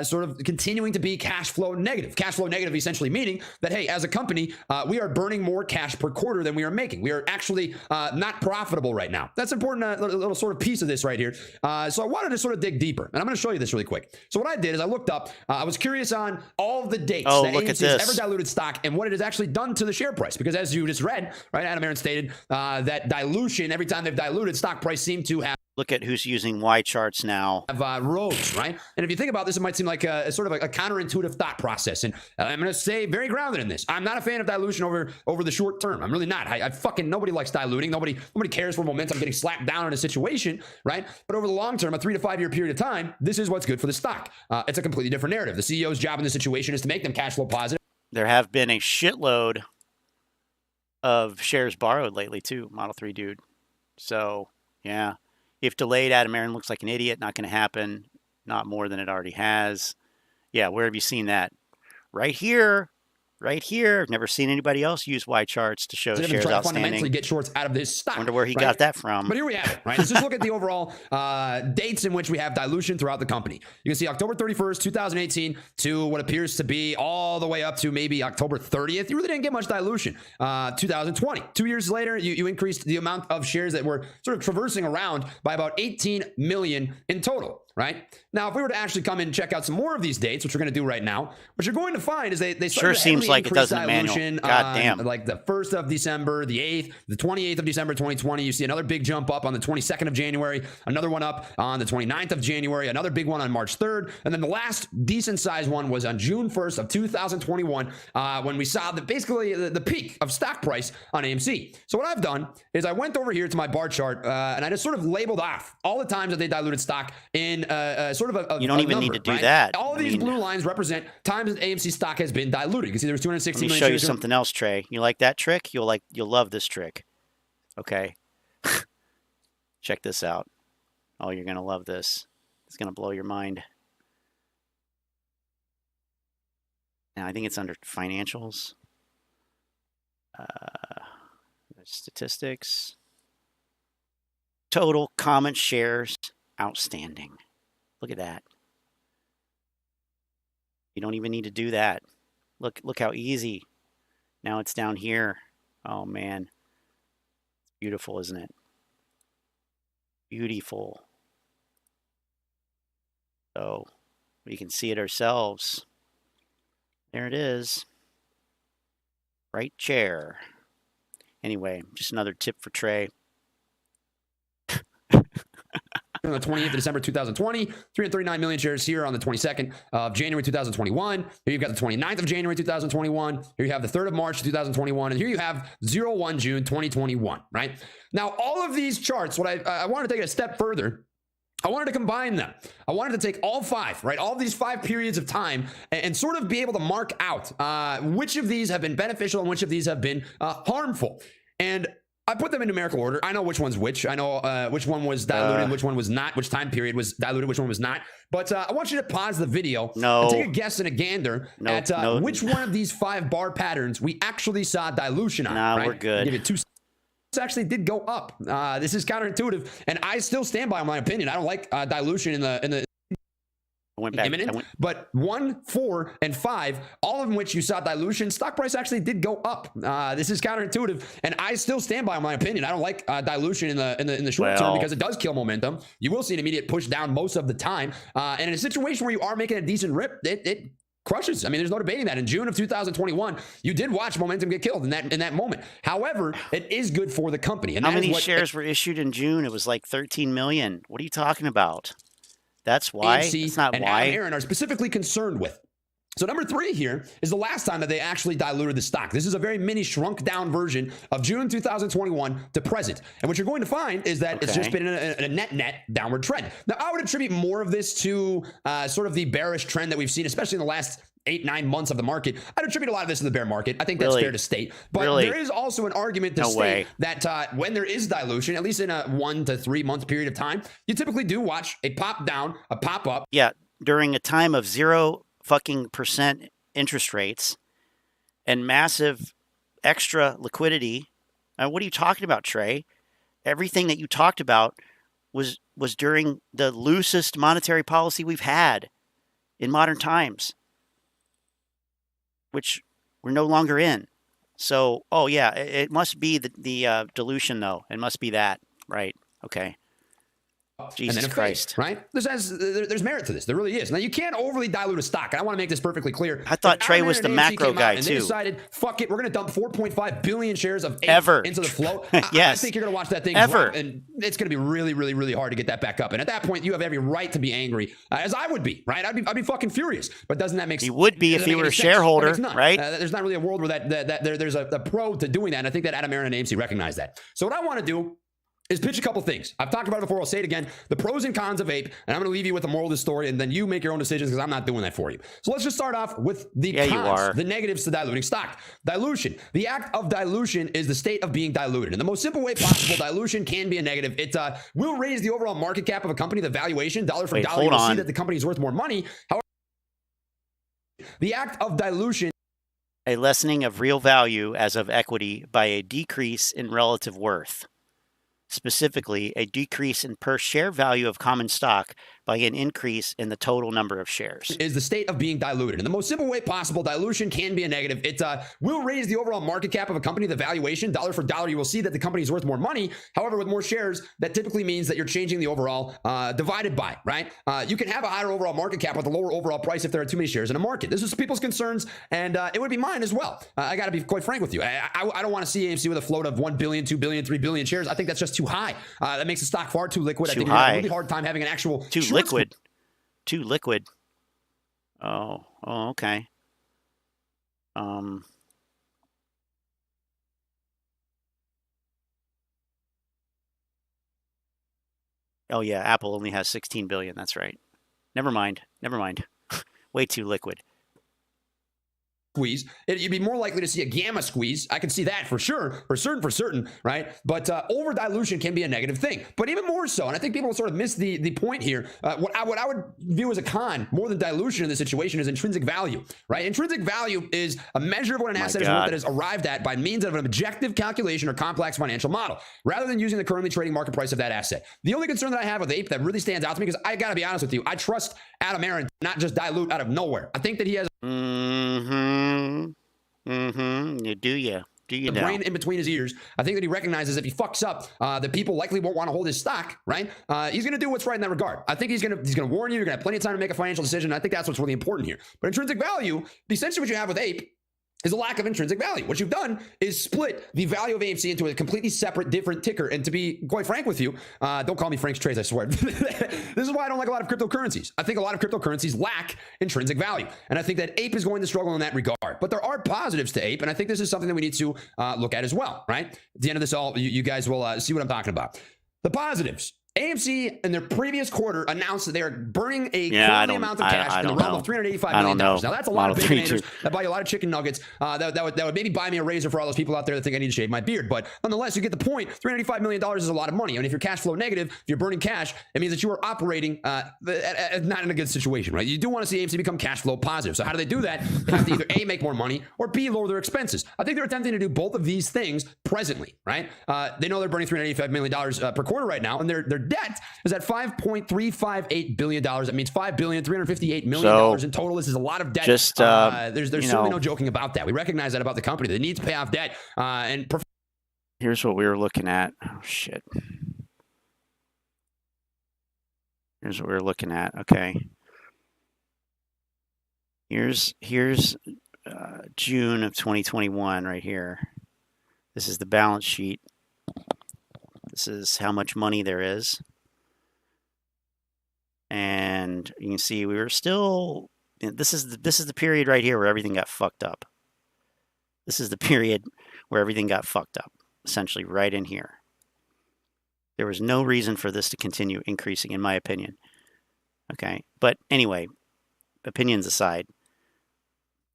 Speaker 9: sort of continuing to be cash flow negative. Cash flow negative essentially meaning that, hey, as a company, we are burning more cash per quarter than we are making. We are actually not profitable right now. That's important, little sort of piece of this right here. So I wanted to sort of dig deeper, and I'm going to show you this really quick. So what I did is I looked up, I was curious on all of the dates that AMC has ever diluted stock and what it has actually done to the share price, because as you just read, right, Adam Aron stated that dilution, every time they've diluted, stock price seemed to have
Speaker 1: Look at who's using Y charts now.
Speaker 9: Rows, right? And if you think about this, it might seem like a sort of a counterintuitive thought process. And I'm going to say very grounded in this. I'm not a fan of dilution over the short term. I'm really not. I fucking, nobody likes diluting. Nobody cares for momentum getting slapped down in a situation, right? But over the long term, a 3 to 5 year period of time, this is what's good for the stock. It's a completely different narrative. The CEO's job in this situation is to make them cash flow positive.
Speaker 1: There have been a shitload of shares borrowed lately too, Model 3 dude. So, yeah. If delayed, Adam Aron looks like an idiot. Not going to happen. Not more than it already has. Yeah, where have you seen that? Right here. Right here. I've never seen anybody else use Y charts to show shares outstanding.
Speaker 9: Fundamentally get shorts out of this stock.
Speaker 1: Wonder where he got that from.
Speaker 9: But here we have it, right? Let's just look at the overall dates in which we have dilution throughout the company. You can see October 31st, 2018 to what appears to be all the way up to maybe October 30th. You really didn't get much dilution. 2020. 2 years later, you increased the amount of shares that were sort of traversing around by about 18 million in total. Right now, if we were to actually come in and check out some more of these dates, which we're going to do right now, what you're going to find is they
Speaker 1: sure seems like it doesn't manual. God damn.
Speaker 9: Like the 1st of December, the 8th, the 28th of December, 2020. You see another big jump up on the 22nd of January, another one up on the 29th of January, another big one on March 3rd, and then the last decent sized one was on June 1st of 2021 when we saw basically the peak of stock price on AMC. So what I've done is I went over here to my bar chart and I just sort of labeled off all the times that they diluted stock in sort of a
Speaker 1: you don't even
Speaker 9: number,
Speaker 1: need to do
Speaker 9: right?
Speaker 1: that.
Speaker 9: All of these blue lines represent times that AMC stock has been diluted. You can see there's 260
Speaker 1: million. Let me show you something else, Trey. You like that trick? You'll love this trick. Okay. Check this out. Oh, you're gonna love this. It's gonna blow your mind. Now I think it's under financials. Statistics. Total common shares outstanding. Look at that. You don't even need to do that. Look how easy. Now it's down here. Oh man. It's beautiful, isn't it? Beautiful. So we can see it ourselves. There it is. Right chair. Anyway, just another tip for Trey.
Speaker 9: On the 28th of December 2020, 339 million shares here on the 22nd of January 2021. Here you've got the 29th of January 2021. Here you have the 3rd of March 2021. And here you have 01 June 2021, right? Now, all of these charts, what I wanted to take it a step further. I wanted to combine them. I wanted to take all 5, right? All of these 5 periods of time and sort of be able to mark out which of these have been beneficial and which of these have been harmful. And I put them in numerical order. I know which one's which. I know which one was diluted, which one was not, which time period was diluted, which one was not. But I want you to pause the video and take a guess and a gander at which one of these 5 bar patterns we actually saw dilution on.
Speaker 1: Nah,
Speaker 9: right?
Speaker 1: we're good.
Speaker 9: I'll give you 2 actually did go up. This is counterintuitive, and I still stand by my opinion. I don't like dilution in the
Speaker 1: went back.
Speaker 9: But 1, 4, and 5, all of which you saw dilution, stock price actually did go up. This is counterintuitive, and I still stand by my opinion. I don't like dilution in the short term because it does kill momentum. You will see an immediate push down most of the time, and in a situation where you are making a decent rip, it crushes. I mean, there's no debating that. In June of 2021, you did watch momentum get killed in that moment. However, it is good for the company. And
Speaker 1: how many shares were issued in June? It was like 13 million. What are you talking about? That's why.
Speaker 9: AMC
Speaker 1: That's not
Speaker 9: and
Speaker 1: why.
Speaker 9: Aron are specifically concerned with. So number 3 here is the last time that they actually diluted the stock. This is a very mini shrunk down version of June 2021 to present. And what you're going to find is that it's just been a net downward trend. Now, I would attribute more of this to sort of the bearish trend that we've seen, especially in the last 8-9 months of the market. I'd attribute a lot of this to the bear market. I think that's fair to state. But there is also an argument to state that when there is dilution, at least in a 1 to 3 month period of time, you typically do watch a pop down, a pop up.
Speaker 1: Yeah, during a time of 0% interest rates and massive extra liquidity. What are you talking about, Trey? Everything that you talked about was during the loosest monetary policy we've had in modern times, which we're no longer in. So, oh yeah, it must be the dilution though. It must be that, right? Okay. Jesus
Speaker 9: and then
Speaker 1: Christ.
Speaker 9: right? There's merit to this. There really is. Now, you can't overly dilute a stock. And I want to make this perfectly clear.
Speaker 1: I thought Trey was the macro guy,
Speaker 9: and
Speaker 1: too.
Speaker 9: They decided, fuck it, we're going to dump 4.5 billion shares of into the float.
Speaker 1: Yes.
Speaker 9: I think you're going to watch that thing drop, and it's going to be really, really, really hard to get that back up. And at that point, you have every right to be angry, as I would be, right? I'd be fucking furious. But doesn't that make sense?
Speaker 1: He would be if he were a shareholder, right?
Speaker 9: There's not really a world where there's a pro to doing that. And I think that Adam, Aron, and AMC recognize that. So what I want to do is pitch a couple things. I've talked about it before. I'll say it again. The pros and cons of ape. And I'm going to leave you with the moral of the story. And then you make your own decisions because I'm not doing that for you. So let's just start off with the cons, the negatives to diluting stock. Dilution. The act of dilution is the state of being diluted. In the most simple way possible, dilution can be a negative. It will raise the overall market cap of a company, the valuation, dollar for dollar. You'll see that the company is worth more money. However, the act of dilution.
Speaker 1: A lessening of real value as of equity by a decrease in relative worth. Specifically, a decrease in per share value of common stock by an increase in the total number of shares.
Speaker 9: Is the state of being diluted. In the most simple way possible, dilution can be a negative. It will raise the overall market cap of a company, the valuation, dollar for dollar. You will see that the company is worth more money. However, with more shares, that typically means that you're changing the overall divided by, right? You can have a higher overall market cap with a lower overall price if there are too many shares in a market. This is people's concerns, and it would be mine as well. I got to be quite frank with you. I don't want to see AMC with a float of 1 billion, 2 billion, 3 billion shares. I think that's just too high. That makes the stock far too liquid. I think you're having a really hard time having an actual
Speaker 1: too liquid. Too liquid. Oh, okay. Oh yeah, Apple only has 16 billion. That's right. Never mind. Way too liquid.
Speaker 9: Squeeze, you'd be more likely to see a gamma squeeze. I can see that for sure, for certain, right? But over dilution can be a negative thing. But even more so, and I think people sort of miss the point here. What I would view as a con more than dilution in this situation is intrinsic value, right? Intrinsic value is a measure of what an asset is worth that is arrived at by means of an objective calculation or complex financial model, rather than using the currently trading market price of that asset. The only concern that I have with ape that really stands out to me, because I got to be honest with you, I trust Adam Aron not just dilute out of nowhere. I think that he has.
Speaker 1: Do you
Speaker 9: the brain in between his ears. I think that he recognizes if he fucks up, that people likely won't want to hold his stock, right? He's going to do what's right in that regard. I think he's going to warn you. You're going to have plenty of time to make a financial decision. I think that's what's really important here. But intrinsic value, essentially what you have with ape is a lack of intrinsic value. What you've done is split the value of AMC into a completely separate, different ticker. And to be quite frank with you, don't call me Frank's Trades, I swear. This is why I don't like a lot of cryptocurrencies. I think a lot of cryptocurrencies lack intrinsic value. And I think that ape is going to struggle in that regard. But there are positives to ape. And I think this is something that we need to look at as well, right? At the end of this all, you guys will see what I'm talking about. The positives. AMC in their previous quarter announced that they are burning a quarterly amount of cash in the realm of $385 million. Now that's a lot of baconators that buy you a lot of chicken nuggets. That would maybe buy me a razor for all those people out there that think I need to shave my beard. But nonetheless, you get the point. $385 million is a lot of money. I mean, if you're cash flow negative, if you're burning cash, it means that you are operating not in a good situation, right? You do want to see AMC become cash flow positive. So how do they do that? They have to either A, make more money, or B, lower their expenses. I think they're attempting to do both of these things presently, right? They know they're burning $385 million per quarter right now, and their debt is at $5.358 billion. That means $5,358 million in total. This is a lot of debt. There's certainly no joking about that. We recognize that about the company. They need to pay off debt.
Speaker 1: Here's what we were looking at. Oh, shit. Here's what we were looking at. Okay. Here's June of 2021 right here. This is the balance sheet. This is how much money there is. And you can see we were still, this is the period right here where everything got fucked up. This is the period where everything got fucked up, essentially right in here. There was no reason for this to continue increasing, in my opinion. Okay, but anyway, opinions aside,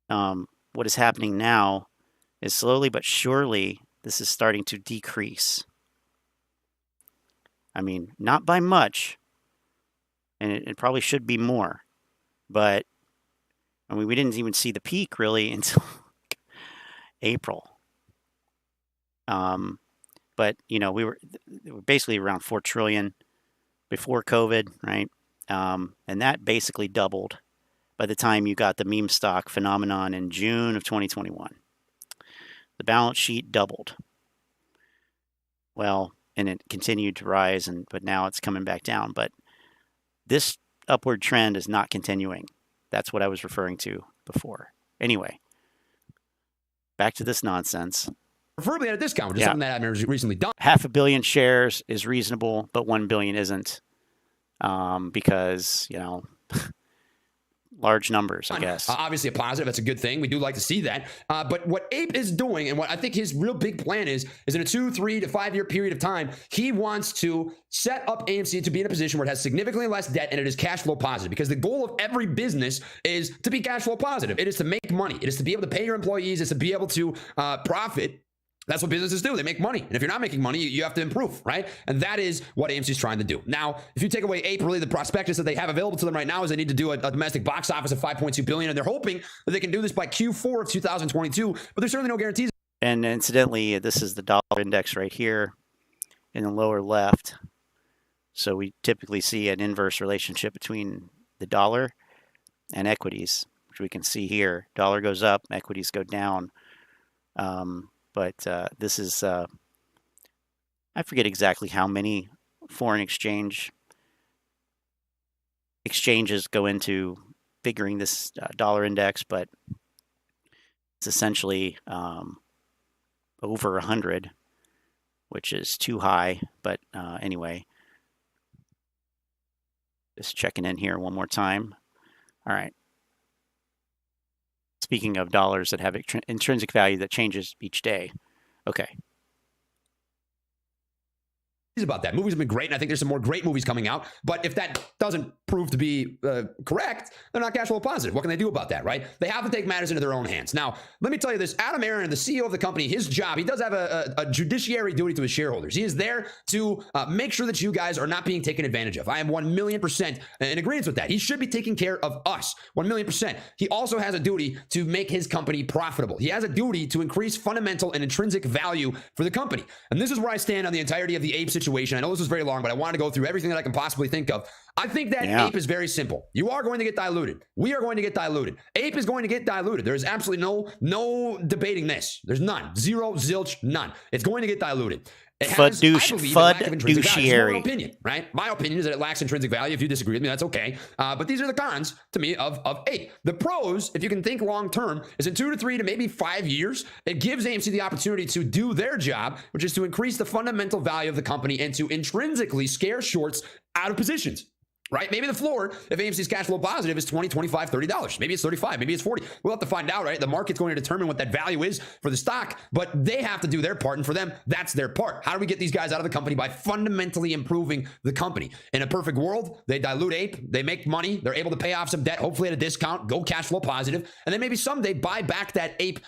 Speaker 1: what is happening now is slowly but surely this is starting to decrease. I mean, not by much, and it probably should be more, but I mean, we didn't even see the peak really until April. But you know, we were basically around 4 trillion before COVID, right? And that basically doubled by the time you got the meme stock phenomenon in June of 2021. The balance sheet doubled. Well, and it continued to rise, but now it's coming back down. But this upward trend is not continuing. That's what I was referring to before. Anyway, back to this nonsense.
Speaker 9: Preferably at a discount, which is something that Admiral has recently done.
Speaker 1: 500 million shares is reasonable, but 1 billion isn't, because, large numbers, I guess.
Speaker 9: Obviously a positive. That's a good thing. We do like to see that. But what Ape is doing, and what I think his real big plan is in a 2, 3 to 5 year period of time, he wants to set up AMC to be in a position where it has significantly less debt and it is cash flow positive, because the goal of every business is to be cash flow positive. It is to make money. It is to be able to pay your employees. It's to be able to profit. That's what businesses do. They make money. And if you're not making money, you have to improve, right? And that is what AMC is trying to do. Now, if you take away Ape, really the prospectus that they have available to them right now is they need to do a domestic box office of $5.2 billion. And they're hoping that they can do this by Q4 of 2022, but there's certainly no guarantees.
Speaker 1: And incidentally, this is the dollar index right here in the lower left. So we typically see an inverse relationship between the dollar and equities, which we can see here. Dollar goes up, equities go down. But this is, I forget exactly how many foreign exchanges go into figuring this dollar index, but it's essentially over 100, which is too high. But anyway, just checking in here one more time. All right. Speaking of dollars that have intrinsic value that changes each day. Okay.
Speaker 9: About that. Movies have been great, and I think there's some more great movies coming out. But if that doesn't prove to be correct, they're not cash flow positive. What can they do about that, right? They have to take matters into their own hands. Now, let me tell you this. Adam Aron, the CEO of the company, his job, he does have a judiciary duty to his shareholders. He is there to make sure that you guys are not being taken advantage of. I am 1,000,000% in agreement with that. He should be taking care of us, 1,000,000%. He also has a duty to make his company profitable. He has a duty to increase fundamental and intrinsic value for the company. And this is where I stand on the entirety of the Ape situation. I know this was very long, but I wanted to go through everything that I can possibly think of. I think that Ape is very simple. You are going to get diluted. We are going to get diluted. Ape is going to get diluted. There is absolutely no debating this. There's none. Zero, zilch, none. It's going to get diluted. It has, I believe, a lack of intrinsic value. It's my opinion, right? My opinion is that it lacks intrinsic value. If you disagree with me, that's okay. But these are the cons, to me, of Ape. The pros, if you can think long term, is in 2 to 3 to maybe 5 years, it gives AMC the opportunity to do their job, which is to increase the fundamental value of the company and to intrinsically scare shorts out of positions. Right? Maybe the floor, if AMC's cash flow positive, is $20, $25, $30. Maybe it's 35, maybe it's 40. We'll have to find out, right? The market's going to determine what that value is for the stock, but they have to do their part, and for them, that's their part. How do we get these guys out of the company? By fundamentally improving the company. In a perfect world, they dilute Ape, they make money, they're able to pay off some debt, hopefully at a discount, go cash flow positive, and then maybe someday buy back that Ape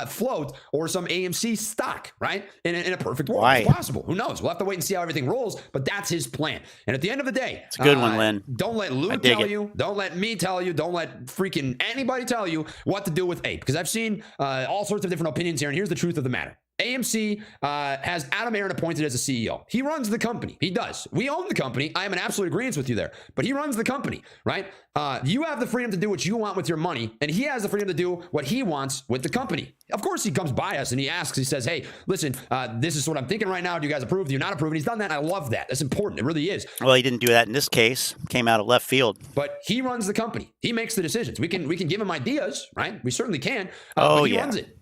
Speaker 9: float or some AMC stock, right? In a perfect world. It's possible. Who knows? We'll have to wait and see how everything rolls, but that's his plan. And at the end of the day,
Speaker 1: it's a good one, Lynn.
Speaker 9: Don't let Lou tell you. Don't let me tell you. Don't let freaking anybody tell you what to do with Ape. Because I've seen all sorts of different opinions here. And here's the truth of the matter. AMC has Adam Aron appointed as a CEO. He runs the company. He does. We own the company. I am in absolute agreement with you there. But he runs the company, right? You have the freedom to do what you want with your money, and he has the freedom to do what he wants with the company. Of course, he comes by us and he asks, he says, hey, listen, this is what I'm thinking right now. Do you guys approve? Do you not approve? And he's done that. And I love that. That's important. It really is.
Speaker 1: Well, he didn't do that in this case. Came out of left field.
Speaker 9: But he runs the company. He makes the decisions. We can give him ideas, right? We certainly can. But he runs it.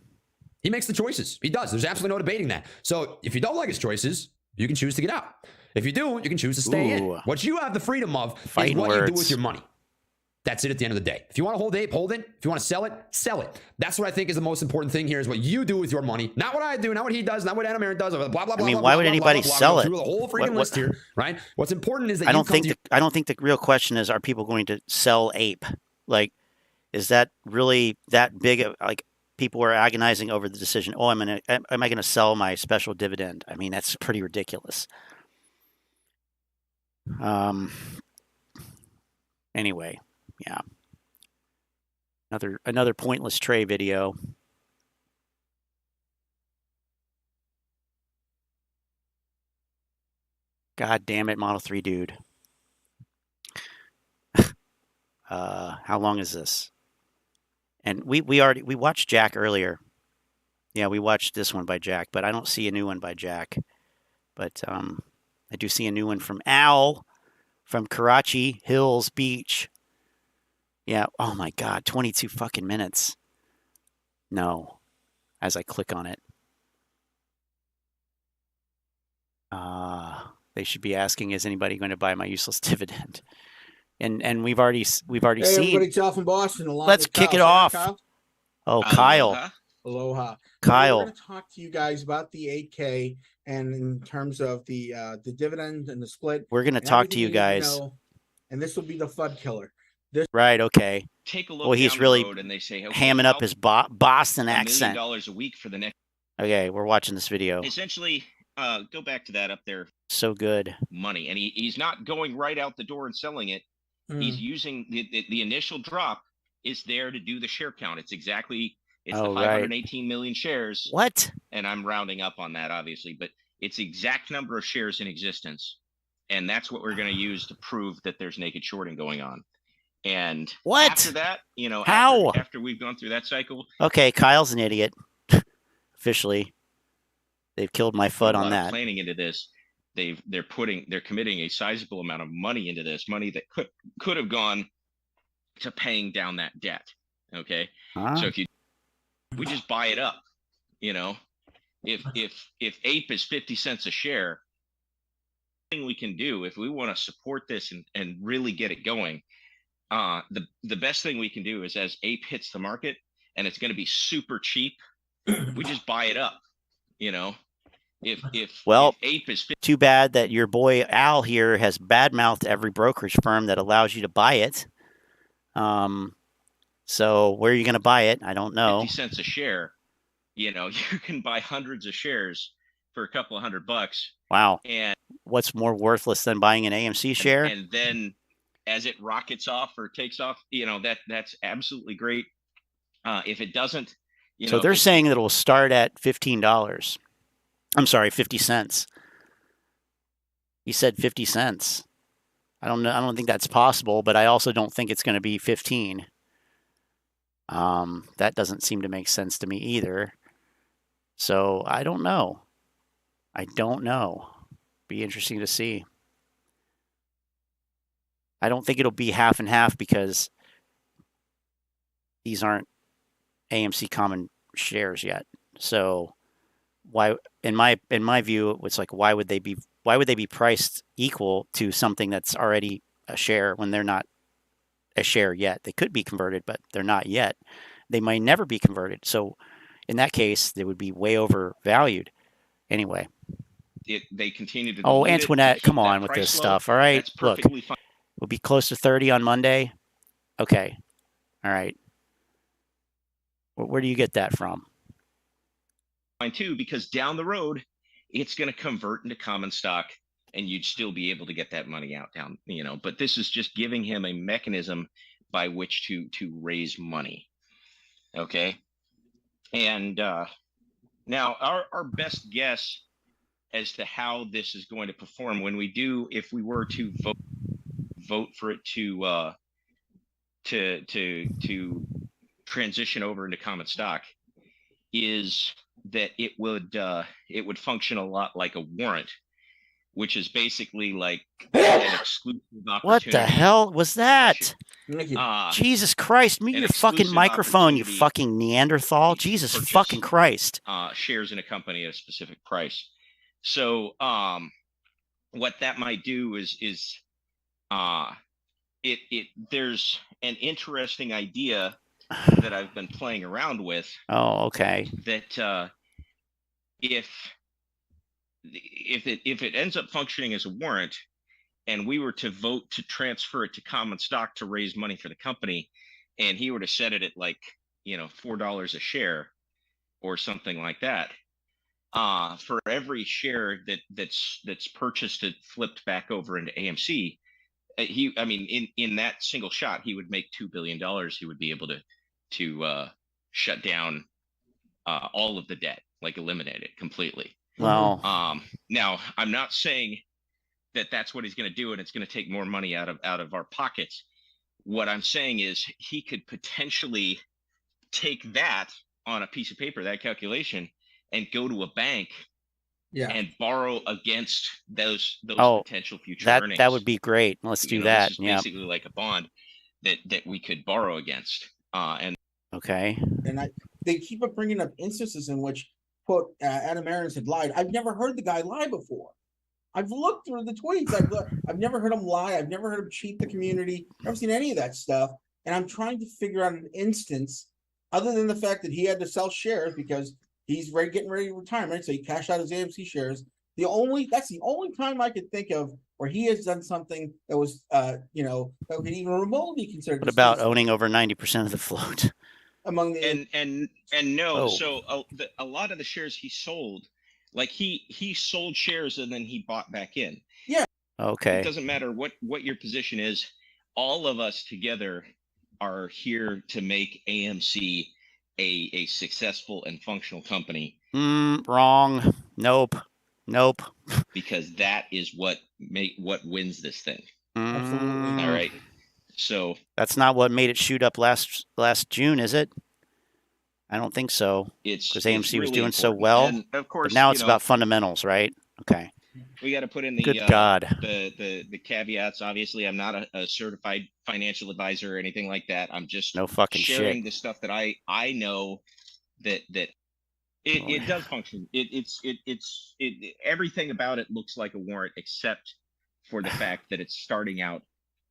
Speaker 9: He makes the choices. He does. There's absolutely no debating that. So if you don't like his choices, you can choose to get out. If you do, you can choose to stay in. What you have the freedom of is what you do with your money. That's it at the end of the day. If you want to hold Ape, hold it. If you want to sell it, sell it. That's what I think is the most important thing here is what you do with your money. Not what I do, not what he does, not what Adam Aron does. Blah, blah, blah,
Speaker 1: I mean, why would anybody sell it?
Speaker 9: Through the whole freaking list here, right? What's important is that
Speaker 1: I don't think the real question is, are people going to sell Ape? Like, is that really that big? Like, people are agonizing over the decision. Oh, am I going to sell my special dividend? I mean, that's pretty ridiculous. Anyway, yeah. Another pointless Trey video. God damn it, Model 3 dude. How long is this? And we watched Jack earlier. Yeah, we watched this one by Jack, but I don't see a new one by Jack. But I do see a new one from Al from Karachi Hills Beach. Yeah. Oh my God. 22 fucking minutes. No. As I click on it. They should be asking, is anybody going to buy my useless dividend? And we've already
Speaker 15: Hey,
Speaker 1: seen.
Speaker 15: everybody, Kyle from Boston.
Speaker 1: Let's kick it off. Oh, Kyle.
Speaker 15: Aloha.
Speaker 1: Kyle.
Speaker 15: We're going to talk to you guys about the 8K and in terms of the dividend and the split.
Speaker 1: We're going to talk to you guys.
Speaker 15: And this will be the FUD killer.
Speaker 1: Right. Okay.
Speaker 16: Take a look.
Speaker 1: Well, he's
Speaker 16: down
Speaker 1: really
Speaker 16: the road and they say, okay,
Speaker 1: hamming up his Boston accent.
Speaker 16: $1 million a week for the next.
Speaker 1: Okay, we're watching this video.
Speaker 16: Essentially, go back to that up there.
Speaker 1: So good.
Speaker 16: Money, and he's not going right out the door and selling it. He's using the initial drop is there to do the share count. It's exactly the 518 million shares.
Speaker 1: What?
Speaker 16: And I'm rounding up on that, obviously, but it's the exact number of shares in existence, and that's what we're going to use to prove that there's naked shorting going on. And after that, you know, after we've gone through that cycle.
Speaker 1: Okay, Kyle's an idiot. Officially, they've killed my FUD on that.
Speaker 16: Planning into this, they're committing a sizable amount of money into this, money that could have gone to paying down that debt. Okay, so we just buy it up, you know, if APE is 50 cents a share, thing we can do if we want to support this and really get it going. The best thing we can do is as APE hits the market and it's going to be super cheap, we just buy it up, you know. If APE is
Speaker 1: too bad that your boy Al here has badmouthed every brokerage firm that allows you to buy it. So where are you going to buy it? I don't know.
Speaker 16: 50 cents a share, you know, you can buy hundreds of shares for a couple of $100.
Speaker 1: Wow.
Speaker 16: And
Speaker 1: what's more worthless than buying an AMC share?
Speaker 16: And then as it rockets off or takes off, you know, that's absolutely great. If it doesn't, you know,
Speaker 1: so they're saying that it will start at $15. I'm sorry, 50 cents. He said 50 cents. I don't know. I don't think that's possible, but I also don't think it's going to be 15. That doesn't seem to make sense to me either. So I don't know. Be interesting to see. I don't think it'll be half and half because these aren't AMC common shares yet. So why, in my view, it's like why would they be priced equal to something that's already a share when they're not a share yet? They could be converted, but they're not yet. They might never be converted. So in that case, they would be way overvalued. Anyway.
Speaker 16: They continue to.
Speaker 1: Oh, Antoinette, come on with this stuff. All right. Look, we'll be close to 30 on Monday. Okay. All right. Where do you get that from?
Speaker 16: Mine too, because down the road, it's going to convert into common stock and you'd still be able to get that money out down, you know, but this is just giving him a mechanism by which to raise money. Okay. And now our best guess as to how this is going to perform when we do, if we were to vote for it to transition over into common stock, is that it would function a lot like a warrant, which is basically like an exclusive opportunity.
Speaker 1: What the hell was that? Jesus Christ, mute your fucking microphone, you fucking Neanderthal. Jesus fucking Christ.
Speaker 16: Shares in a company at a specific price. So what that might do is there's an interesting idea that I've been playing around with.
Speaker 1: Oh, okay.
Speaker 16: That if it ends up functioning as a warrant, and we were to vote to transfer it to common stock to raise money for the company, and he were to set it at like, you know, $4 a share or something like that, for every share that's purchased and flipped back over into AMC, in that single shot, he would make $2 billion. He would be able to shut down all of the debt, like eliminate it completely.
Speaker 1: Wow.
Speaker 16: Now I'm not saying that that's what he's going to do, and it's going to take more money out of our pockets. What I'm saying is he could potentially take that on a piece of paper, that calculation, and go to a bank and borrow against those potential future earnings.
Speaker 1: That would be great. Let's do that.
Speaker 16: This is basically like a bond that we could borrow against.
Speaker 1: Okay.
Speaker 15: And they keep up bringing up instances in which, quote, Adam Aarons had lied. I've never heard the guy lie before. I've looked through the tweets. I've never heard him lie. I've never heard him cheat the community. Never seen any of that stuff. And I'm trying to figure out an instance, other than the fact that he had to sell shares because he's getting ready to retire, right? So he cashed out his AMC shares. That's the only time I could think of where he has done something that was, that could even remotely be considered.
Speaker 1: What about owning over 90% of the float?
Speaker 16: Among the no, so a lot of the shares he sold, like he sold shares and then he bought back in.
Speaker 15: Yeah.
Speaker 1: Okay.
Speaker 16: It doesn't matter what your position is. All of us together are here to make AMC a successful and functional company.
Speaker 1: Wrong. Nope.
Speaker 16: Because that is what wins this thing.
Speaker 15: Absolutely.
Speaker 16: All right. So
Speaker 1: that's not what made it shoot up last June, is it? I don't think so. Because AMC was doing so well.
Speaker 16: And of course,
Speaker 1: but now it's about fundamentals, right? Okay.
Speaker 16: We got to put in the
Speaker 1: Good God.
Speaker 16: the caveats. Obviously, I'm not a certified financial advisor or anything like that. I'm just
Speaker 1: no fucking
Speaker 16: sharing
Speaker 1: shit.
Speaker 16: the stuff that I know that it does function. It's everything about it looks like a warrant except for the fact that it's starting out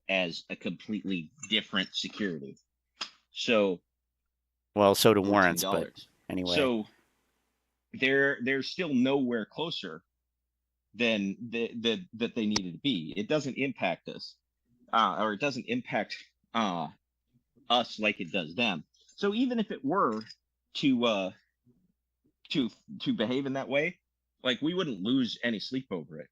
Speaker 16: as a completely different security. So
Speaker 1: so do warrants, but anyway.
Speaker 16: So they're still nowhere closer than that they needed to be. It doesn't impact us, or it doesn't impact us like it does them. So even if it were to behave in that way, like we wouldn't lose any sleep over it.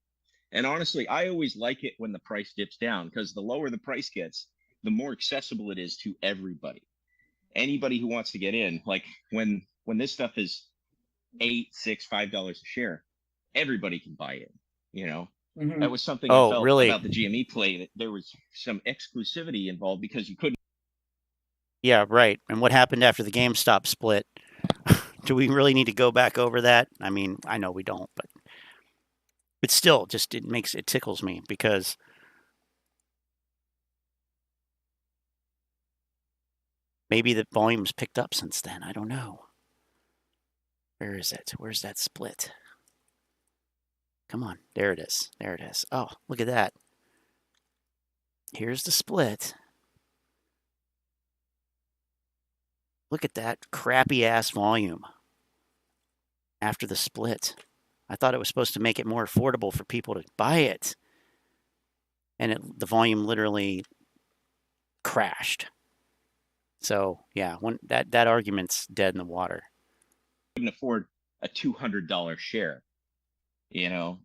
Speaker 16: And honestly, I always like it when the price dips down, because the lower the price gets, the more accessible it is to everybody. Anybody who wants to get in, like when this stuff is $8, $6, $5 a share, everybody can buy it.
Speaker 15: Mm-hmm.
Speaker 16: That was something I felt
Speaker 1: really?
Speaker 16: About the GME play, that there was some exclusivity involved because you couldn't.
Speaker 1: Yeah, right. And what happened after the GameStop split? Do we really need to go back over that? I mean, I know we don't, but still, just it tickles me because maybe the volume's picked up since then. I don't know. Where is it? Where's that split? Come on. There it is. There it is. Oh, look at that. Here's the split. Look at that crappy ass volume after the split. I thought it was supposed to make it more affordable for people to buy it. And the volume literally crashed. So, yeah, that argument's dead in the water.
Speaker 16: Couldn't afford a $200 share, and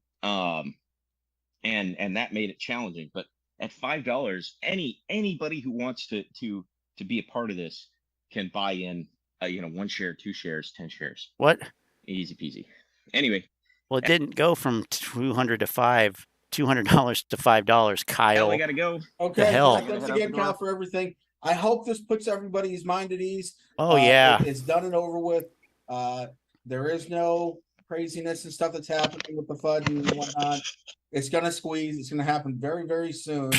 Speaker 16: that made it challenging. But at $5, anybody who wants to be a part of this can buy in, 1 share, 2 shares, 10 shares.
Speaker 1: What?
Speaker 16: Easy peasy. Anyway.
Speaker 1: Well, it didn't go from $200 to $5, Kyle.
Speaker 16: We got to go.
Speaker 15: Okay.
Speaker 1: The hell?
Speaker 15: Thanks again, Kyle, for everything. I hope this puts everybody's mind at ease.
Speaker 1: Oh, yeah.
Speaker 15: It's done and over with. There is no craziness and stuff that's happening with the FUD and whatnot. It's going to squeeze. It's going to happen very, very soon.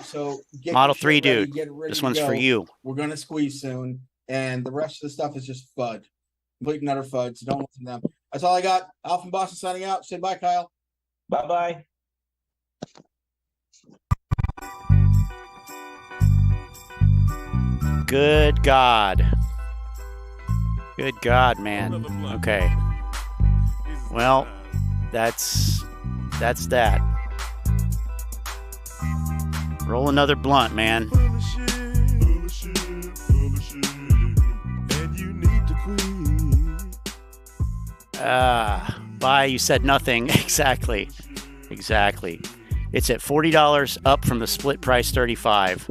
Speaker 15: So get
Speaker 1: Model 3,
Speaker 15: ready,
Speaker 1: dude.
Speaker 15: get ready
Speaker 1: This
Speaker 15: to
Speaker 1: one's
Speaker 15: go.
Speaker 1: for you.
Speaker 15: We're going to squeeze soon. And the rest of the stuff is just FUD. Complete and utter FUD. So don't listen to them. That's all I got. Al from Boston signing out. Say bye, Kyle.
Speaker 16: Bye-bye.
Speaker 1: Good God. Good God, man. Okay. Well, that's that. Roll another blunt, man. Bye, you said nothing. Exactly. It's at $40 up from the split price 35.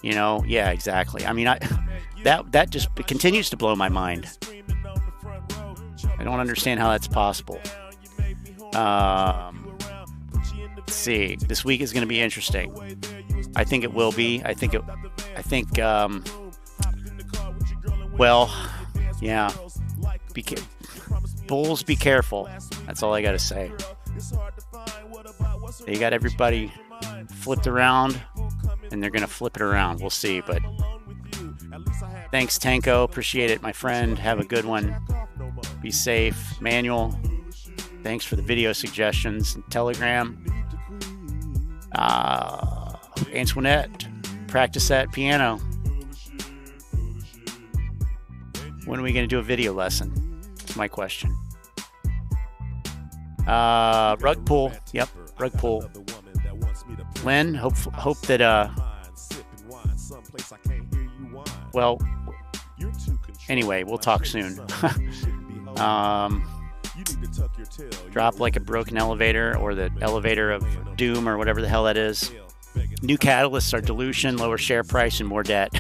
Speaker 1: Yeah, exactly. I mean, that just continues to blow my mind. I don't understand how that's possible. Let's see. This week is going to be interesting. I think it will be. Bulls, be careful. That's all I got to say. They got everybody flipped around, and they're going to flip it around. We'll see, but thanks, Tanko. Appreciate it, my friend. Have a good one. Be safe. Manuel, thanks for the video suggestions. Telegram. Antoinette, practice that piano. When are we going to do a video lesson? That's my question. Rug pull. Yep, rug pull. Lynn, hope that well, anyway, we'll talk soon. Drop like a broken elevator, or the elevator of doom, or whatever the hell that is. New catalysts are dilution, lower share price, and more debt.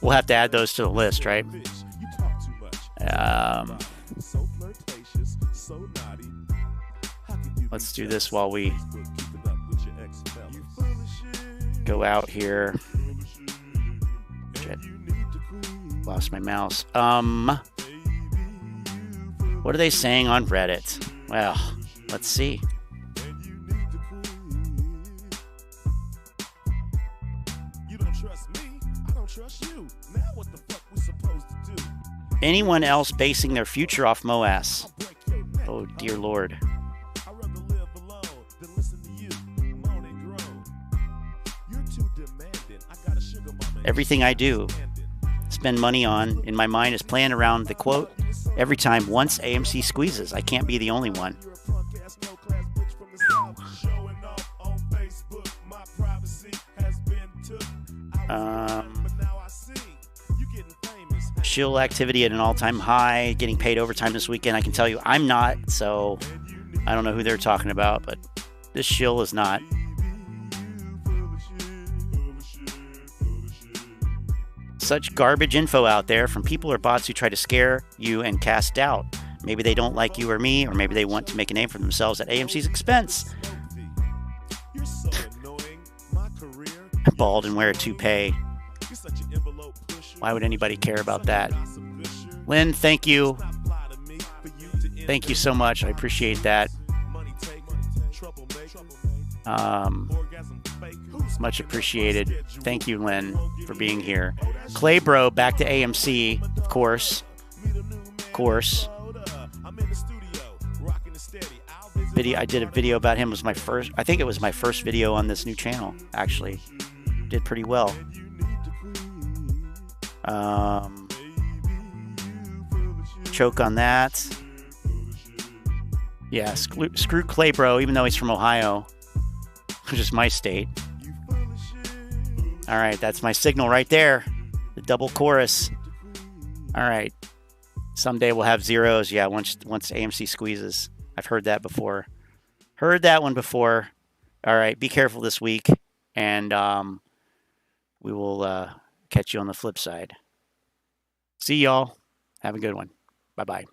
Speaker 1: We'll have to add those to the list, right? Let's do this while we go out here. Shit. Lost my mouse. What are they saying on Reddit? Well, let's see. Anyone else basing their future off MOASS? Oh, dear Lord. Everything I do, spend money on, in my mind, is planned around the quote, every time once AMC squeezes. I can't be the only one. Shill activity at an all-time high, getting paid overtime this weekend. I can tell you I'm not, so I don't know who they're talking about, but this shill is not. Such garbage info out there from people or bots who try to scare you and cast doubt. Maybe they don't like you or me, or maybe they want to make a name for themselves at AMC's expense. Bald and wear a toupee. Why would anybody care about that? Lynn, thank you. Thank you so much. I appreciate that. Much appreciated. Thank you, Lynn, for being here. Clay Bro, back to AMC, of course. Video. I did a video about him. Was my first. I think it was my first video on this new channel. Actually, did pretty well. Choke on that. Yeah, screw Clay Bro, even though he's from Ohio, which is my state. All right, that's my signal right there. The double chorus. All right. Someday we'll have zeros. Yeah, once AMC squeezes. I've heard that before. Heard that one before. All right, be careful this week, and we will catch you on the flip side. See y'all. Have a good one. Bye-bye.